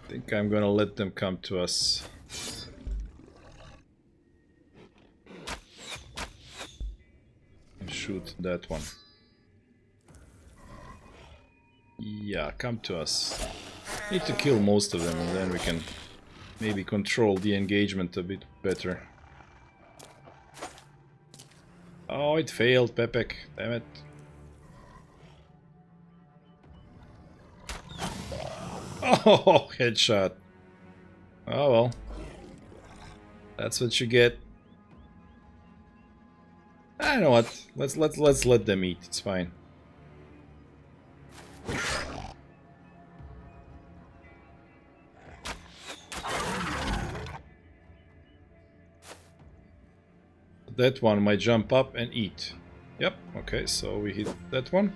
I think I'm gonna let them come to us. And shoot that one. Yeah, come to us. Need to kill most of them and then we can maybe control the engagement a bit better. Oh, it failed, Pepek. Damn it. Oh, headshot. Oh well. That's what you get. I know what. Let's let them eat. It's fine. That one might jump up and eat. Yep, okay, so we hit that one.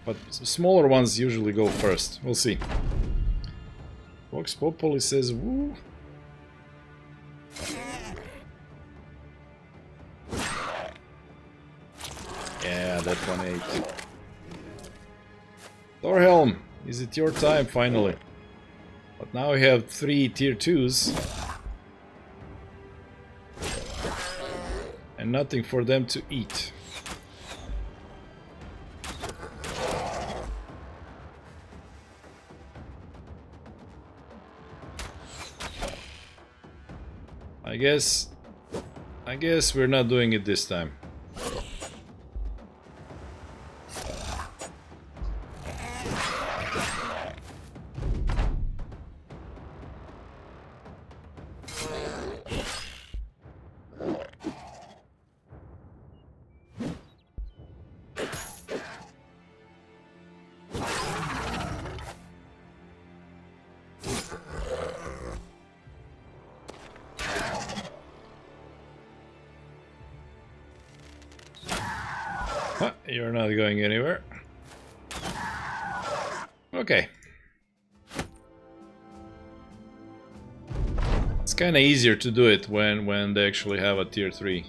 But smaller ones usually go first. We'll see. Vox Populi says woo. Yeah, that one ate. Thorhelm, is it your time finally? But now we have 3 tier 2s. And nothing for them to eat. I guess we're not doing it this time. Huh, you're not going anywhere. Okay. It's kind of easier to do it when they actually have a tier 3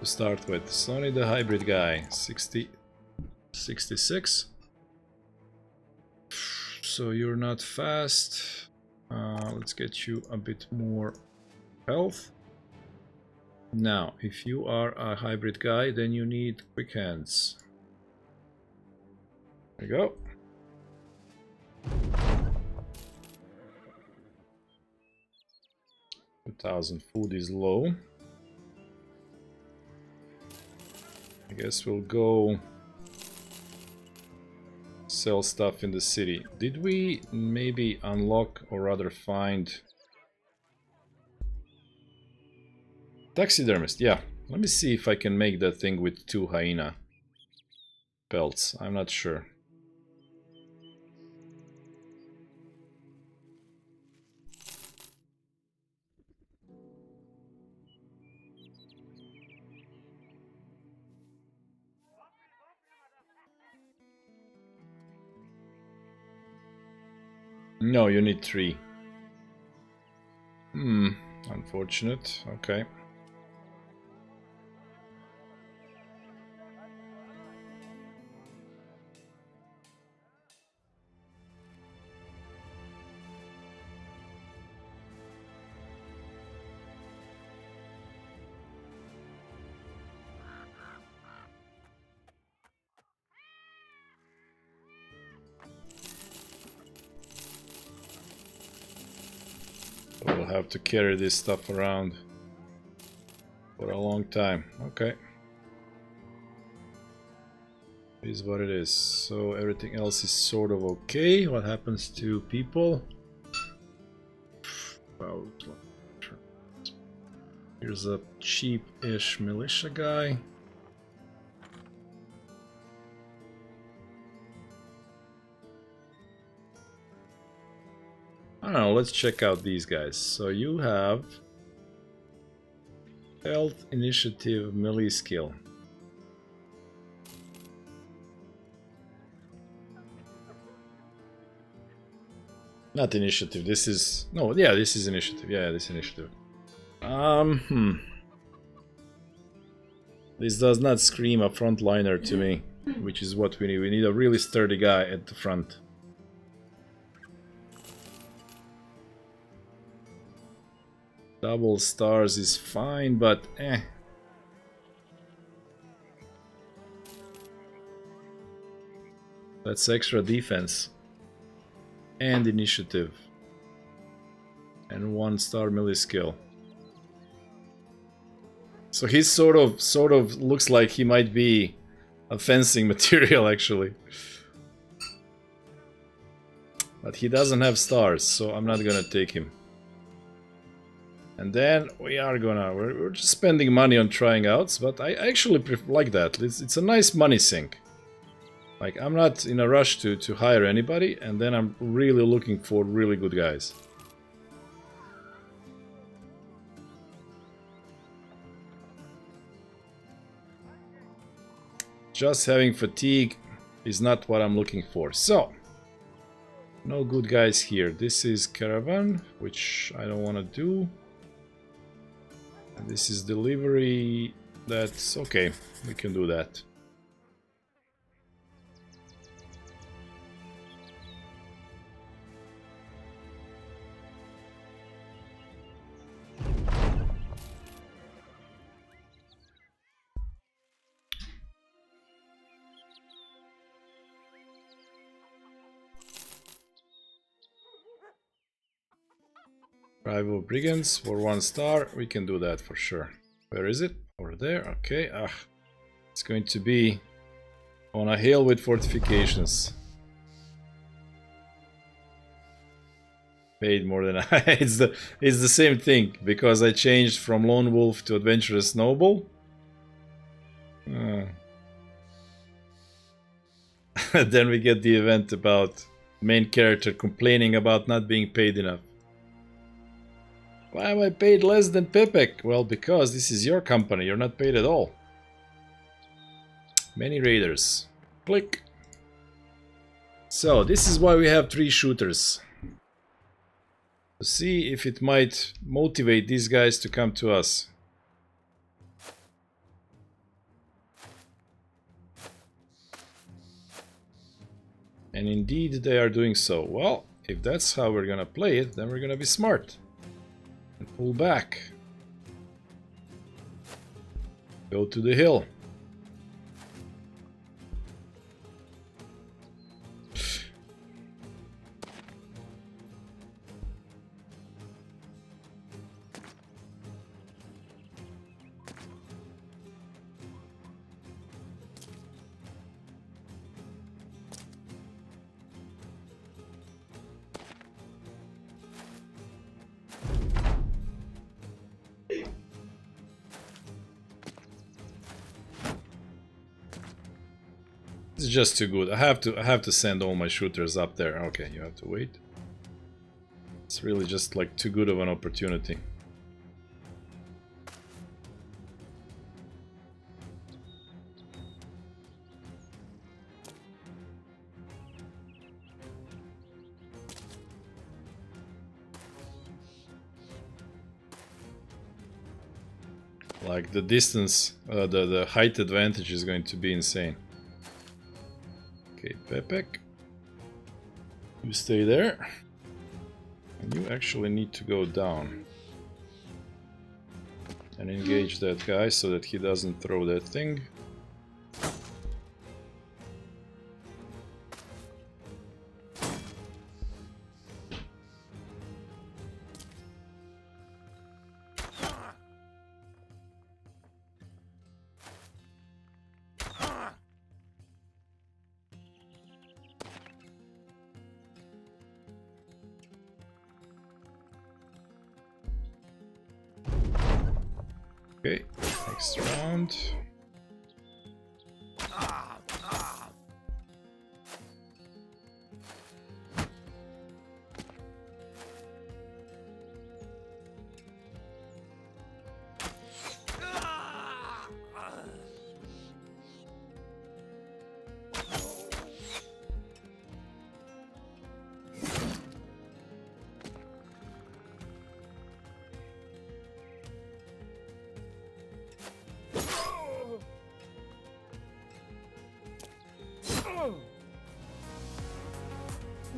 to start with. Sony the hybrid guy, 66. So you're not fast. Let's get you a bit more health. Now, if you are a hybrid guy, then you need quick hands. There you go. $2,000 food is low. I guess we'll go sell stuff in the city. Did we maybe unlock or rather find taxidermist? Yeah, let me see if I can make that thing with 2 hyena pelts. I'm not sure. No, you need 3. Unfortunate. Okay. We'll have to carry this stuff around for a long time. Okay. Is what it is. So everything else is sort of okay. What happens to people? Well, here's a cheap-ish militia guy. I don't know, let's check out these guys. So you have health, initiative, melee skill. Not initiative, this is... No, yeah, this is initiative. Yeah, this is initiative. This does not scream a frontliner to me, which is what we need. We need a really sturdy guy at the front. Double stars is fine, but eh. That's extra defense. And initiative. And 1-star melee skill. So he's sort of looks like he might be a fencing material actually. But he doesn't have stars, so I'm not gonna take him. And then we're just spending money on trying outs, but I actually like that. It's a nice money sink. Like, I'm not in a rush to hire anybody, and then I'm really looking for really good guys. Just having fatigue is not what I'm looking for. So, no good guys here. This is Caravan, which I don't want to do. And this is delivery. That's okay. We can do that. Rival brigands for 1-star, we can do that for sure. Where is it? Over there, okay. It's going to be on a hill with fortifications. Paid more than it's the same thing, because I changed from lone wolf to adventurous noble. Then we get the event about main character complaining about not being paid enough. Why am I paid less than Pepek? Well, because this is your company, you're not paid at all. Many raiders. Click. So, this is why we have 3 shooters. To see if it might motivate these guys to come to us. And indeed they are doing so. Well, if that's how we're gonna play it, then we're gonna be smart. And pull back. Go to the hill. It's just too good. I have to send all my shooters up there. Okay, you have to wait. It's really just like too good of an opportunity. Like the distance, the height advantage is going to be insane. Okay, Pepek, you stay there. And you actually need to go down and engage that guy so that he doesn't throw that thing. Okay, next round.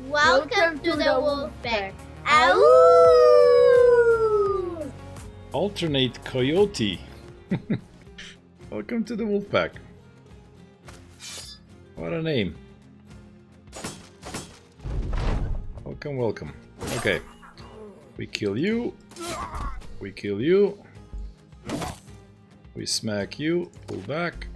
Welcome to the wolf pack. Ow! Alternate coyote. Welcome to the wolf pack. What a name. Welcome, welcome. Okay. We kill you. We kill you. We smack you. Pull back.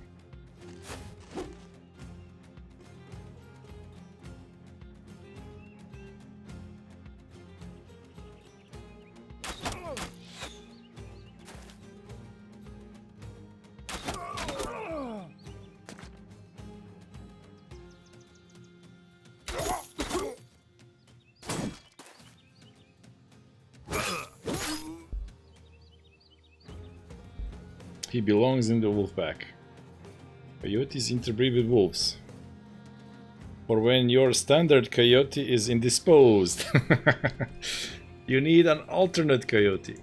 He belongs in the wolf pack. Coyotes interbreed with wolves. For when your standard coyote is indisposed. You need an alternate coyote.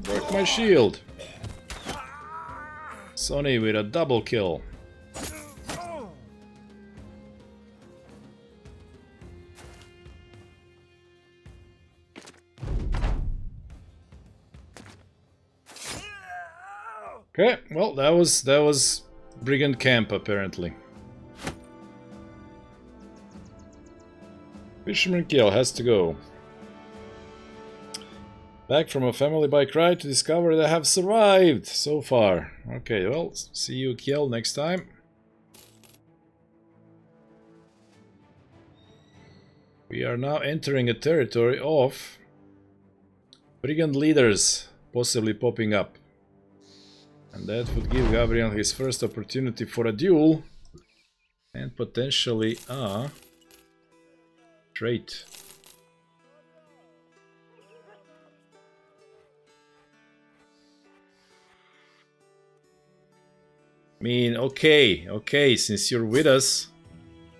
Broke my shield. Sonny with a double kill. Okay, well that was Brigand Camp apparently. Fisherman kill has to go. Back from a family bike ride to discover they have survived so far. Okay, well, see you, Kiel, next time. We are now entering a territory of brigand leaders possibly popping up. And that would give Gabriel his first opportunity for a duel and potentially a trait. I mean, okay, since you're with us,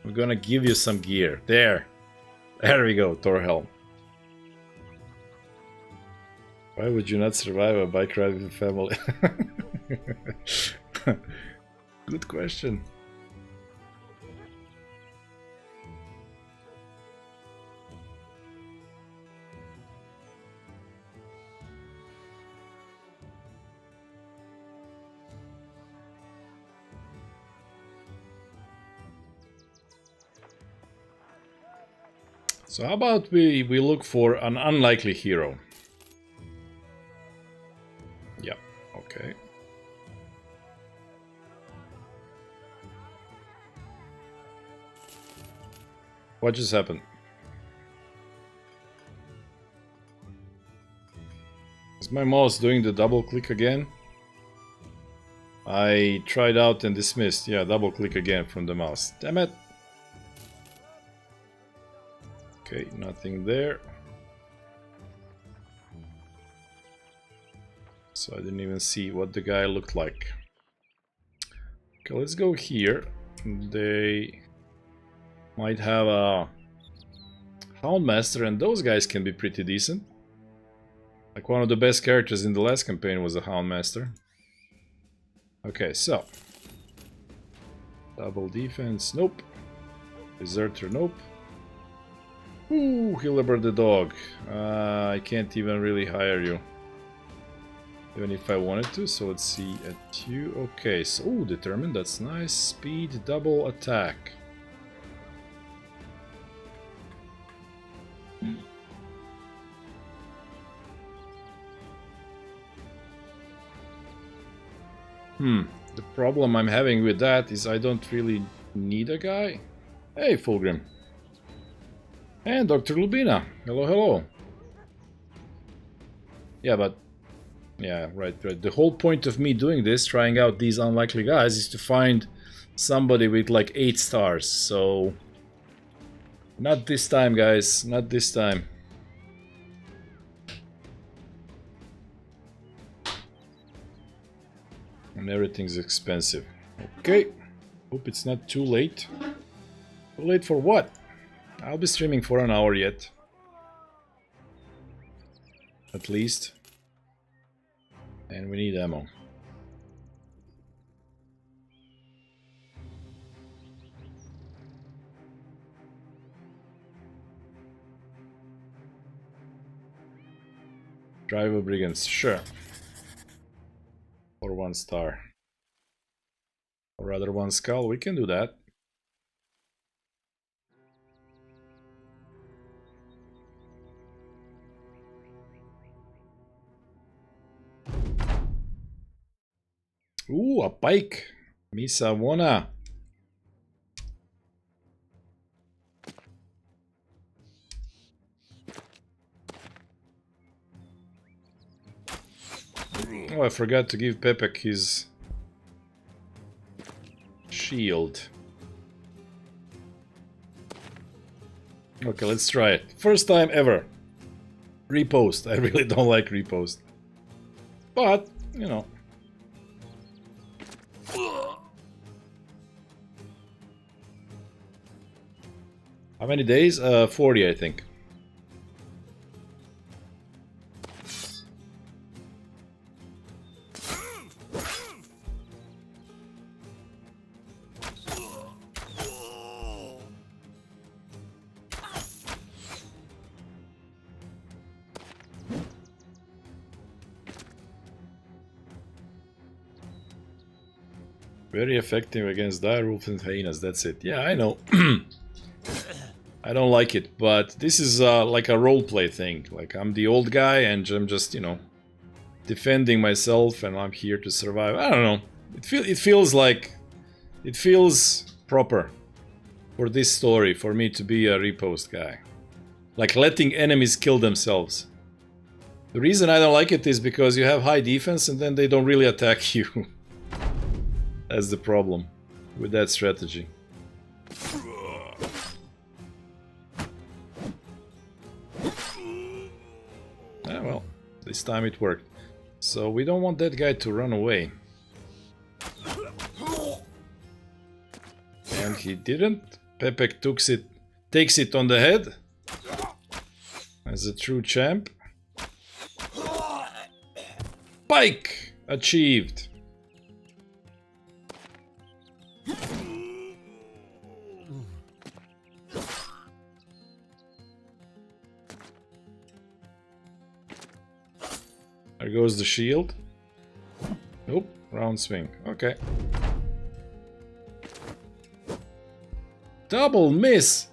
we're gonna give you some gear. There we go, Thor helm. Why would you not survive a bike ride with a family? Good question. So how about we look for an unlikely hero? Yeah, okay. What just happened? Is my mouse doing the double click again? I tried out and dismissed. Yeah, double click again from the mouse. Damn it! Okay, nothing there. So I didn't even see what the guy looked like. Okay, let's go here. They might have a Houndmaster, and those guys can be pretty decent. Like one of the best characters in the last campaign was a Houndmaster. Okay, so double defense, nope. Deserter, nope. Ooh, Hildebrand the dog. I can't even really hire you. Even if I wanted to, so let's see at you. Okay, so ooh, determined, that's nice. Speed, double attack. The problem I'm having with that is I don't really need a guy. Hey, Fulgrim. And Dr. Lubina. Hello, hello. Yeah, but... yeah, right. The whole point of me doing this, trying out these unlikely guys, is to find somebody with like 8 stars, so... not this time, guys. Not this time. And everything's expensive. Okay. Hope it's not too late. Too late for what? I'll be streaming for an hour yet. At least. And we need ammo. Driver Brigands, sure. Or 1 star. Or rather 1 skull, we can do that. Ooh, a pike. Misa wanna. Oh, I forgot to give Pepek his shield. Okay, let's try it. First time ever. Repost. I really don't like repost. But, you know. How many days? 40, I think. Very effective against direwolves and hyenas, that's it. Yeah, I know. I don't like it, but this is like a roleplay thing. Like, I'm the old guy and I'm just, you know, defending myself and I'm here to survive. I don't know. It feels like... it feels proper for this story, for me to be a repost guy. Like, letting enemies kill themselves. The reason I don't like it is because you have high defense and then they don't really attack you. That's the problem with that strategy. Ah, well, this time it worked. So we don't want that guy to run away. he didn't. Pepek takes it on the head. As a true champ. Pike! Achieved. There goes the shield. Nope, round swing. Okay. Double miss!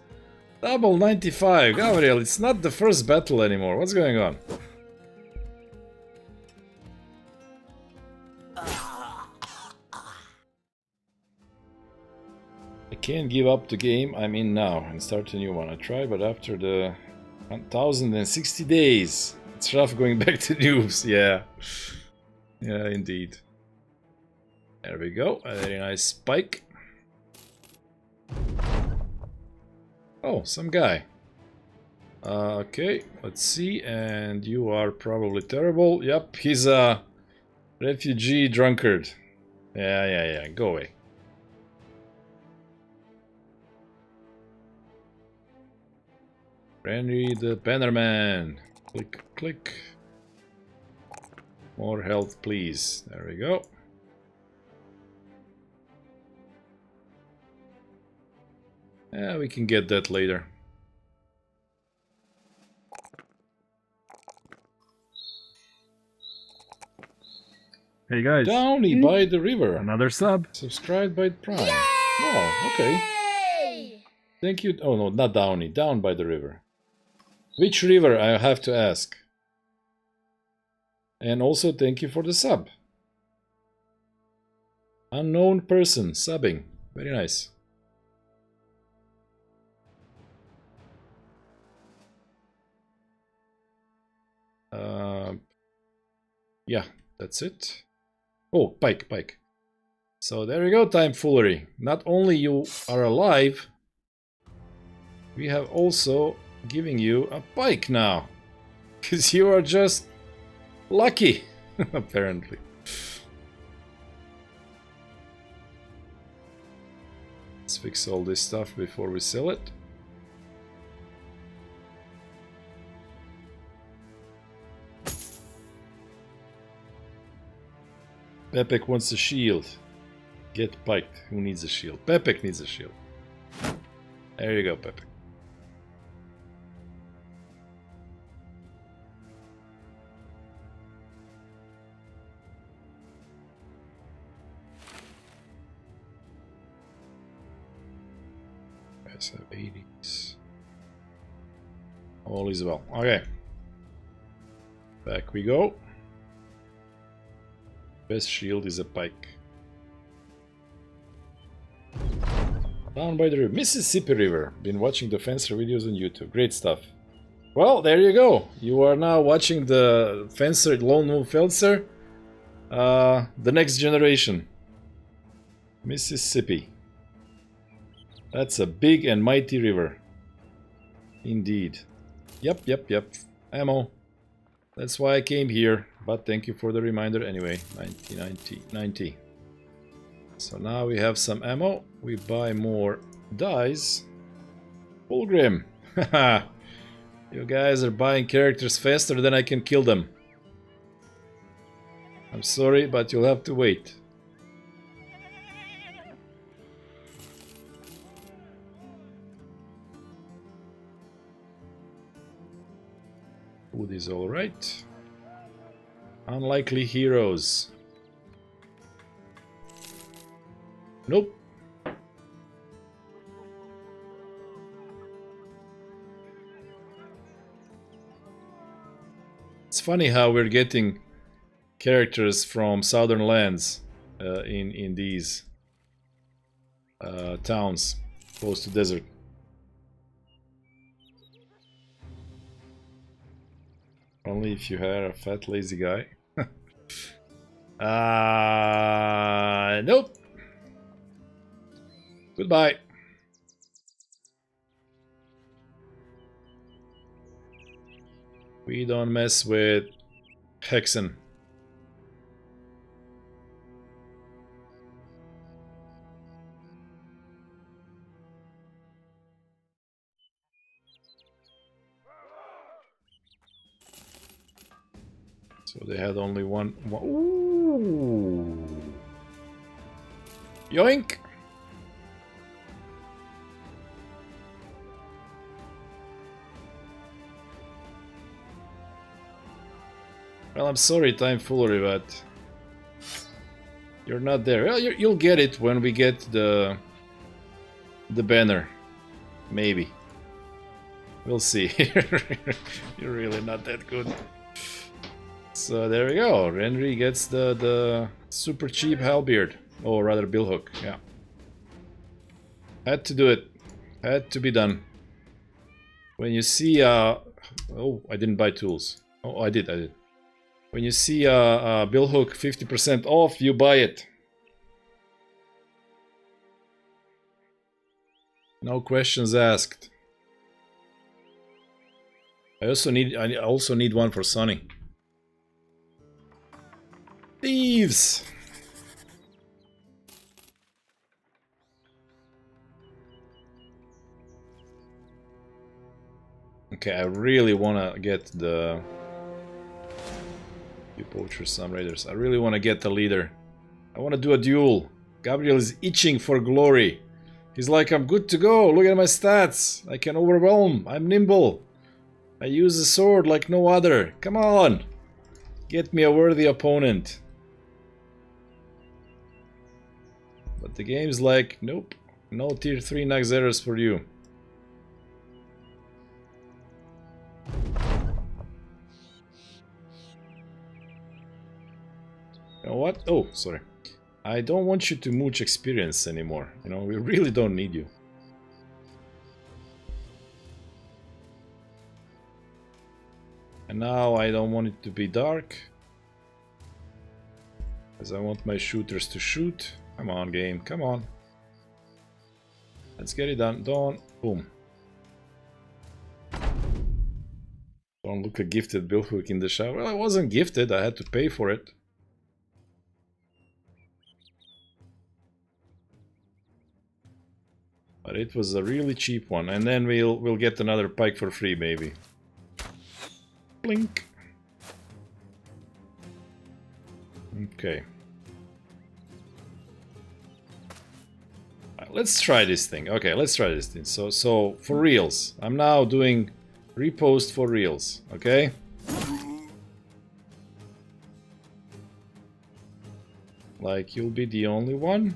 Double 95. Gabriel, it's not the first battle anymore. What's going on? I can't give up the game I'm in now and start a new one. I tried, but after the 1060 days, it's rough going back to noobs. Yeah. Yeah, indeed. There we go. A very nice spike. Oh, some guy. Okay, let's see. And you are probably terrible. Yep, he's a refugee drunkard. Yeah. Go away. Henry the Bannerman. Click, click. More health, please. There we go. Yeah, we can get that later. Hey guys. Downey by the river. Another sub. Subscribed by Prime. Oh, okay. Yay! Thank you. Oh no, not Downey. Down by the river. Which river, I have to ask. And also thank you for the sub. Unknown person subbing. Very nice. Yeah, that's it. Oh, Pike. So there we go, time foolery. Not only you are alive, we have also giving you a Pike now. Because you are just lucky, apparently. Let's fix all this stuff before we sell it. Pepek wants a shield. Get piked. Who needs a shield? Pepek needs a shield. There you go, Pepek. Guys have 80s. All is well. Okay. Back we go. Best shield is a pike. Down by the river. Mississippi River. Been watching the fencer videos on YouTube. Great stuff. Well, there you go. You are now watching the fencer, Lone Wolf Fencer. The next generation. Mississippi. That's a big and mighty river. Indeed. Yep. Ammo. That's why I came here. But thank you for the reminder anyway. 90. So now we have some ammo. We buy more dies. Fulgrim. Haha. You guys are buying characters faster than I can kill them. I'm sorry, but you'll have to wait. Food is alright. Unlikely heroes. Nope. It's funny how we're getting characters from southern lands in these towns close to desert. Only if you are a fat lazy guy. Nope. Goodbye. We don't mess with Hexen. So they had only one. Ooh. Yoink! Well, I'm sorry, Time Foolery, but you're not there. Well, you'll get it when we get the banner. Maybe. We'll see. You're really not that good. So there we go. Renry gets the super cheap halberd. Or rather billhook, yeah. Had to do it. Had to be done. When you see oh, I didn't buy tools. Oh, I did. When you see billhook 50% off, you buy it. No questions asked. I also need one for Sonny. Thieves! Okay, I really wanna get the... You poachers, some raiders. I really wanna get the leader. I wanna do a duel. Gabriel is itching for glory. He's like, I'm good to go. Look at my stats. I can overwhelm. I'm nimble. I use the sword like no other. Come on. Get me a worthy opponent. But the game's like, nope. No tier 3 Naxxeras for you. You know what? Oh, sorry. I don't want you to mooch experience anymore. You know, we really don't need you. And now I don't want it to be dark. Because I want my shooters to shoot. Come on, game. Come on. Let's get it done. Don't. Boom. Don't look a gifted billhook in the shower. Well, I wasn't gifted. I had to pay for it. But it was a really cheap one. And then we'll get another pike for free, maybe. Blink. Okay. Let's try this thing. Okay, let's try this thing. So for reals, I'm now doing repost for reals. Okay. Like you'll be the only one.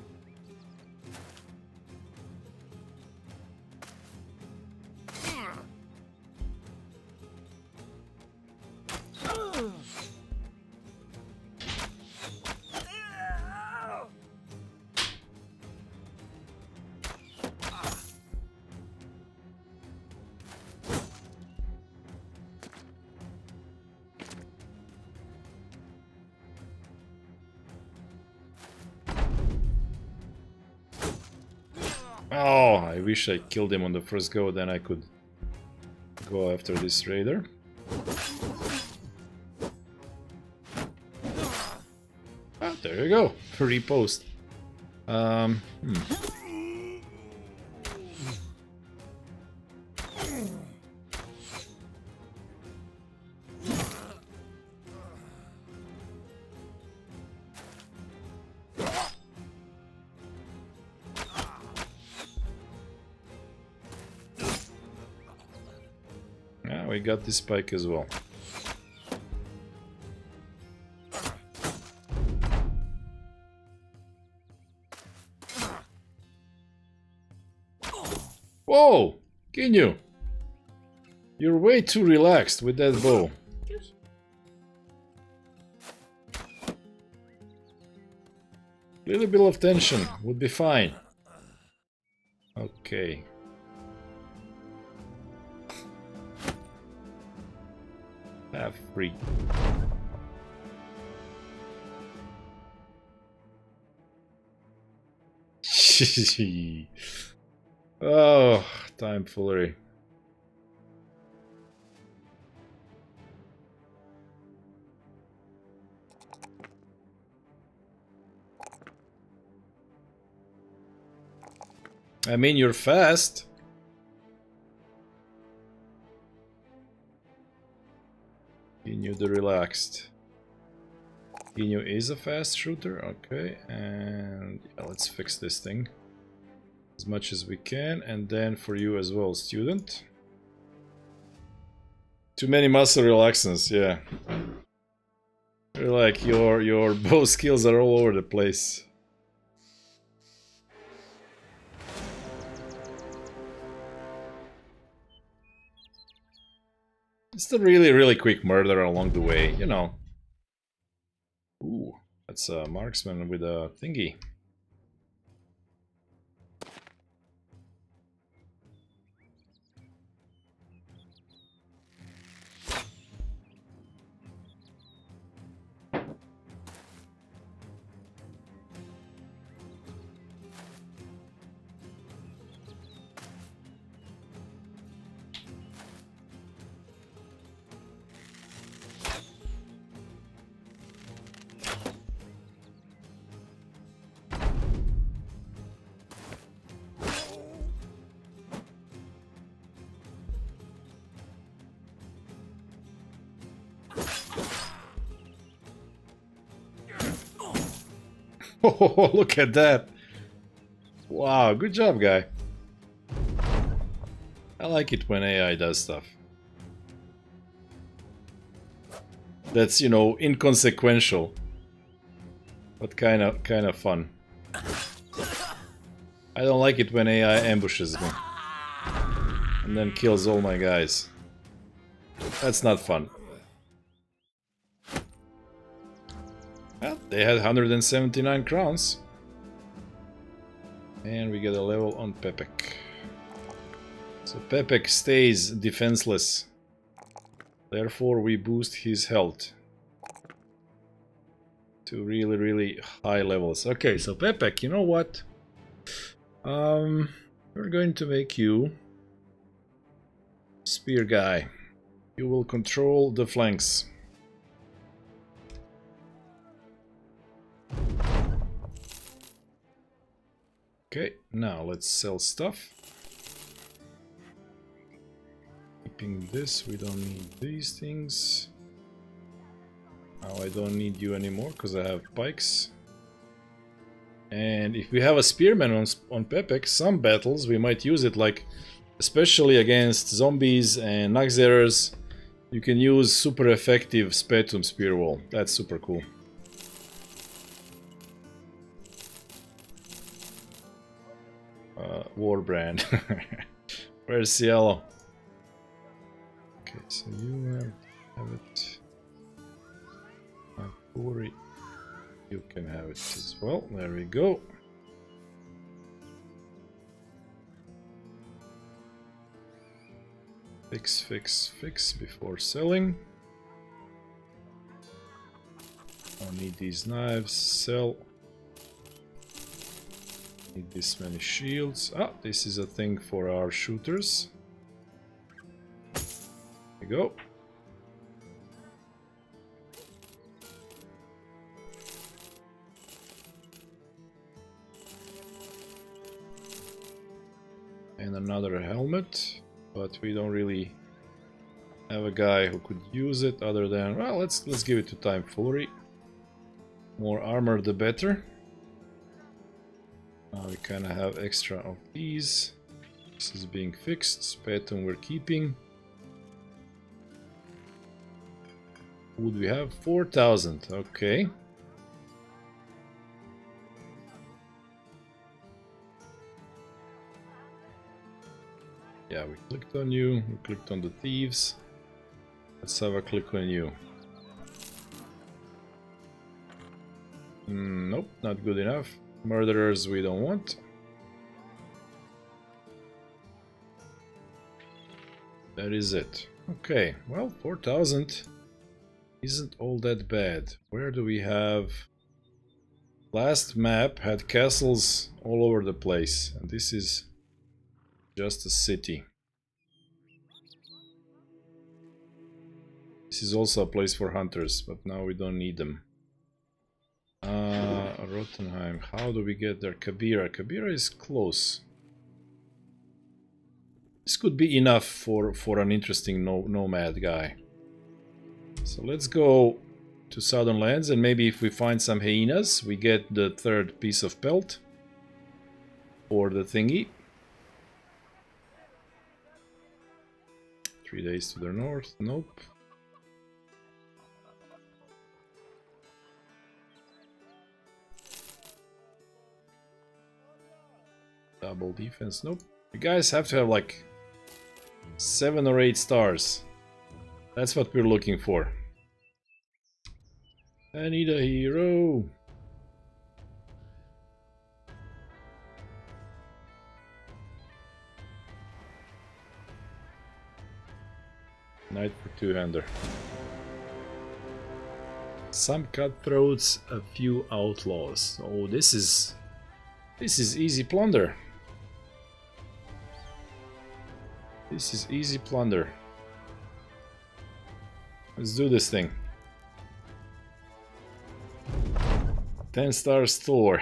Oh, I wish I killed him on the first go, then I could go after this raider. Ah, there you go. Repost. Yeah, we got this spike as well. Whoa! Kinyu! You're way too relaxed with that bow. Little bit of tension would be fine. Okay. Have free. Oh, time foolery. I mean, you're fast. Continue the relaxed. Inu is a fast shooter, okay, and yeah, let's fix this thing as much as we can, and then for you as well, student. Too many muscle relaxants, yeah. You're like your bow skills are all over the place. It's a really quick murder along the way, you know. Ooh, that's a marksman with a thingy. Oh, look at that. Wow, good job, guy. I like it when AI does stuff. That's, you know, inconsequential. But kind of fun. I don't like it when AI ambushes me. And then kills all my guys. That's not fun. Well, they had 179 crowns. And we get a level on Pepek. So Pepek stays defenseless. Therefore we boost his health to really high levels. Okay, so Pepek, you know what? We're going to make you spear guy. You will control the flanks. Okay, now let's sell stuff. Keeping this, we don't need these things. Now I don't need you anymore because I have pikes. And if we have a spearman on Pepek, some battles we might use it, like especially against zombies and Naxxerers. You can use super effective Spetum spear wall. That's super cool. Warbrand. Where's yellow? Okay, so you have it. Fury. You can have it as well. There we go. Fix before selling. I need these knives. Sell. Need this many shields. Ah, this is a thing for our shooters. There we go. And another helmet, but we don't really have a guy who could use it other than, well, let's give it to Time Foolery. More armor the better. Now we kind of have extra of these. This is being fixed. Spetum we're keeping. Would we have 4,000? Okay. Yeah, we clicked on you. We clicked on the thieves. Let's have a click on you. Nope, not good enough. Murderers we don't want. That is it. Okay, well, 4,000 isn't all that bad. Where do we have... Last map had castles all over the place, and this is just a city. This is also a place for hunters, but now we don't need them. Rottenheim, how do we get there? Kabira. Kabira is close. This could be enough for an interesting nomad guy. So let's go to southern lands, and maybe if we find some hyenas, we get the third piece of pelt. Or the thingy. 3 days to the north, nope. Double defense, nope. You guys have to have like 7 or 8 stars. That's what we're looking for. I need a hero. Knight for 2-hander. Some cutthroats, a few outlaws. Oh, this is easy plunder. This is easy plunder. Let's do this thing. 10-star store.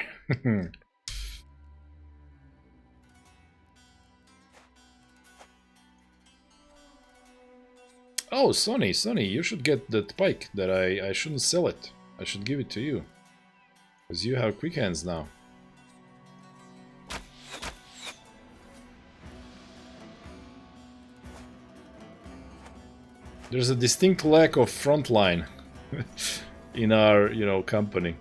Oh, Sonny, you should get that pike. That I shouldn't sell it. I should give it to you. Because you have quick hands now. There's a distinct lack of frontline in our, company.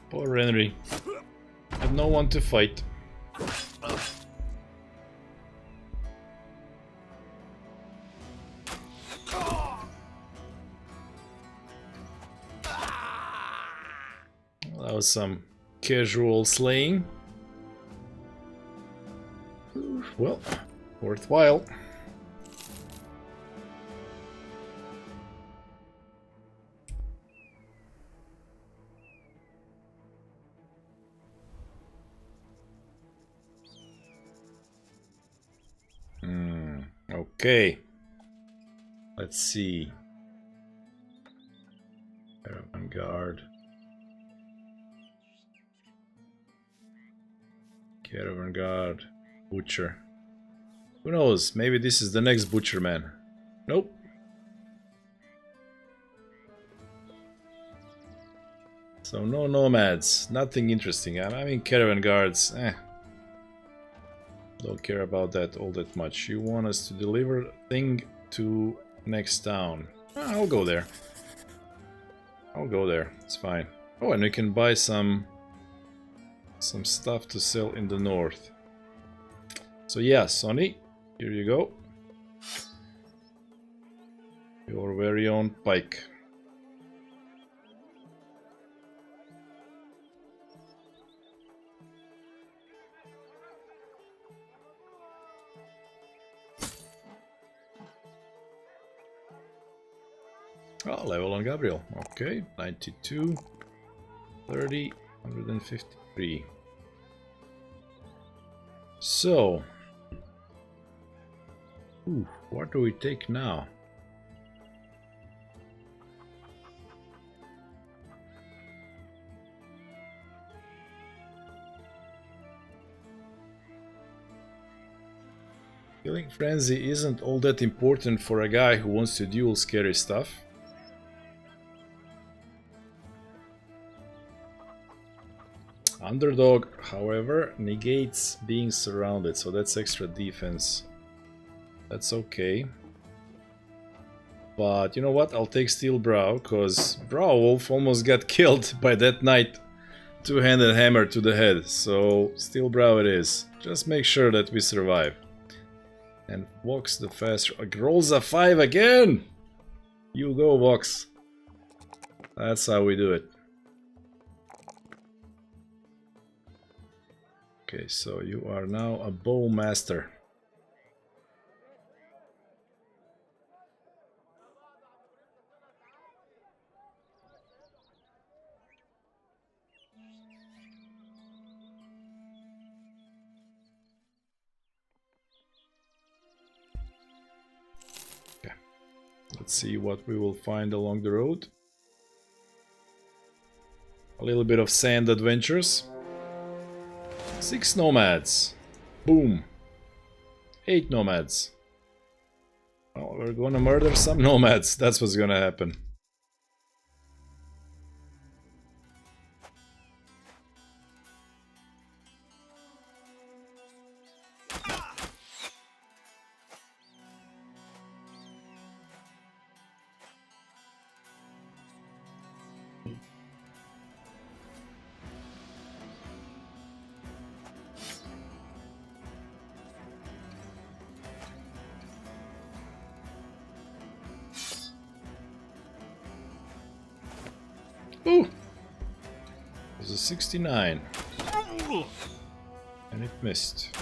Poor Henry. Had no one to fight. That was some casual slaying. Well, worthwhile. Okay. Let's see. Caravan guard. Caravan guard. Butcher. Who knows? Maybe this is the next butcher man. Nope. So no nomads. Nothing interesting. I mean caravan guards. Don't care about that all that much. You want us to deliver thing to next town. I'll go there. I'll go there. It's fine. Oh, and we can buy some stuff to sell in the north. So yeah, Sonny, here you go. Your very own pike. Oh, level on Gabriel. Okay, 92, 30, 153. So, what do we take now? Killing Frenzy isn't all that important for a guy who wants to duel scary stuff. Underdog, however, negates being surrounded, so that's extra defense. That's okay. But you know what? I'll take Steel Brow, because Brow Wolf almost got killed by that knight two-handed hammer to the head, so steel brow it is. Just make sure that we survive. And Vox the fast rolls a 5 again! You go, Vox. That's how we do it. Okay, so you are now a bow master. Let's see what we will find along the road. A little bit of sand adventures. 6 nomads. Boom. 8 nomads. Well, we're gonna murder some nomads. That's what's gonna happen. Ooh! There's a 69. And it missed.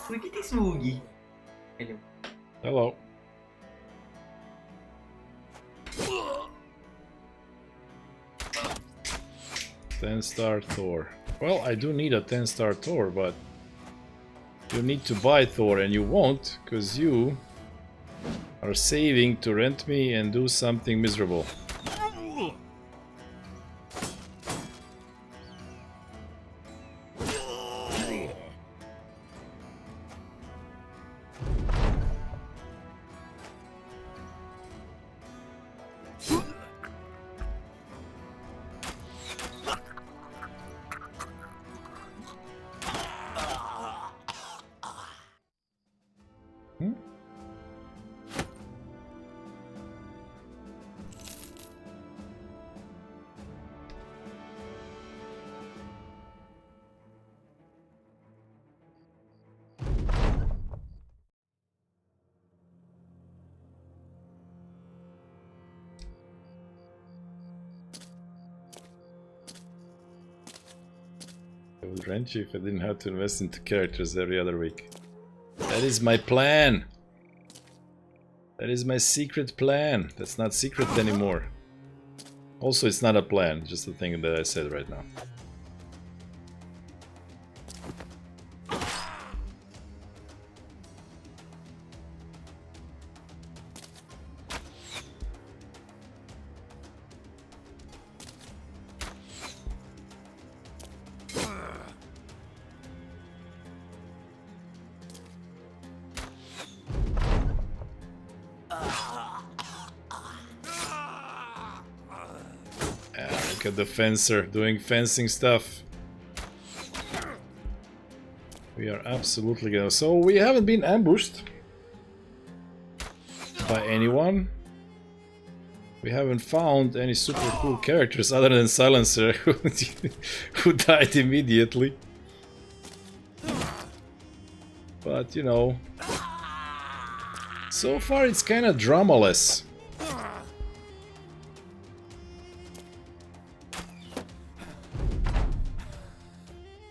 Por que tem smoothie? Ele... Hello. Ten-star Thor. Well, I do need a 10-star Thor, but you need to buy Thor and you won't, because you are saving to rent me and do something miserable. I would rent you if I didn't have to invest into characters every other week. That is my plan! That is my secret plan. That's not secret anymore. Also, it's not a plan, just a thing that I said right now. Look at the fencer doing fencing stuff. We are absolutely gonna... So we haven't been ambushed by anyone. We haven't found any super cool characters other than Silencer who died immediately. But you know, so far it's kind of dramaless.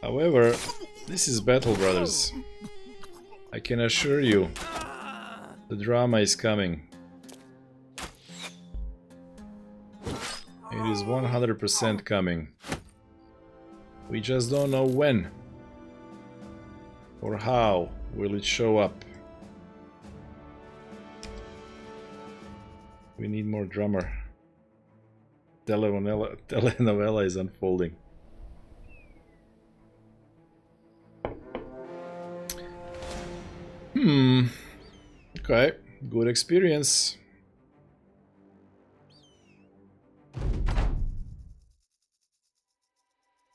However, this is Battle Brothers. I can assure you, the drama is coming. It is 100% coming. We just don't know when. Or how will it show up? We need more drummer. Telenovela is unfolding. Okay, good experience.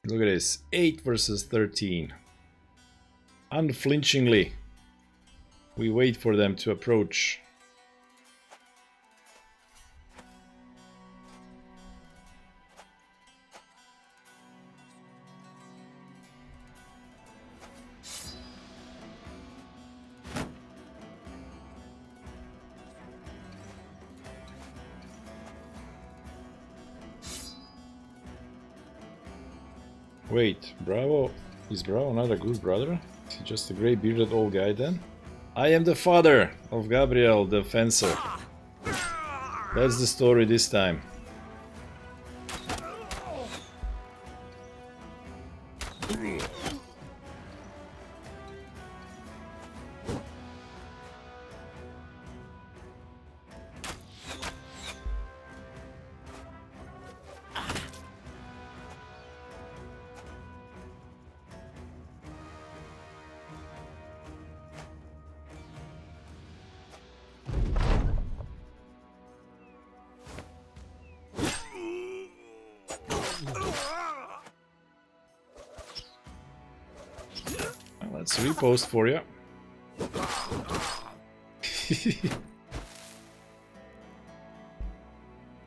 Look at this, 8 versus 13. Unflinchingly, we wait for them to approach. Wait, Bravo? Is Bravo not a good brother? Is he just a grey bearded old guy then? I am the father of Gabriel the Fencer. That's the story this time. Let's repost for you.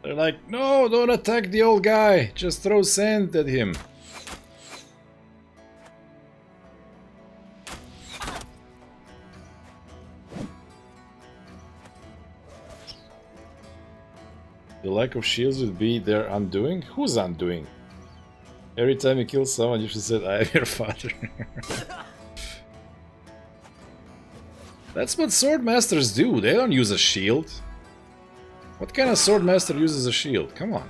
They're like, no, don't attack the old guy. Just throw sand at him. The lack of shields would be their undoing? Who's undoing? Every time you kill someone, you should say, I am your father. That's what sword masters do. They don't use a shield. What kind of sword master uses a shield? Come on.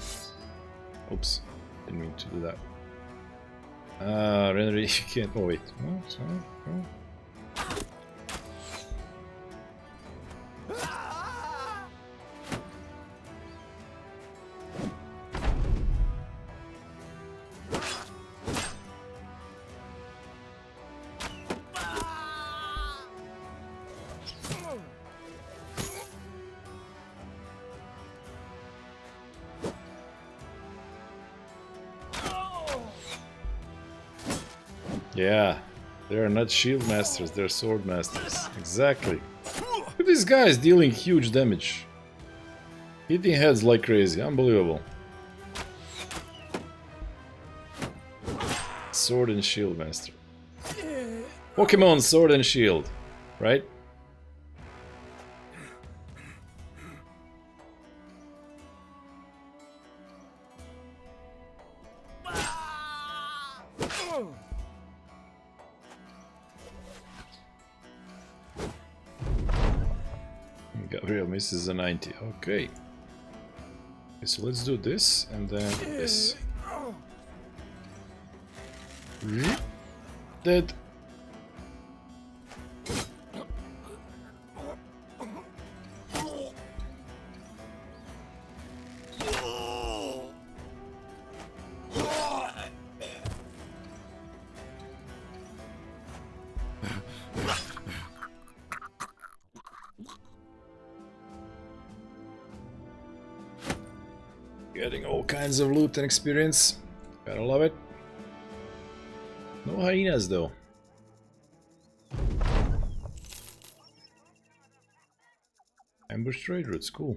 Oops. Didn't mean to do that. Renry, you can't. Oh, wait. Oh, sorry. Oh. Yeah, they are not shield masters, they're sword masters. Exactly. Look at these guys dealing huge damage. Hitting heads like crazy, unbelievable. Sword and shield master. Pokemon sword and shield, right? Gabriel misses a 90. Okay. So let's do this and then this. Dead. Getting all kinds of loot and experience. Gotta love it. No hyenas though. Ambush trade routes, cool.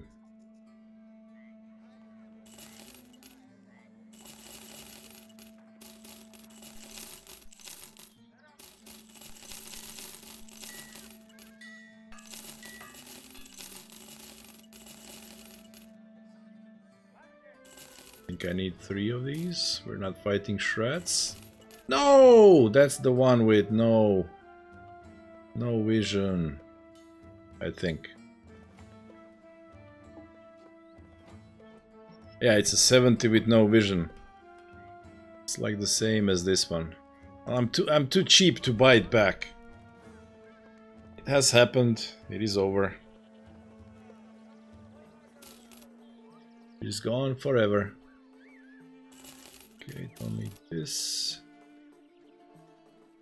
I need 3 of these. We're not fighting shreds. No! That's the one with no vision, I think. Yeah, it's a 70 with no vision. It's like the same as this one. I'm too cheap to buy it back. has happened. It is over. It is gone forever. Okay, tell me this.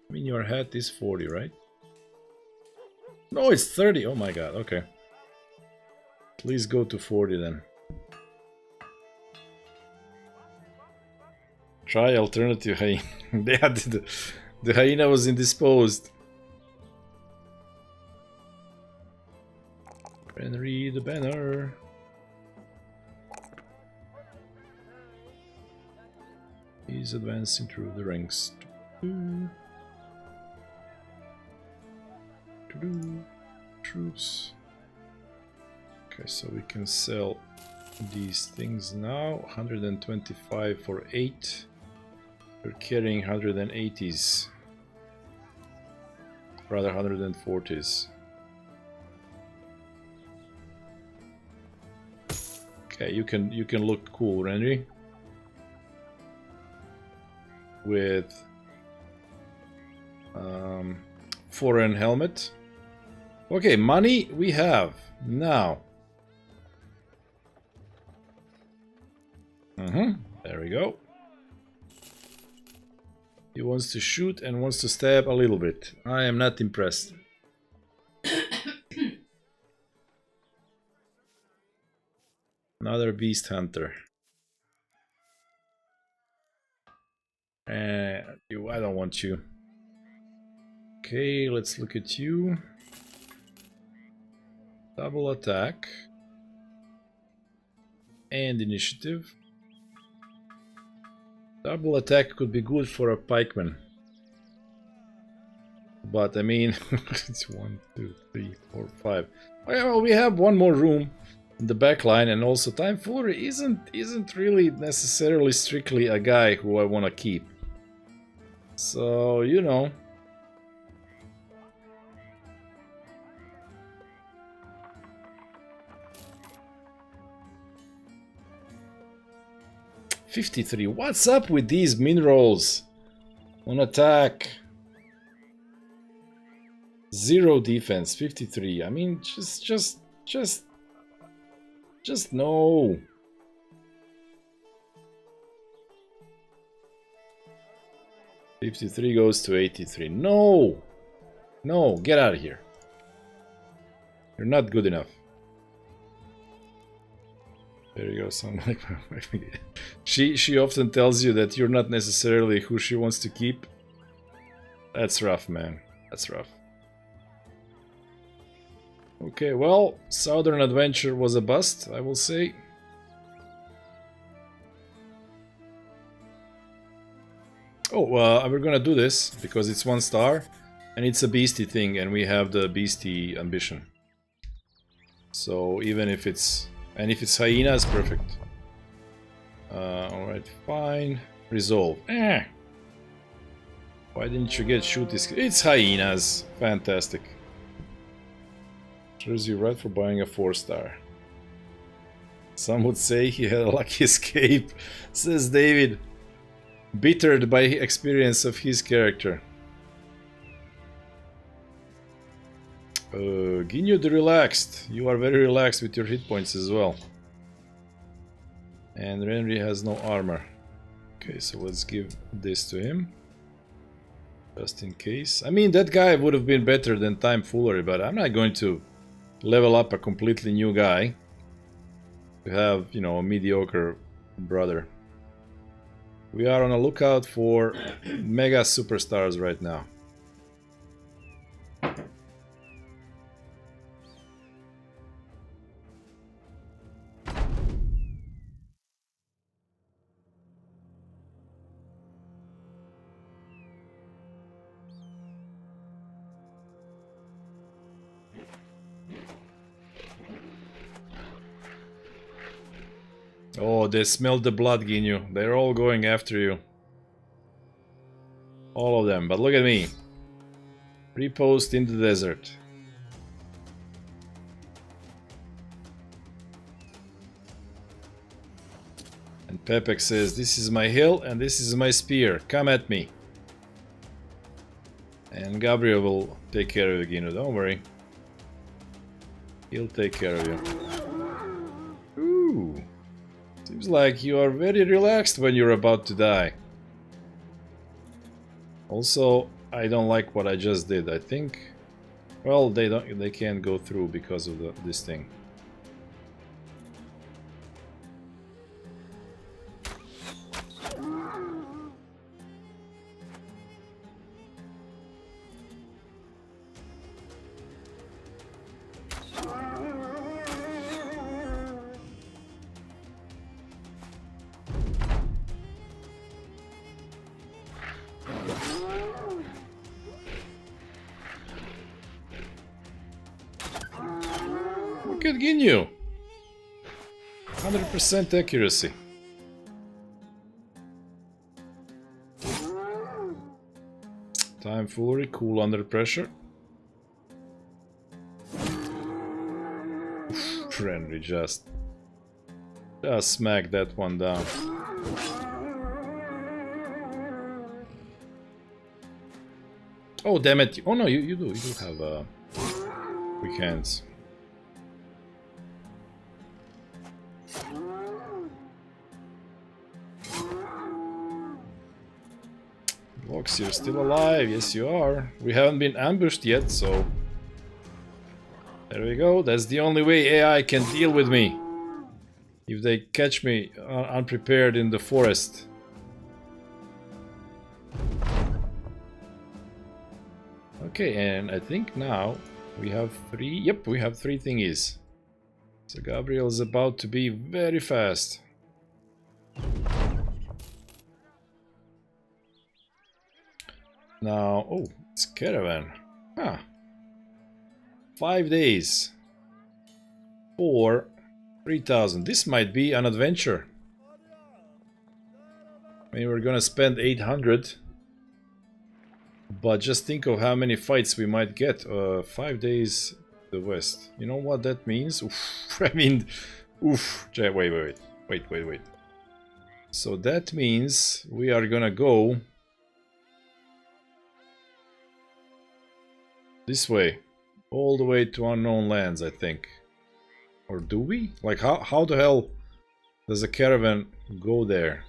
I mean, your hat is 40, right? No, it's 30. Oh my god, okay. Please go to 40 then. Try alternative hyena. Yeah, the hyena was indisposed. Henry the banner. He's advancing through the ranks. Troops. Okay, so we can sell these things now. 125 for 8. We're carrying 180s. Rather 140s. Okay, you can look cool, Henry. With foreign helmet. Okay, money we have now. There we go. He wants to shoot and wants to stab a little bit. I am not impressed. Another beast hunter. You, I don't want you. Okay, let's look at you. Double attack. And initiative. Double attack could be good for a pikeman. But I mean, it's 1, 2, 3, 4, 5. Well, we have one more room in the back line, and also Time Foolery isn't really necessarily strictly a guy who I want to keep. So, you know. $53. What's up with these minerals? On attack. 0 defense. 53. I mean, just no. $53 goes to 83. No! No, get out of here. You're not good enough. There you go, sound like she often tells you that you're not necessarily who she wants to keep. That's rough, man. That's rough. Okay, well, Southern Adventure was a bust, I will say. Oh, we're gonna do this because it's 1 star and it's a beastie thing, and we have the beastie ambition. So even if it's hyenas, perfect. Alright, fine. Resolve. Why didn't you get shoot this? It's hyenas. Fantastic. Serves you right for buying a 4-star. Some would say he had a lucky escape, says David, bittered by experience of his character. Ginyu the Relaxed. You are very relaxed with your hit points as well. And Renry has no armor. Okay, so let's give this to him. Just in case. I mean, that guy would have been better than Time Foolery, but I'm not going to level up a completely new guy. We have, you know, a mediocre brother. We are on a lookout for mega superstars right now. Oh, they smelled the blood, Ginyu. They're all going after you. All of them. But look at me. Repost in the desert. And Pepek says, this is my hill and this is my spear. Come at me. And Gabriel will take care of you, Ginyu. Don't worry. He'll take care of you. Ooh. Seems like you are very relaxed when you're about to die. Also, I don't like what I just did. I think, well, they can't go through because of this thing. Look at Ginyu! 100% accuracy. Time foolery, cool under pressure. Friendly, just smack that one down. Oh damn it! Oh no, you do have quick hands. Vox, you're still alive. Yes, you are. We haven't been ambushed yet, so there we go. That's the only way AI can deal with me. If they catch me unprepared in the forest. Okay, and I think now we have 3. Yep, we have 3 thingies. So Gabriel is about to be very fast. Now, oh, it's Caravan. Huh. 5 days. For 3,000. This might be an adventure. I mean, we're gonna spend 800. But just think of how many fights we might get. 5 days to the west. You know what that means? Oof. I mean, oof. Wait. So that means we are gonna go this way. All the way to unknown lands, I think. Or do we? Like, how the hell does a caravan go there?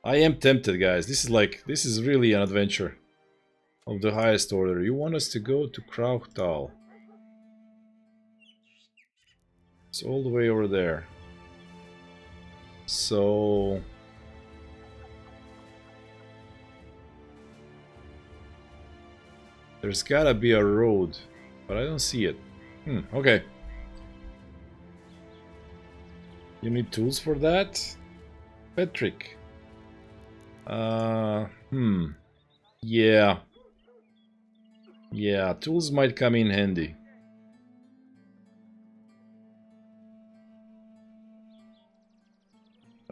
I am tempted, guys. This is really an adventure of the highest order. You want us to go to Krauchtal. It's all the way over there. So there's gotta be a road, but I don't see it. Okay. You need tools for that? Patrick. Yeah. Yeah, tools might come in handy.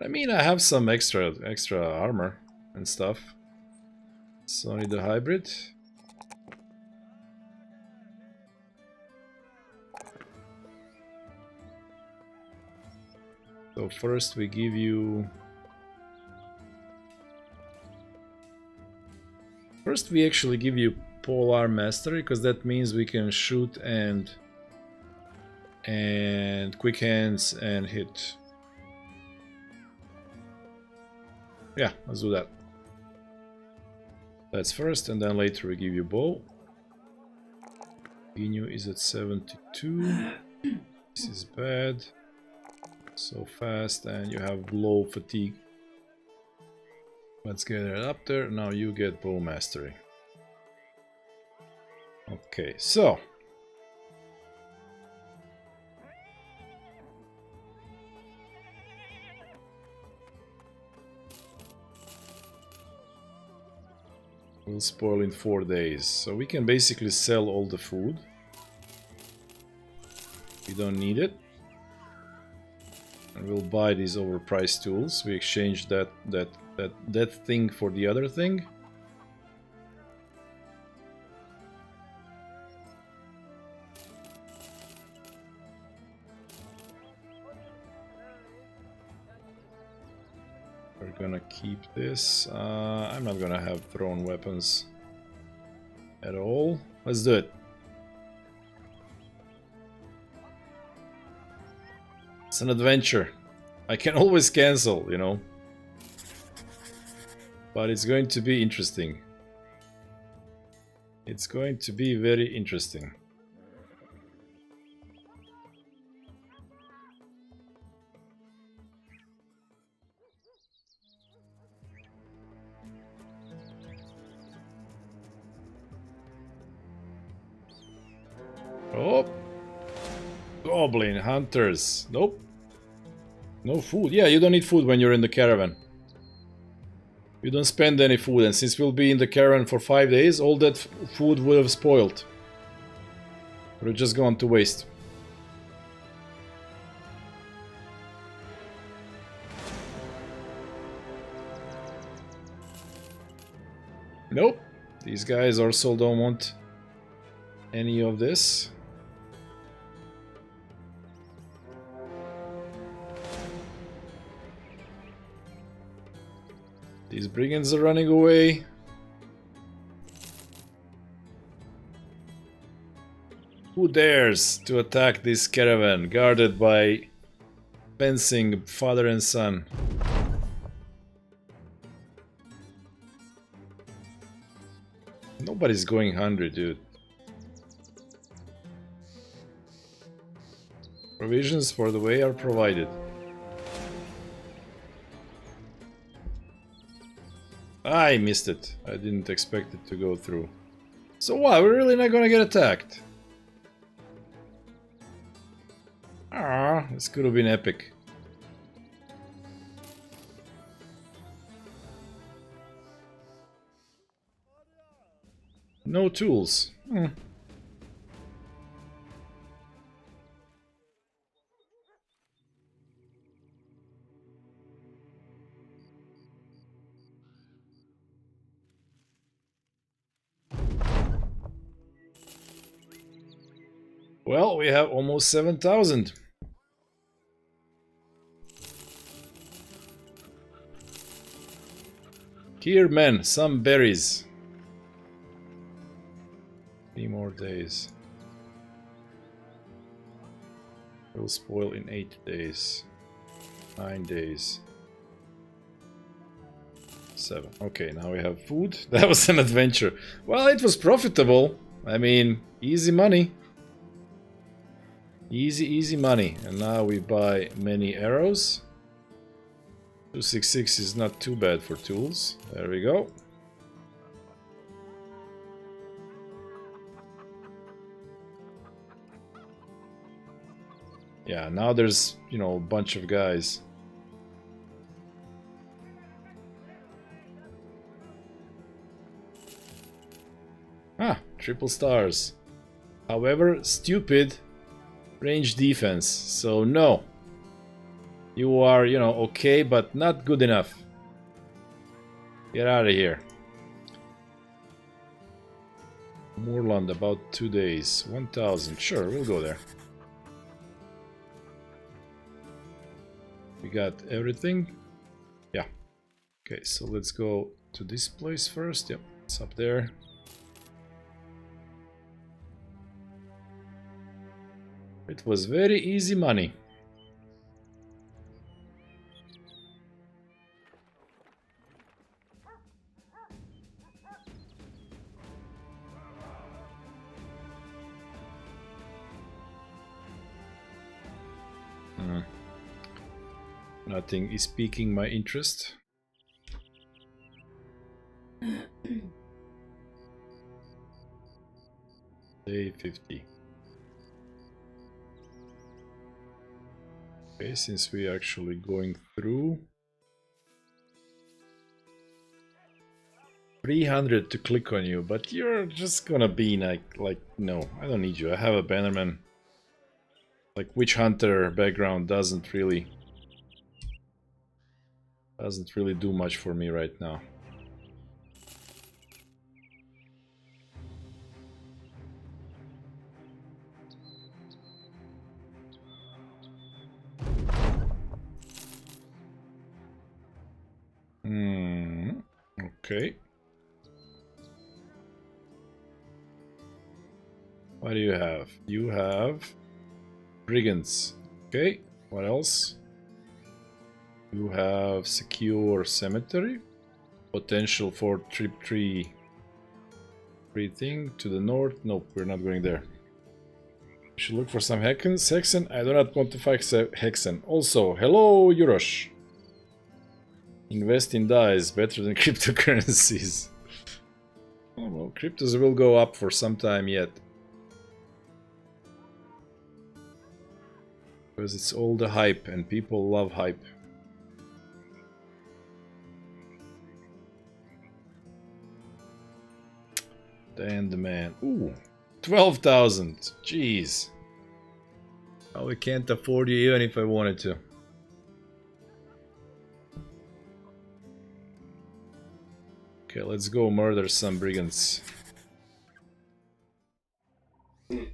I mean, I have some extra armor and stuff. So I need a hybrid. So first we give you... First we actually give you Polar Mastery, because that means we can shoot and quick hands and hit. Yeah, let's do that. That's first, and then later we give you bow. Ginyu is at 72. This is bad. So fast, and you have blow fatigue. Let's get it up there. Now you get bow mastery. Okay, so we'll spoil in 4 days. So we can basically sell all the food. We don't need it. And we'll buy these overpriced tools. We exchange that thing for the other thing. We're gonna keep this. I'm not gonna have thrown weapons at all. Let's do it. It's an adventure. I can always cancel, you know. But it's going to be interesting. It's going to be very interesting. Oh, goblin hunters. Nope. No food. Yeah, you don't need food when you're in the caravan. You don't spend any food, and since we'll be in the caravan for 5 days, all that food would have spoiled. Would have just gone to waste. Nope. These guys also don't want any of this. These brigands are running away. Who dares to attack this caravan guarded by fencing father and son? Nobody's going hungry, dude. Provisions for the way are provided. I missed it. I didn't expect it to go through. So what? We're really not gonna get attacked? Ah, this could have been epic. No tools. Well, we have almost 7,000. Here, men, some berries. 3 more days. Will spoil in 8 days. 9 days. 7. Okay, now we have food. That was an adventure. Well, it was profitable. I mean, easy money. Easy money. And now we buy many arrows. 266 is not too bad for tools. There we go. Yeah, now there's, you know, a bunch of guys. Ah, triple stars. However, stupid range defense. So no. You are, you know, okay, but not good enough. Get out of here. Moorland, about 2 days. 1,000. Sure, we'll go there. We got everything. Yeah. Okay, so let's go to this place first. Yep, it's up there. It was very easy money. Nothing is piquing my interest. Day 50. Okay, since we are actually going through. 300 to click on you, but you're just gonna be like no, I don't need you. I have a bannerman. Like witch hunter background doesn't really do much for me right now. Okay. What do you have? You have brigands. Okay. What else? You have secure cemetery. Potential for trip tree. Free thing to the north. Nope, we're not going there. We should look for some Hexen. I do not want to fight Hexen. Also, hello Yurosh. Invest in dyes, better than cryptocurrencies. Oh well, cryptos will go up for some time yet. Because it's all the hype and people love hype. And the man. Ooh, 12,000. Jeez. Probably can't afford you even if I wanted to. Okay, let's go murder some brigands. I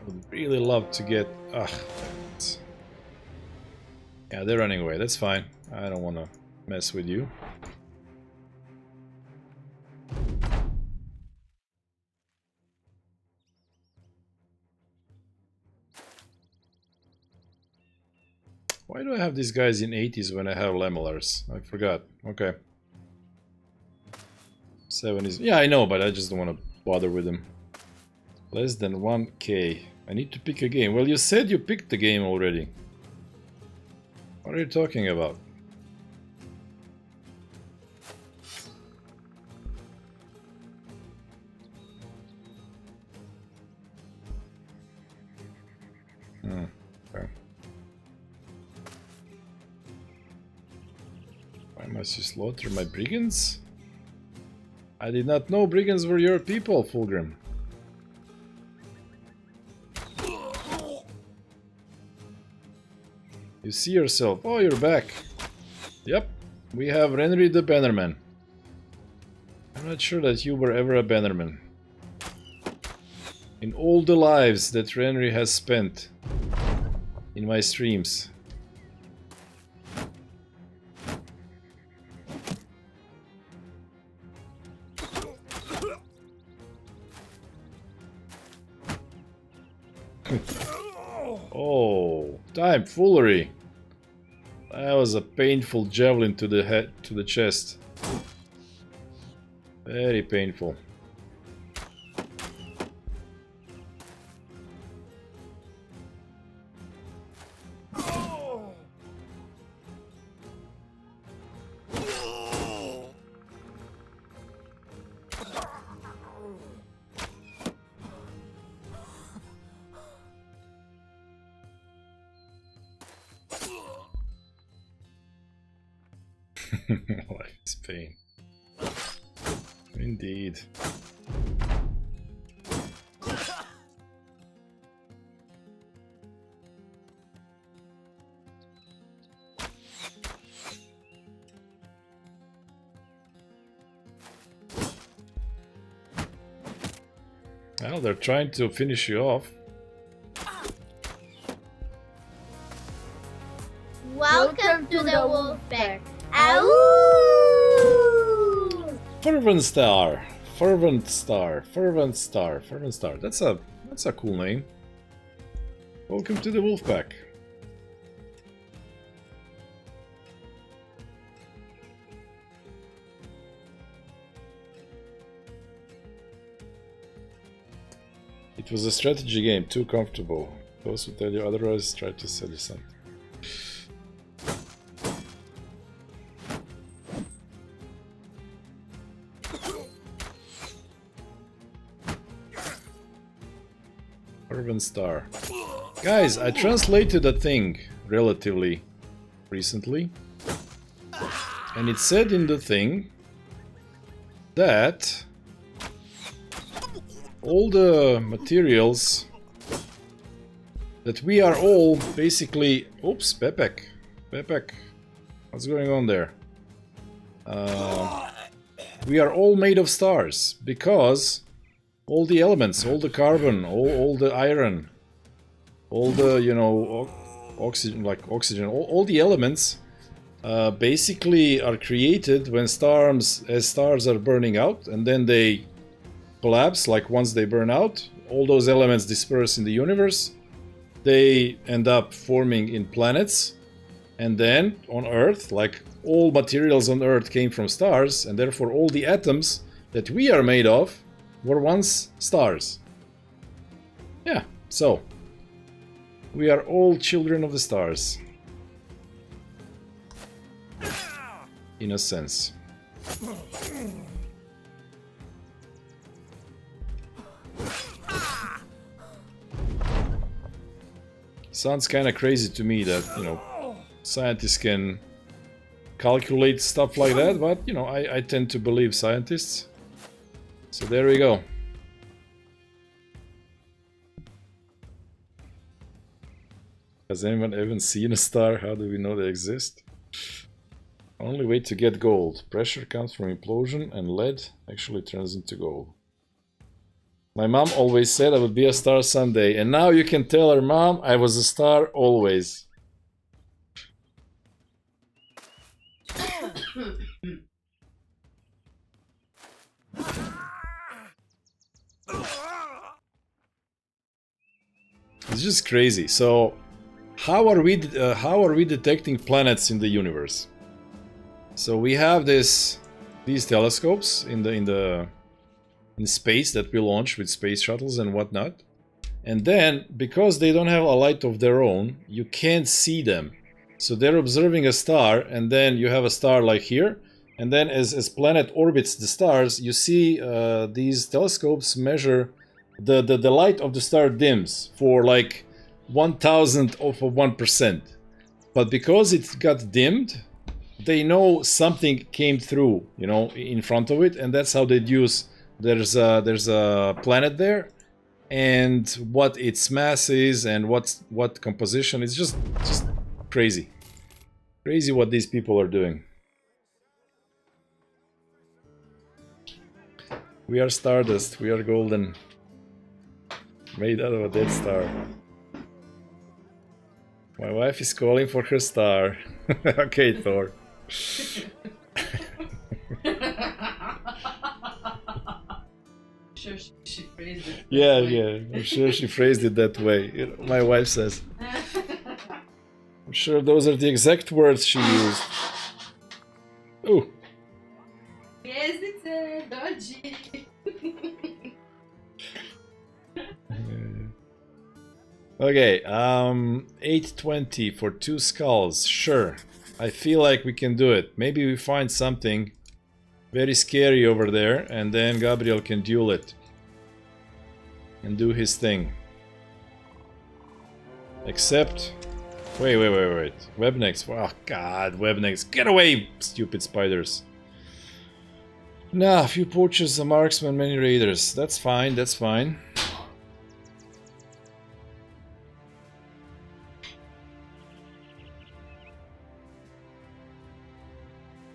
would really love to get... yeah, they're running away. That's fine. I don't want to mess with you. Why do I have these guys in 80s when I have Lemmelers? I forgot. Okay. 7 is... yeah, I know, but I just don't want to bother with them. Less than 1k. I need to pick a game. Well, you said you picked the game already. What are you talking about? Okay. Why must you slaughter my brigands? I did not know brigands were your people, Fulgrim. You see yourself. Oh, you're back. Yep, we have Renry the Bannerman. I'm not sure that you were ever a Bannerman. In all the lives that Renry has spent in my streams. Oh, time foolery. That was a painful javelin to the head, to the chest. Very painful. Life is pain. Indeed. Well, they're trying to finish you off. Welcome to the wolf pack. Ow! Fervent Star. Fervent Star. Fervent Star. Fervent Star. That's a cool name. Welcome to the wolf pack. It was a strategy game, too comfortable. Those who tell you otherwise try to sell you something. Urban Star. Guys, I translated a thing relatively recently. And it said in the thing that all the materials that we are all basically... Oops, Pepek. Pepek. What's going on there? We are all made of stars because all the elements, all the carbon, all the iron, all the, you know, oxygen, all the elements basically are created when stars are burning out, and then they collapse, like once they burn out, all those elements disperse in the universe. They end up forming in planets. And then on Earth, like all materials on Earth came from stars, and therefore all the atoms that we are made of were once stars. Yeah, so we are all children of the stars. In a sense. Sounds kind of crazy to me that, you know, scientists can calculate stuff like that, but, you know, I tend to believe scientists. So there we go. Has anyone ever seen a star? How do we know they exist? Only way to get gold. Pressure comes from implosion and lead actually turns into gold. My mom always said I would be a star someday, and now you can tell her, Mom, I was a star always. It's just crazy. So, how are we detecting planets in the universe? So we have these telescopes in space that we launch with space shuttles and whatnot, and then because they don't have a light of their own, you can't see them. So they're observing a star, and then you have a star like here, and then as planet orbits the stars, you see these telescopes measure the light of the star dims for like 1,000th of 1%. But because it got dimmed, they know something came through, you know, in front of it, and that's how they deduce there's a planet there, and what its mass is, and what composition. It's just crazy. Crazy what these people are doing. We are stardust, we are golden. Made out of a dead star. My wife is calling for her star. Okay, Thor. Sure, she phrased it. Yeah, I'm sure she phrased it that way. You know, my wife says. I'm sure those are the exact words she used. Oh. Yes, it's a dodgy. Okay, 820 for 2 skulls. Sure. I feel like we can do it. Maybe we find something very scary over there, and then Gabriel can duel it. And do his thing. Except... Wait. Webnecks. Oh god, webnecks. Get away, stupid spiders. Nah, a few poachers, a marksman, many raiders. That's fine, that's fine.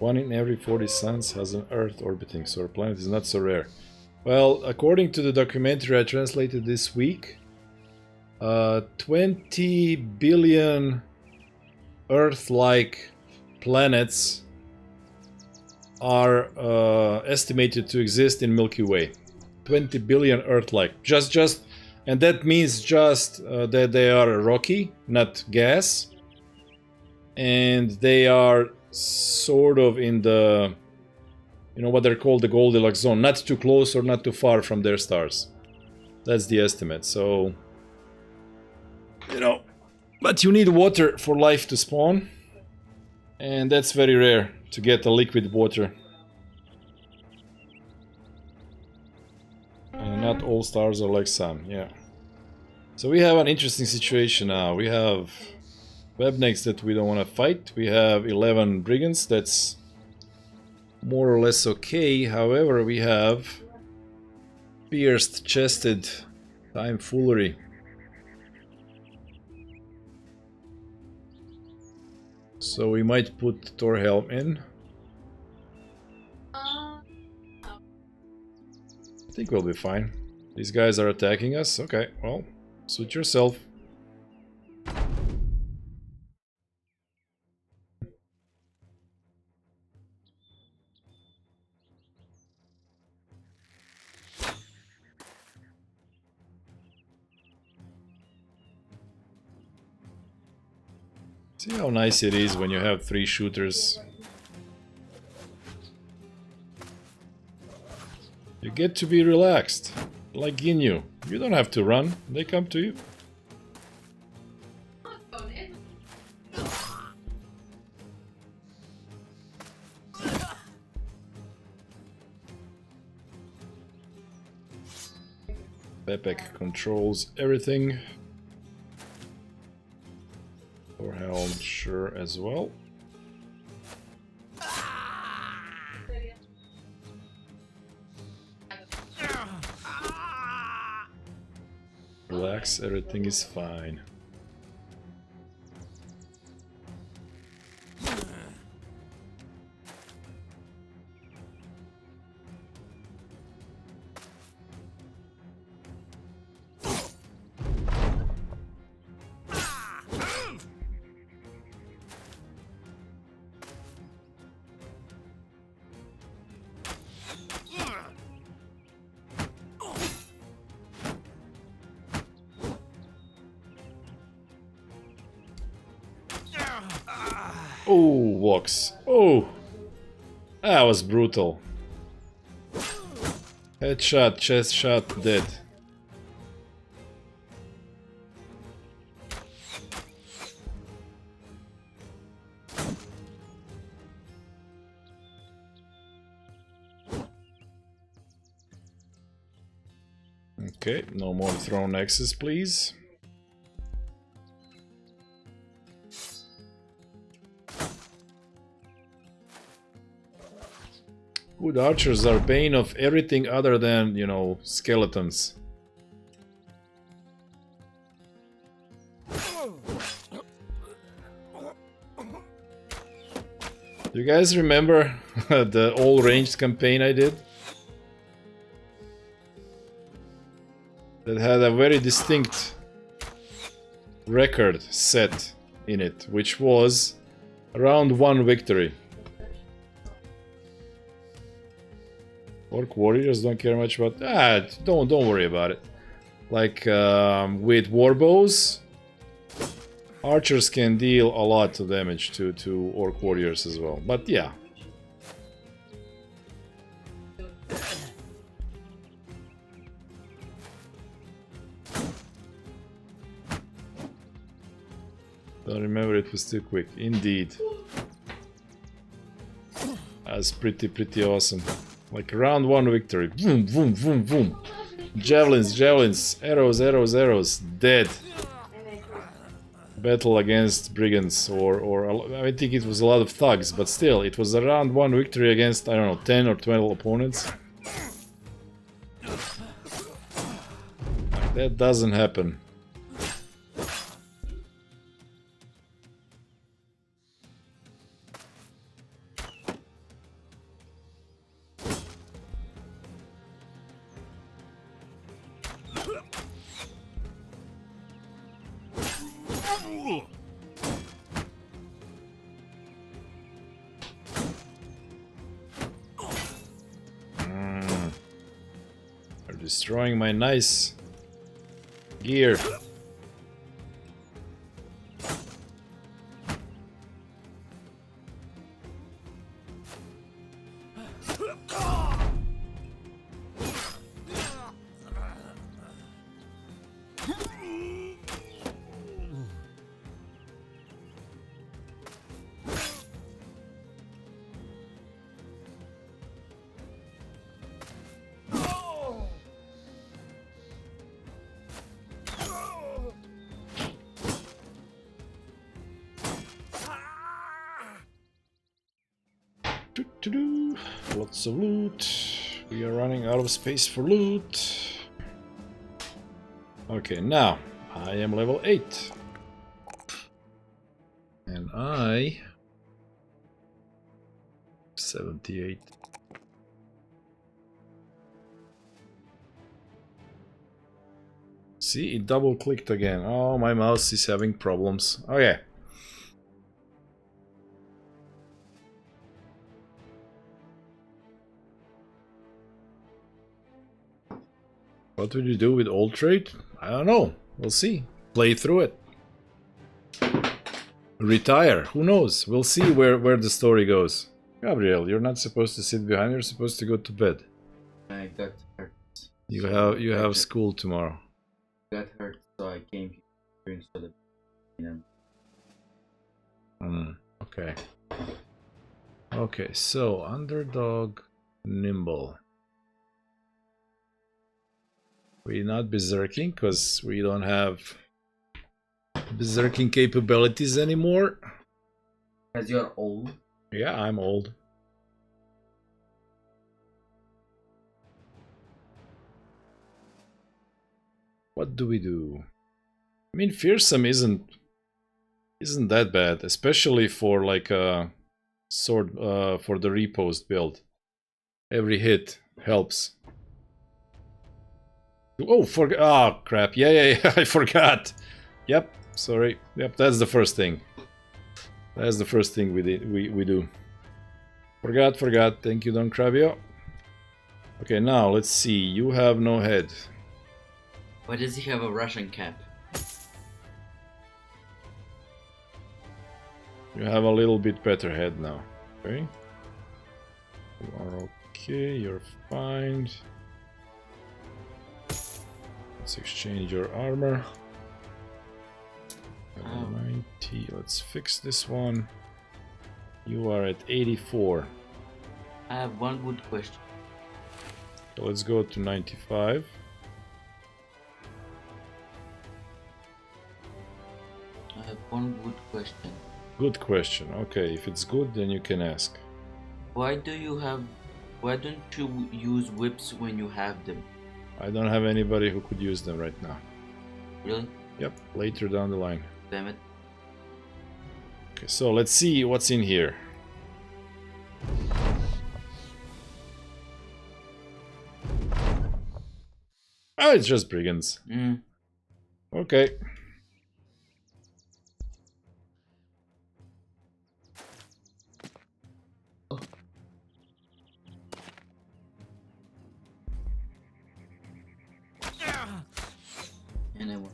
One in every 40 suns has an Earth orbiting, so our planet is not so rare. Well, according to the documentary I translated this week, 20 billion Earth-like planets are estimated to exist in Milky Way. 20 billion Earth-like. And that means just that they are rocky, not gas. And they are sort of in the, you know, what they're called the Goldilocks zone. Not too close or not too far from their stars. That's the estimate. So, you know, but you need water for life to spawn. And that's very rare to get a liquid water. And not all stars are like sun, yeah. So we have an interesting situation now. We have webnecks that we don't want to fight. We have 11 brigands, that's more or less okay. However, we have pierced chested tomfoolery. So we might put Thorhelm in. I think we'll be fine. These guys are attacking us. Okay, well, suit yourself. See how nice it is when you have 3 shooters. You get to be relaxed, like Ginyu. You don't have to run, they come to you. Pepek controls everything. Helm, sure, as well. Relax, everything is fine. Oh, walks. Oh, that was brutal. Headshot, chest shot, dead. Okay, no more thrown axes, please. Good archers are bane of everything other than, you know, skeletons. Do you guys remember the all-ranged campaign I did? That had a very distinct record set in it, which was around 1 victory. Orc warriors don't care much about don't worry about it. Like with warbows, archers can deal a lot of damage to orc warriors as well. But yeah. Don't remember it was too quick. Indeed. That's pretty awesome. Like round 1 victory. Boom, boom, boom, boom. Javelins, javelins, arrows, arrows, arrows. Dead. Battle against brigands, or I think it was a lot of thugs, but still, it was a round 1 victory against, I don't know, 10 or 12 opponents. That doesn't happen. Destroying my nice gear. Lots of loot. We are running out of space for loot. Okay, now I am level 8. And I 78. See, it double clicked again. Oh, my mouse is having problems. Okay. What will you do with old trade? I don't know. We'll see. Play through it. retire. Who knows? We'll see where the story goes. Gabriel, you're not supposed to sit behind. You're supposed to go to bed. I got hurt. You have school tomorrow. Got hurt, so I came here instead of, you know. Okay. Okay, so underdog, nimble. We're not berserking because we don't have berserking capabilities anymore. As you're old. Yeah, I'm old. What do we do? I mean, fearsome isn't that bad, especially for like a sword for the repost build. Every hit helps. Oh, crap. Yeah, I forgot. Yep, sorry. Yep, that's the first thing. That's the first thing we do. Forgot. Thank you, Don Crabio. Okay, now let's see. You have no head. Why does he have a Russian cap? You have a little bit better head now. Okay. You are okay, you're fine. Let's exchange your armor. 90. Let's fix this one. You are at 84. I have one good question. So let's go to 95. I have one good question. Good question. Okay, if it's good, then you can ask. Why don't you use whips when you have them? I don't have anybody who could use them right now. Really? Yep, later down the line. Damn it. Okay, so let's see what's in here. Oh, it's just brigands. Okay. And I won.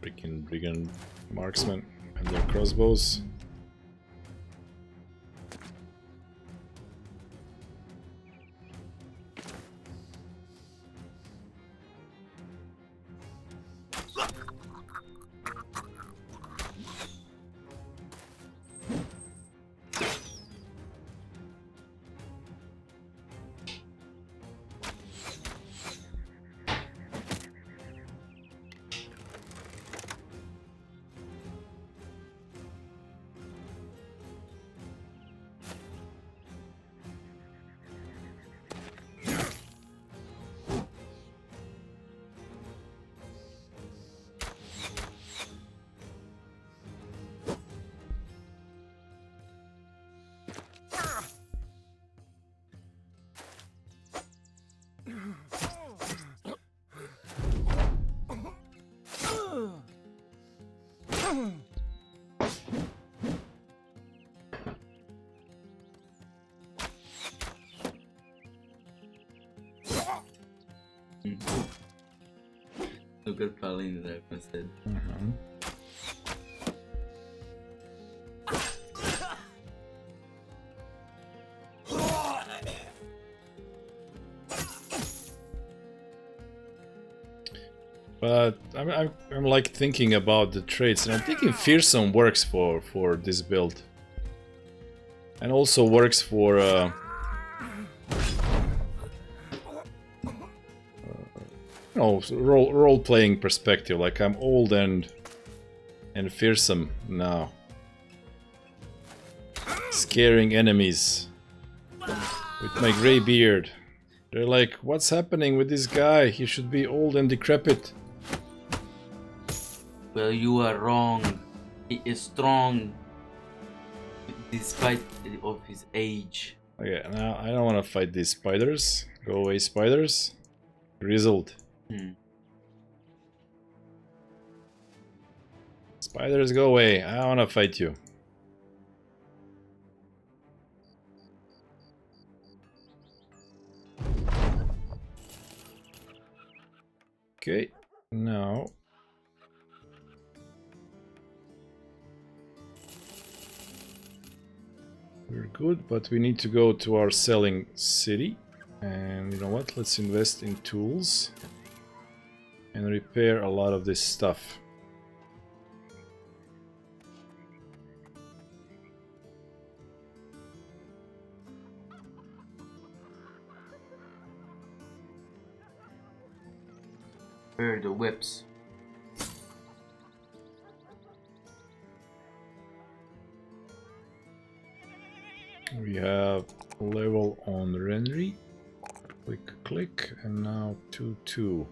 Freaking brigand marksmen and their crossbows. Look at Pauline there instead. But I'm like thinking about the traits, and I'm thinking fearsome works for this build, and also works for role-playing perspective. Like I'm old and fearsome now, scaring enemies with my gray beard. They're like, what's happening with this guy? He should be old and decrepit. Well, you are wrong. He is strong despite of his age. Okay, now I don't want to fight these spiders. Go away, spiders. Grizzled. Spiders, go away. I don't want to fight you. Okay, now we're good, but we need to go to our selling city. And you know what? Let's invest in tools and repair a lot of this stuff. Where are the whips? We have level on Renry. Click, and now 2-2.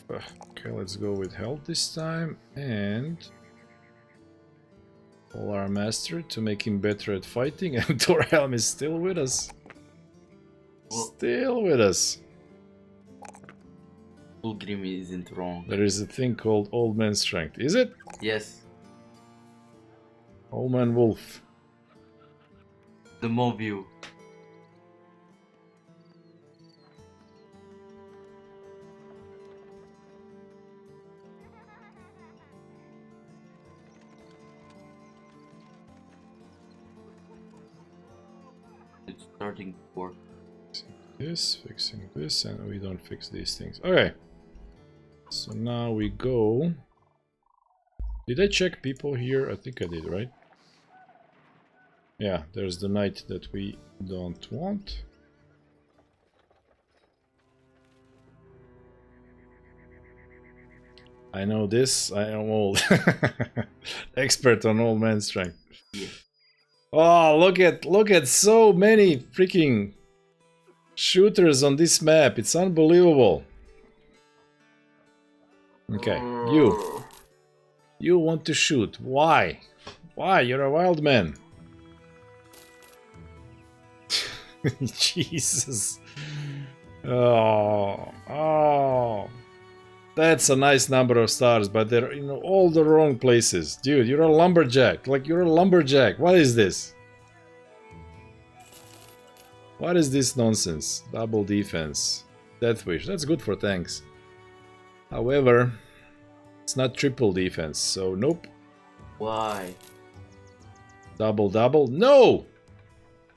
Okay, let's go with health this time, and call our master to make him better at fighting, and Torhelm is still with us. Still with us. Ulgrim isn't wrong. There is a thing called Old Man Strength, is it? Yes. Old Man Wolf. The Mobile. It's starting to work. Fixing this, and we don't fix these things. Okay. So now we go. Did I check people here? I think I did, right? Yeah, there's the knight that we don't want. I know this, I am old. Expert on old man strength. Yeah. Oh, look at so many freaking shooters on this map. It's unbelievable. Okay, you want to shoot. Why? Why? You're a wild man. Jesus. Oh. That's a nice number of stars, but they're in all the wrong places. Dude, you're a lumberjack. Like, you're a lumberjack. What is this? What is this nonsense? Double defense. Death wish. That's good for tanks. However, it's not triple defense, so nope. Why? Double. No!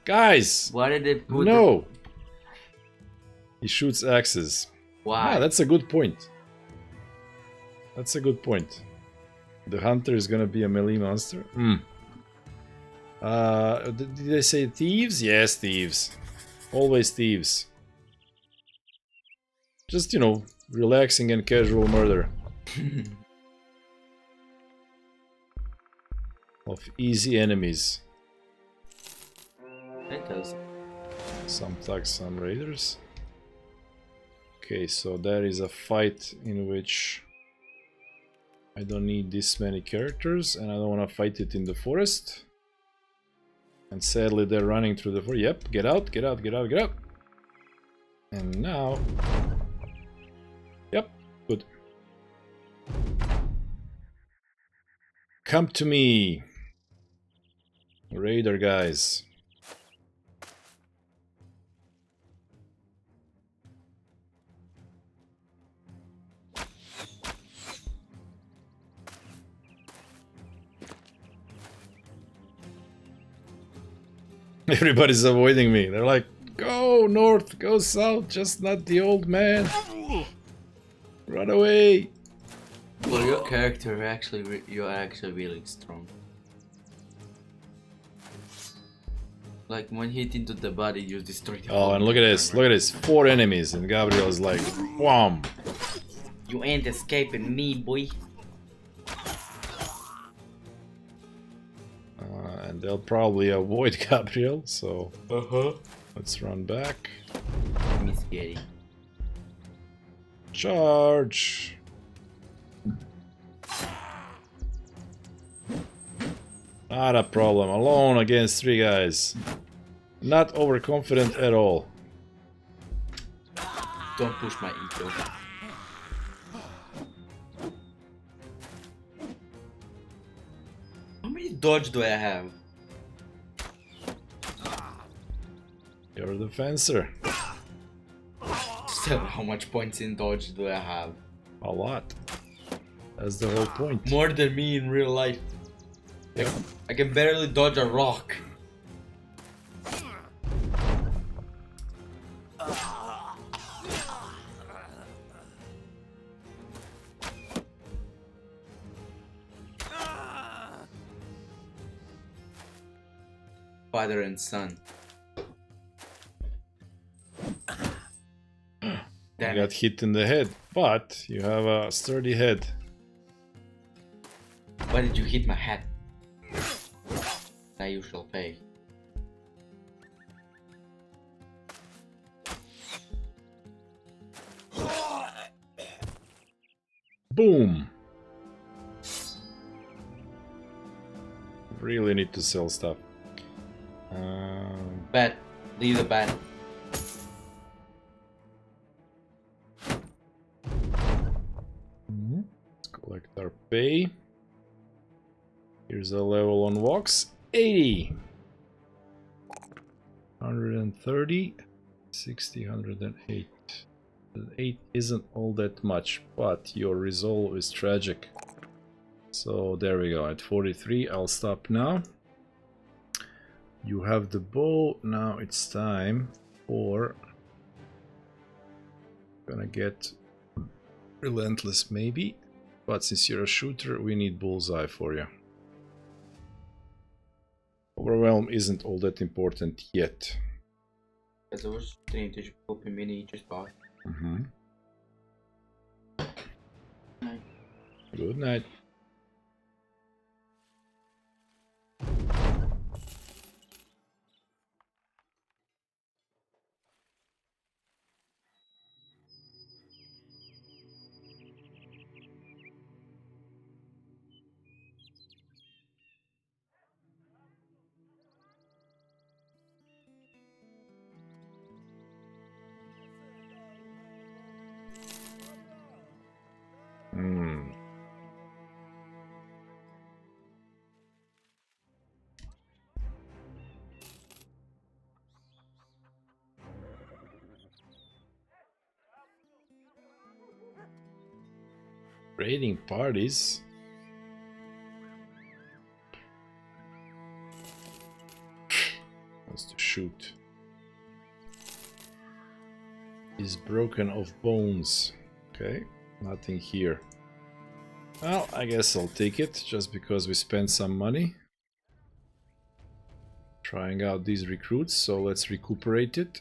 Guys! Why did they put No! He shoots axes. Why? Ah, that's a good point. That's a good point. The hunter is gonna be a melee monster? Did they say thieves? Yes, thieves. Always thieves. Just, you know, relaxing and casual murder. Of easy enemies. It does. Some thugs, some raiders. Okay, so there is a fight in which I don't need this many characters, and I don't want to fight it in the forest. And sadly they're running through the forest. Yep, get out. And now... Yep, good. Come to me, raider guys. Everybody's avoiding me. They're like, go north, go south, just not the old man. Run away. Well, your character you're actually really strong. Like when hit into the body, you destroy the Oh, and look at this, look at this. 4 enemies, and Gabriel is like, wham. You ain't escaping me, boy. And they'll probably avoid Gabriel, so Uh-huh. let's run back. Miss Gay. Charge! Not a problem. Alone against 3 guys. Not overconfident at all. Don't push my ego. How many dodge do I have? You're the fencer. So how much points in dodge do I have? A lot. That's the whole point. More than me in real life. I can barely dodge a rock. Father and son. You Damn got it. hit in the head, but you have a sturdy head. Why did you hit my head? Now you shall pay. Boom! Really need to sell stuff. Bet. Leave the bet. Let's collect our pay. Here's a level on walks. 80! 130. 60, 108. 8 isn't all that much, but your resolve is tragic. So there we go, at 43, I'll stop now. You have the bow, now it's time for... Gonna get relentless maybe, but since you're a shooter, we need bullseye for you. Overwhelm isn't all that important yet. As I was trying to open mini just bought. Good night. Raiding parties? Wants to shoot. Is broken of bones. Okay, nothing here. Well, I guess I'll take it, just because we spent some money trying out these recruits, so let's recuperate it.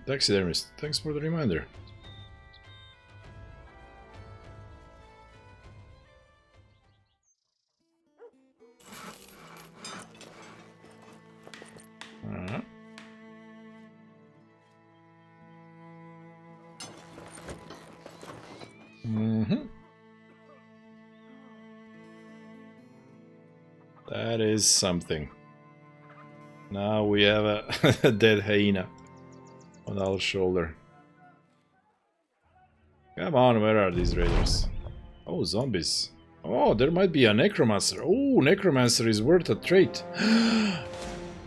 Taxidermist, thanks for the reminder. That is something. Now we have a dead hyena on our shoulder. Come on, where are these raiders? Oh, zombies. Oh, there might be a necromancer. Oh, necromancer is worth a trait.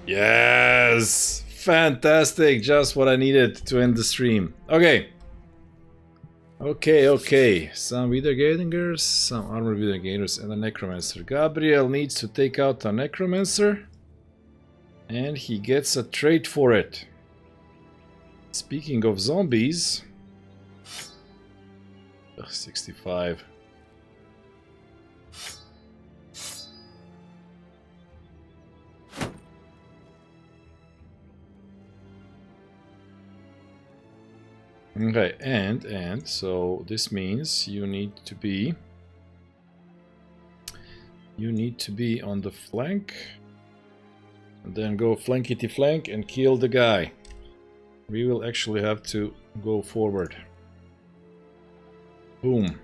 Yes! Fantastic! Just what I needed to end the stream. Okay. Okay. Some Wiedergängers, some armor Wiedergängers, and a necromancer. Gabriel needs to take out a necromancer. And he gets a trait for it. Speaking of zombies... 65. Okay, Okay, and so this means you need to be on the flank, and then go flankety flank and kill the guy. We will actually have to go forward. Boom.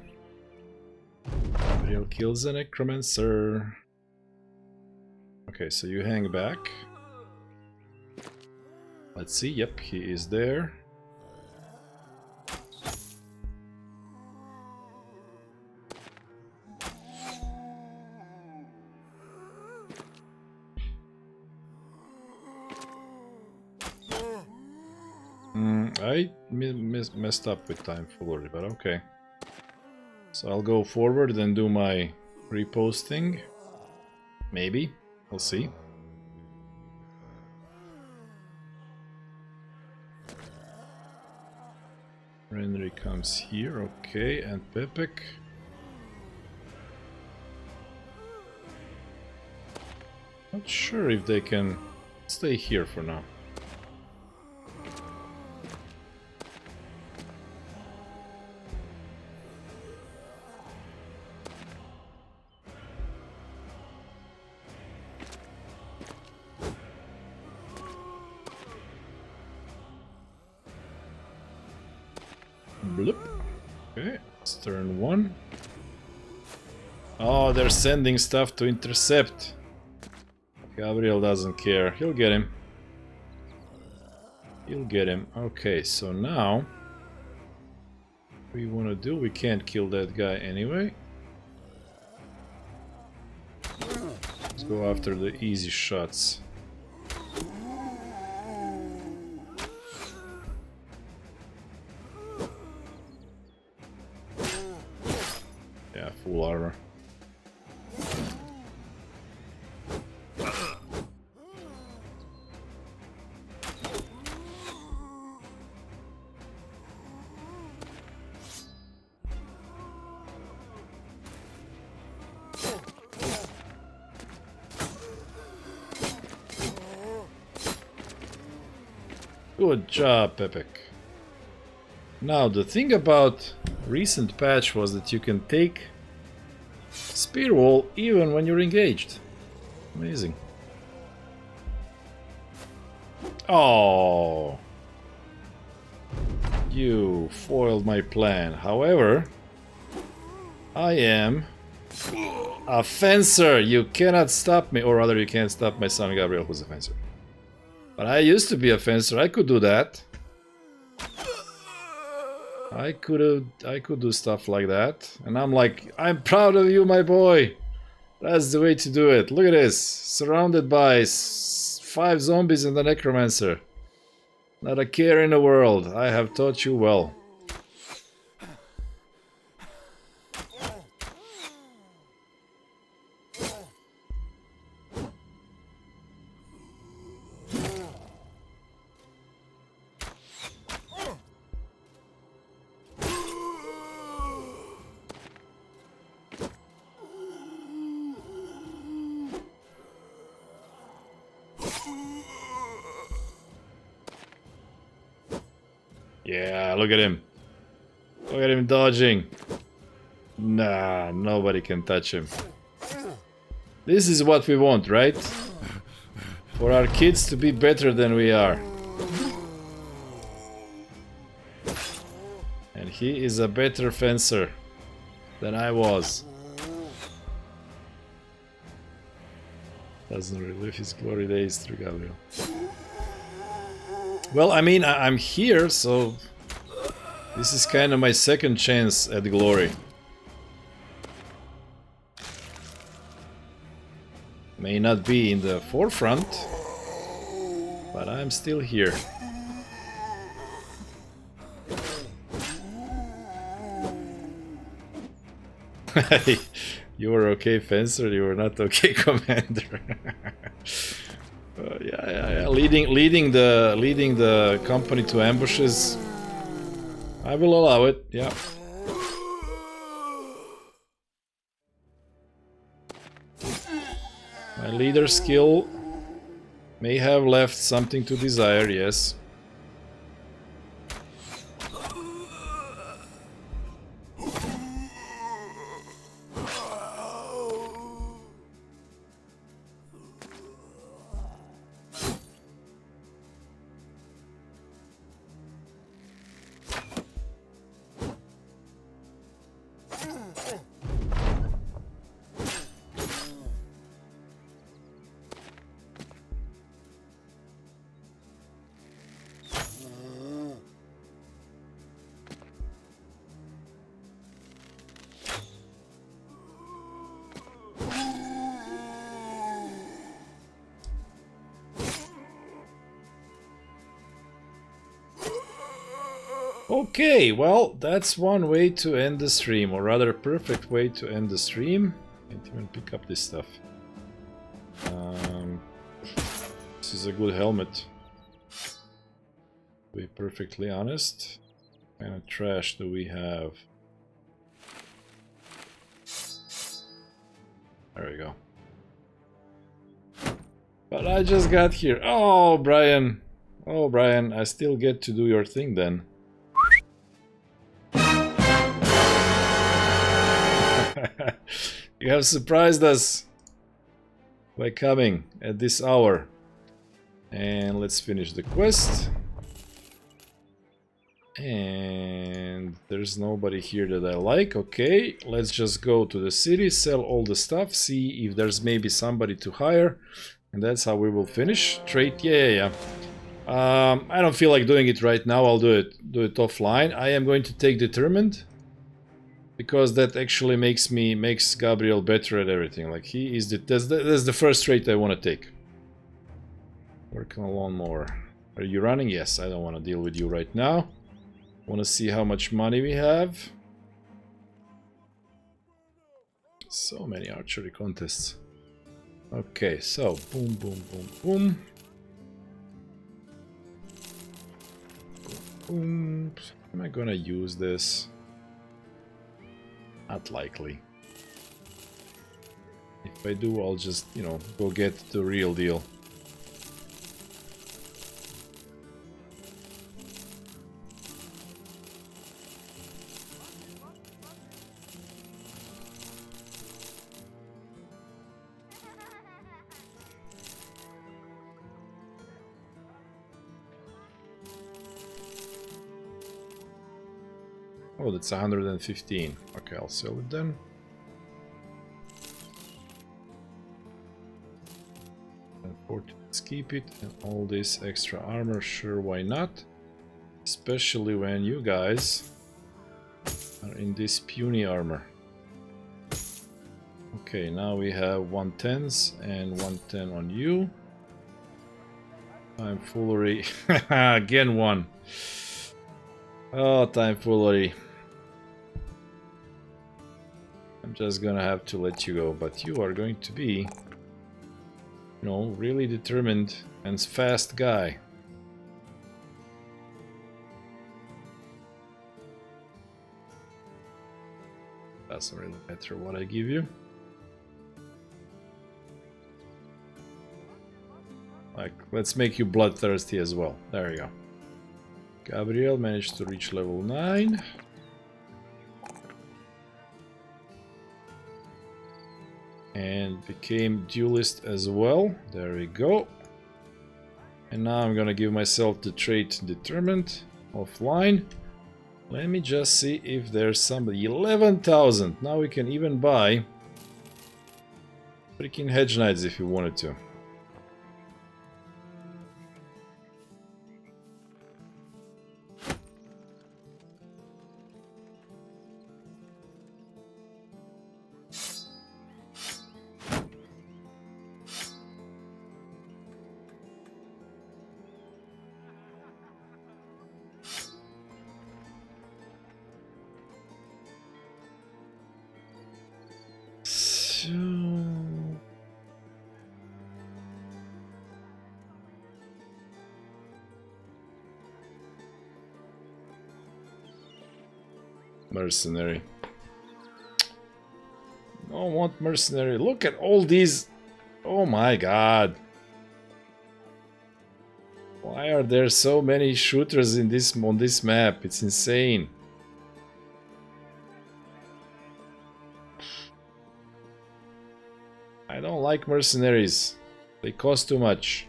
Gabriel kills the necromancer. Okay, so you hang back. Let's see, yep, he is there. I messed up with time fully, but okay. So I'll go forward and do my reposting. Maybe. We'll see. Renry comes here, okay, and Pepek. Not sure if they can stay here for now. Bloop. Okay, it's turn 1. Oh, they're sending stuff to intercept. Gabriel doesn't care. He'll get him. He'll get him. Okay, so now what we want to do, we can't kill that guy anyway. Let's go after the easy shots. Yeah, full armor. Good job, Pepek. Now, the thing about recent patch was that you can take spear wall even when you're engaged. Amazing. Oh, you foiled my plan. However, I am a fencer. You cannot stop me, or rather, you can't stop my son Gabriel, who's a fencer. But I used to be a fencer. I could do that. I could do stuff like that. And I'm like, I'm proud of you, my boy. That's the way to do it. Look at this. Surrounded by 5 zombies and the necromancer. Not a care in the world. I have taught you well. Yeah, look at him. Look at him dodging. Nah, nobody can touch him. This is what we want, right? For our kids to be better than we are. And he is a better fencer than I was. Doesn't relive his glory days through Gabriel. Well, I mean, I'm here, so this is kind of my second chance at glory. May not be in the forefront, but I'm still here. You were okay, fencer. You were not okay, commander. Yeah. Leading the company to ambushes. I will allow it. Yeah. My leader skill may have left something to desire. Yes. Okay, well, that's one way to end the stream, or rather, a perfect way to end the stream. Can't even pick up this stuff. This is a good helmet. To be perfectly honest. What kind of trash do we have? There we go. But I just got here. Oh, Brian. Oh, Brian, I still get to do your thing then. You have surprised us by coming at this hour. And let's finish the quest. And there's nobody here that I like. Okay, let's just go to the city, sell all the stuff, see if there's maybe somebody to hire. And that's how we will finish. Trade, yeah. I don't feel like doing it right now. I'll do it offline. I am going to take determined, because that actually makes Gabriel better at everything. Like he is that's the first trait I want to take. Work on a lawnmower. Are you running? Yes. I don't want to deal with you right now. Want to see how much money we have. So many archery contests. Okay, so boom, boom, boom, boom. Boom. Am I gonna use this? Not likely. If I do, I'll just, you know, go get the real deal. Oh, that's 115. Okay, I'll sell it then. And 40, let's keep it. And all this extra armor, sure, why not? Especially when you guys are in this puny armor. Okay, now we have 110s and 110 on you. Time foolery. Again one. Oh, time foolery. I'm just gonna have to let you go, but you are going to be, you know, really determined and fast guy. Doesn't really matter what I give you. Like, let's make you bloodthirsty as well. There you go. Gabriel managed to reach level 9. And became duelist as well. There we go. And now I'm gonna give myself the trait determined offline. Let me just see if there's somebody. 11,000. Now we can even buy freaking hedge knights if you wanted to. Mercenary. Don't want mercenary. Look at all these. Oh my god. Why are there so many shooters in this on this map? It's insane. I don't like mercenaries. They cost too much.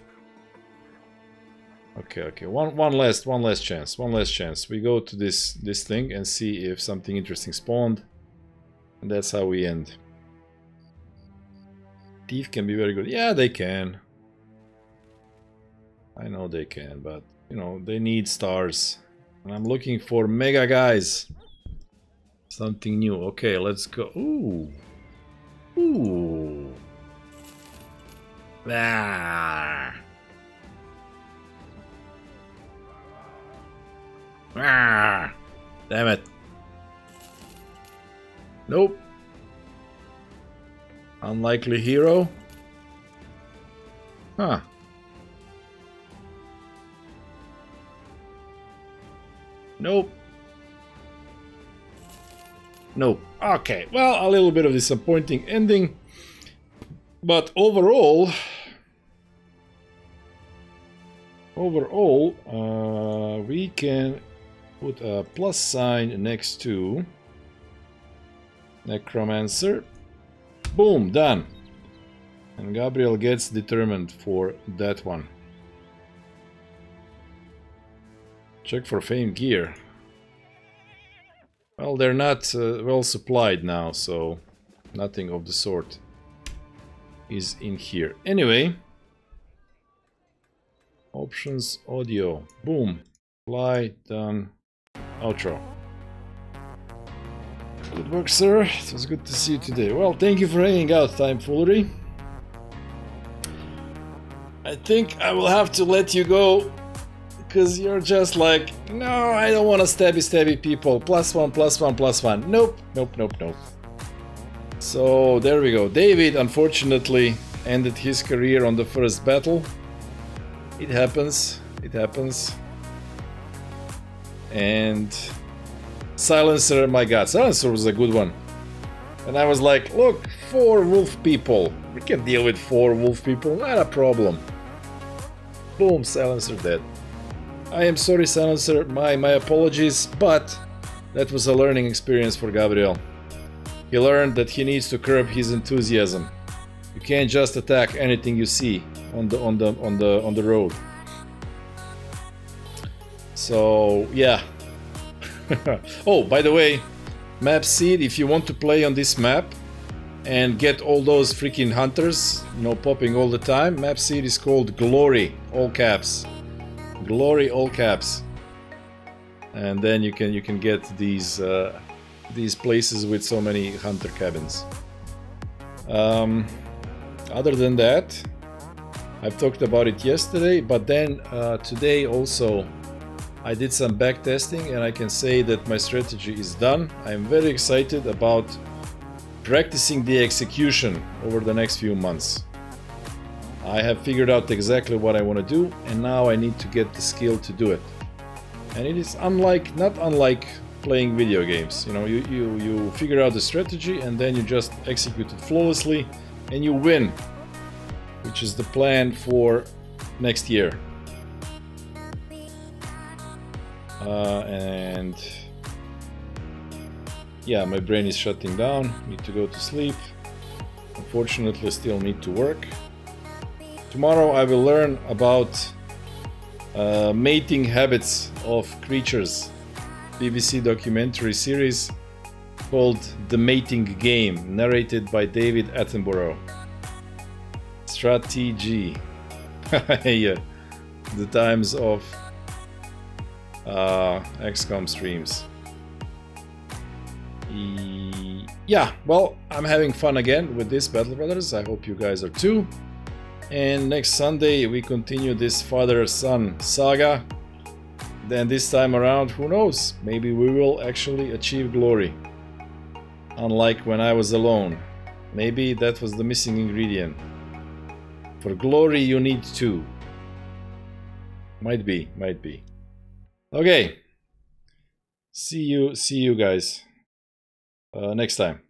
Okay. One last chance. One last chance. We go to this thing and see if something interesting spawned. And that's how we end. Thief can be very good. Yeah, they can. I know they can, but you know, they need stars. And I'm looking for mega guys. Something new. Okay, let's go. Ooh. Ooh. Ah. Ah. Damn it. Nope. Unlikely hero. Huh. Nope. Nope. Okay, well, a little bit of disappointing ending. But overall, we can put a plus sign next to necromancer. Boom, done. And Gabriel gets determined for that one. Check for fame gear. Well, they're not well supplied now, so nothing of the sort is in here. Anyway, options, audio, boom, fly, done, outro. Good work, sir. It was good to see you today. Well, thank you for hanging out, Time Foolery. I think I will have to let you go, because you're just like, no, I don't want to stabby people. +1, +1, +1. Nope, nope, nope, nope. So there we go. David unfortunately ended his career on the first battle. It happens. It happens. And Silencer, my god, Silencer was a good one. And I was like, look, 4 wolf people. We can deal with 4 wolf people, not a problem. Boom, Silencer dead. I am sorry, Silencer, my apologies, but that was a learning experience for Gabriel. He learned that he needs to curb his enthusiasm. You can't just attack anything you see on the road. So yeah. Oh, by the way, map seed, if you want to play on this map and get all those freaking hunters, you know, popping all the time, map seed is called Glory, all caps. Glory, all caps. And then you can get these places with so many hunter cabins. Other than that, I've talked about it yesterday, but then today also I did some back testing and I can say that my strategy is done. I'm very excited about practicing the execution over the next few months. I have figured out exactly what I want to do, and now I need to get the skill to do it. And it is not unlike playing video games. You know, you figure out the strategy and then you just execute it flawlessly and you win, which is the plan for next year. And yeah, my brain is shutting down. Need to go to sleep. Unfortunately, still need to work. Tomorrow I will learn about mating habits of creatures. BBC documentary series called The Mating Game, narrated by David Attenborough. Strategy. Yeah, the times of XCOM streams. Yeah, well, I'm having fun again with this Battle Brothers. I hope you guys are too. And next Sunday we continue this father-son saga. Then this time around, who knows? Maybe we will actually achieve glory. Unlike when I was alone. Maybe that was the missing ingredient. For glory you need 2. Might be. Okay. See you guys next time.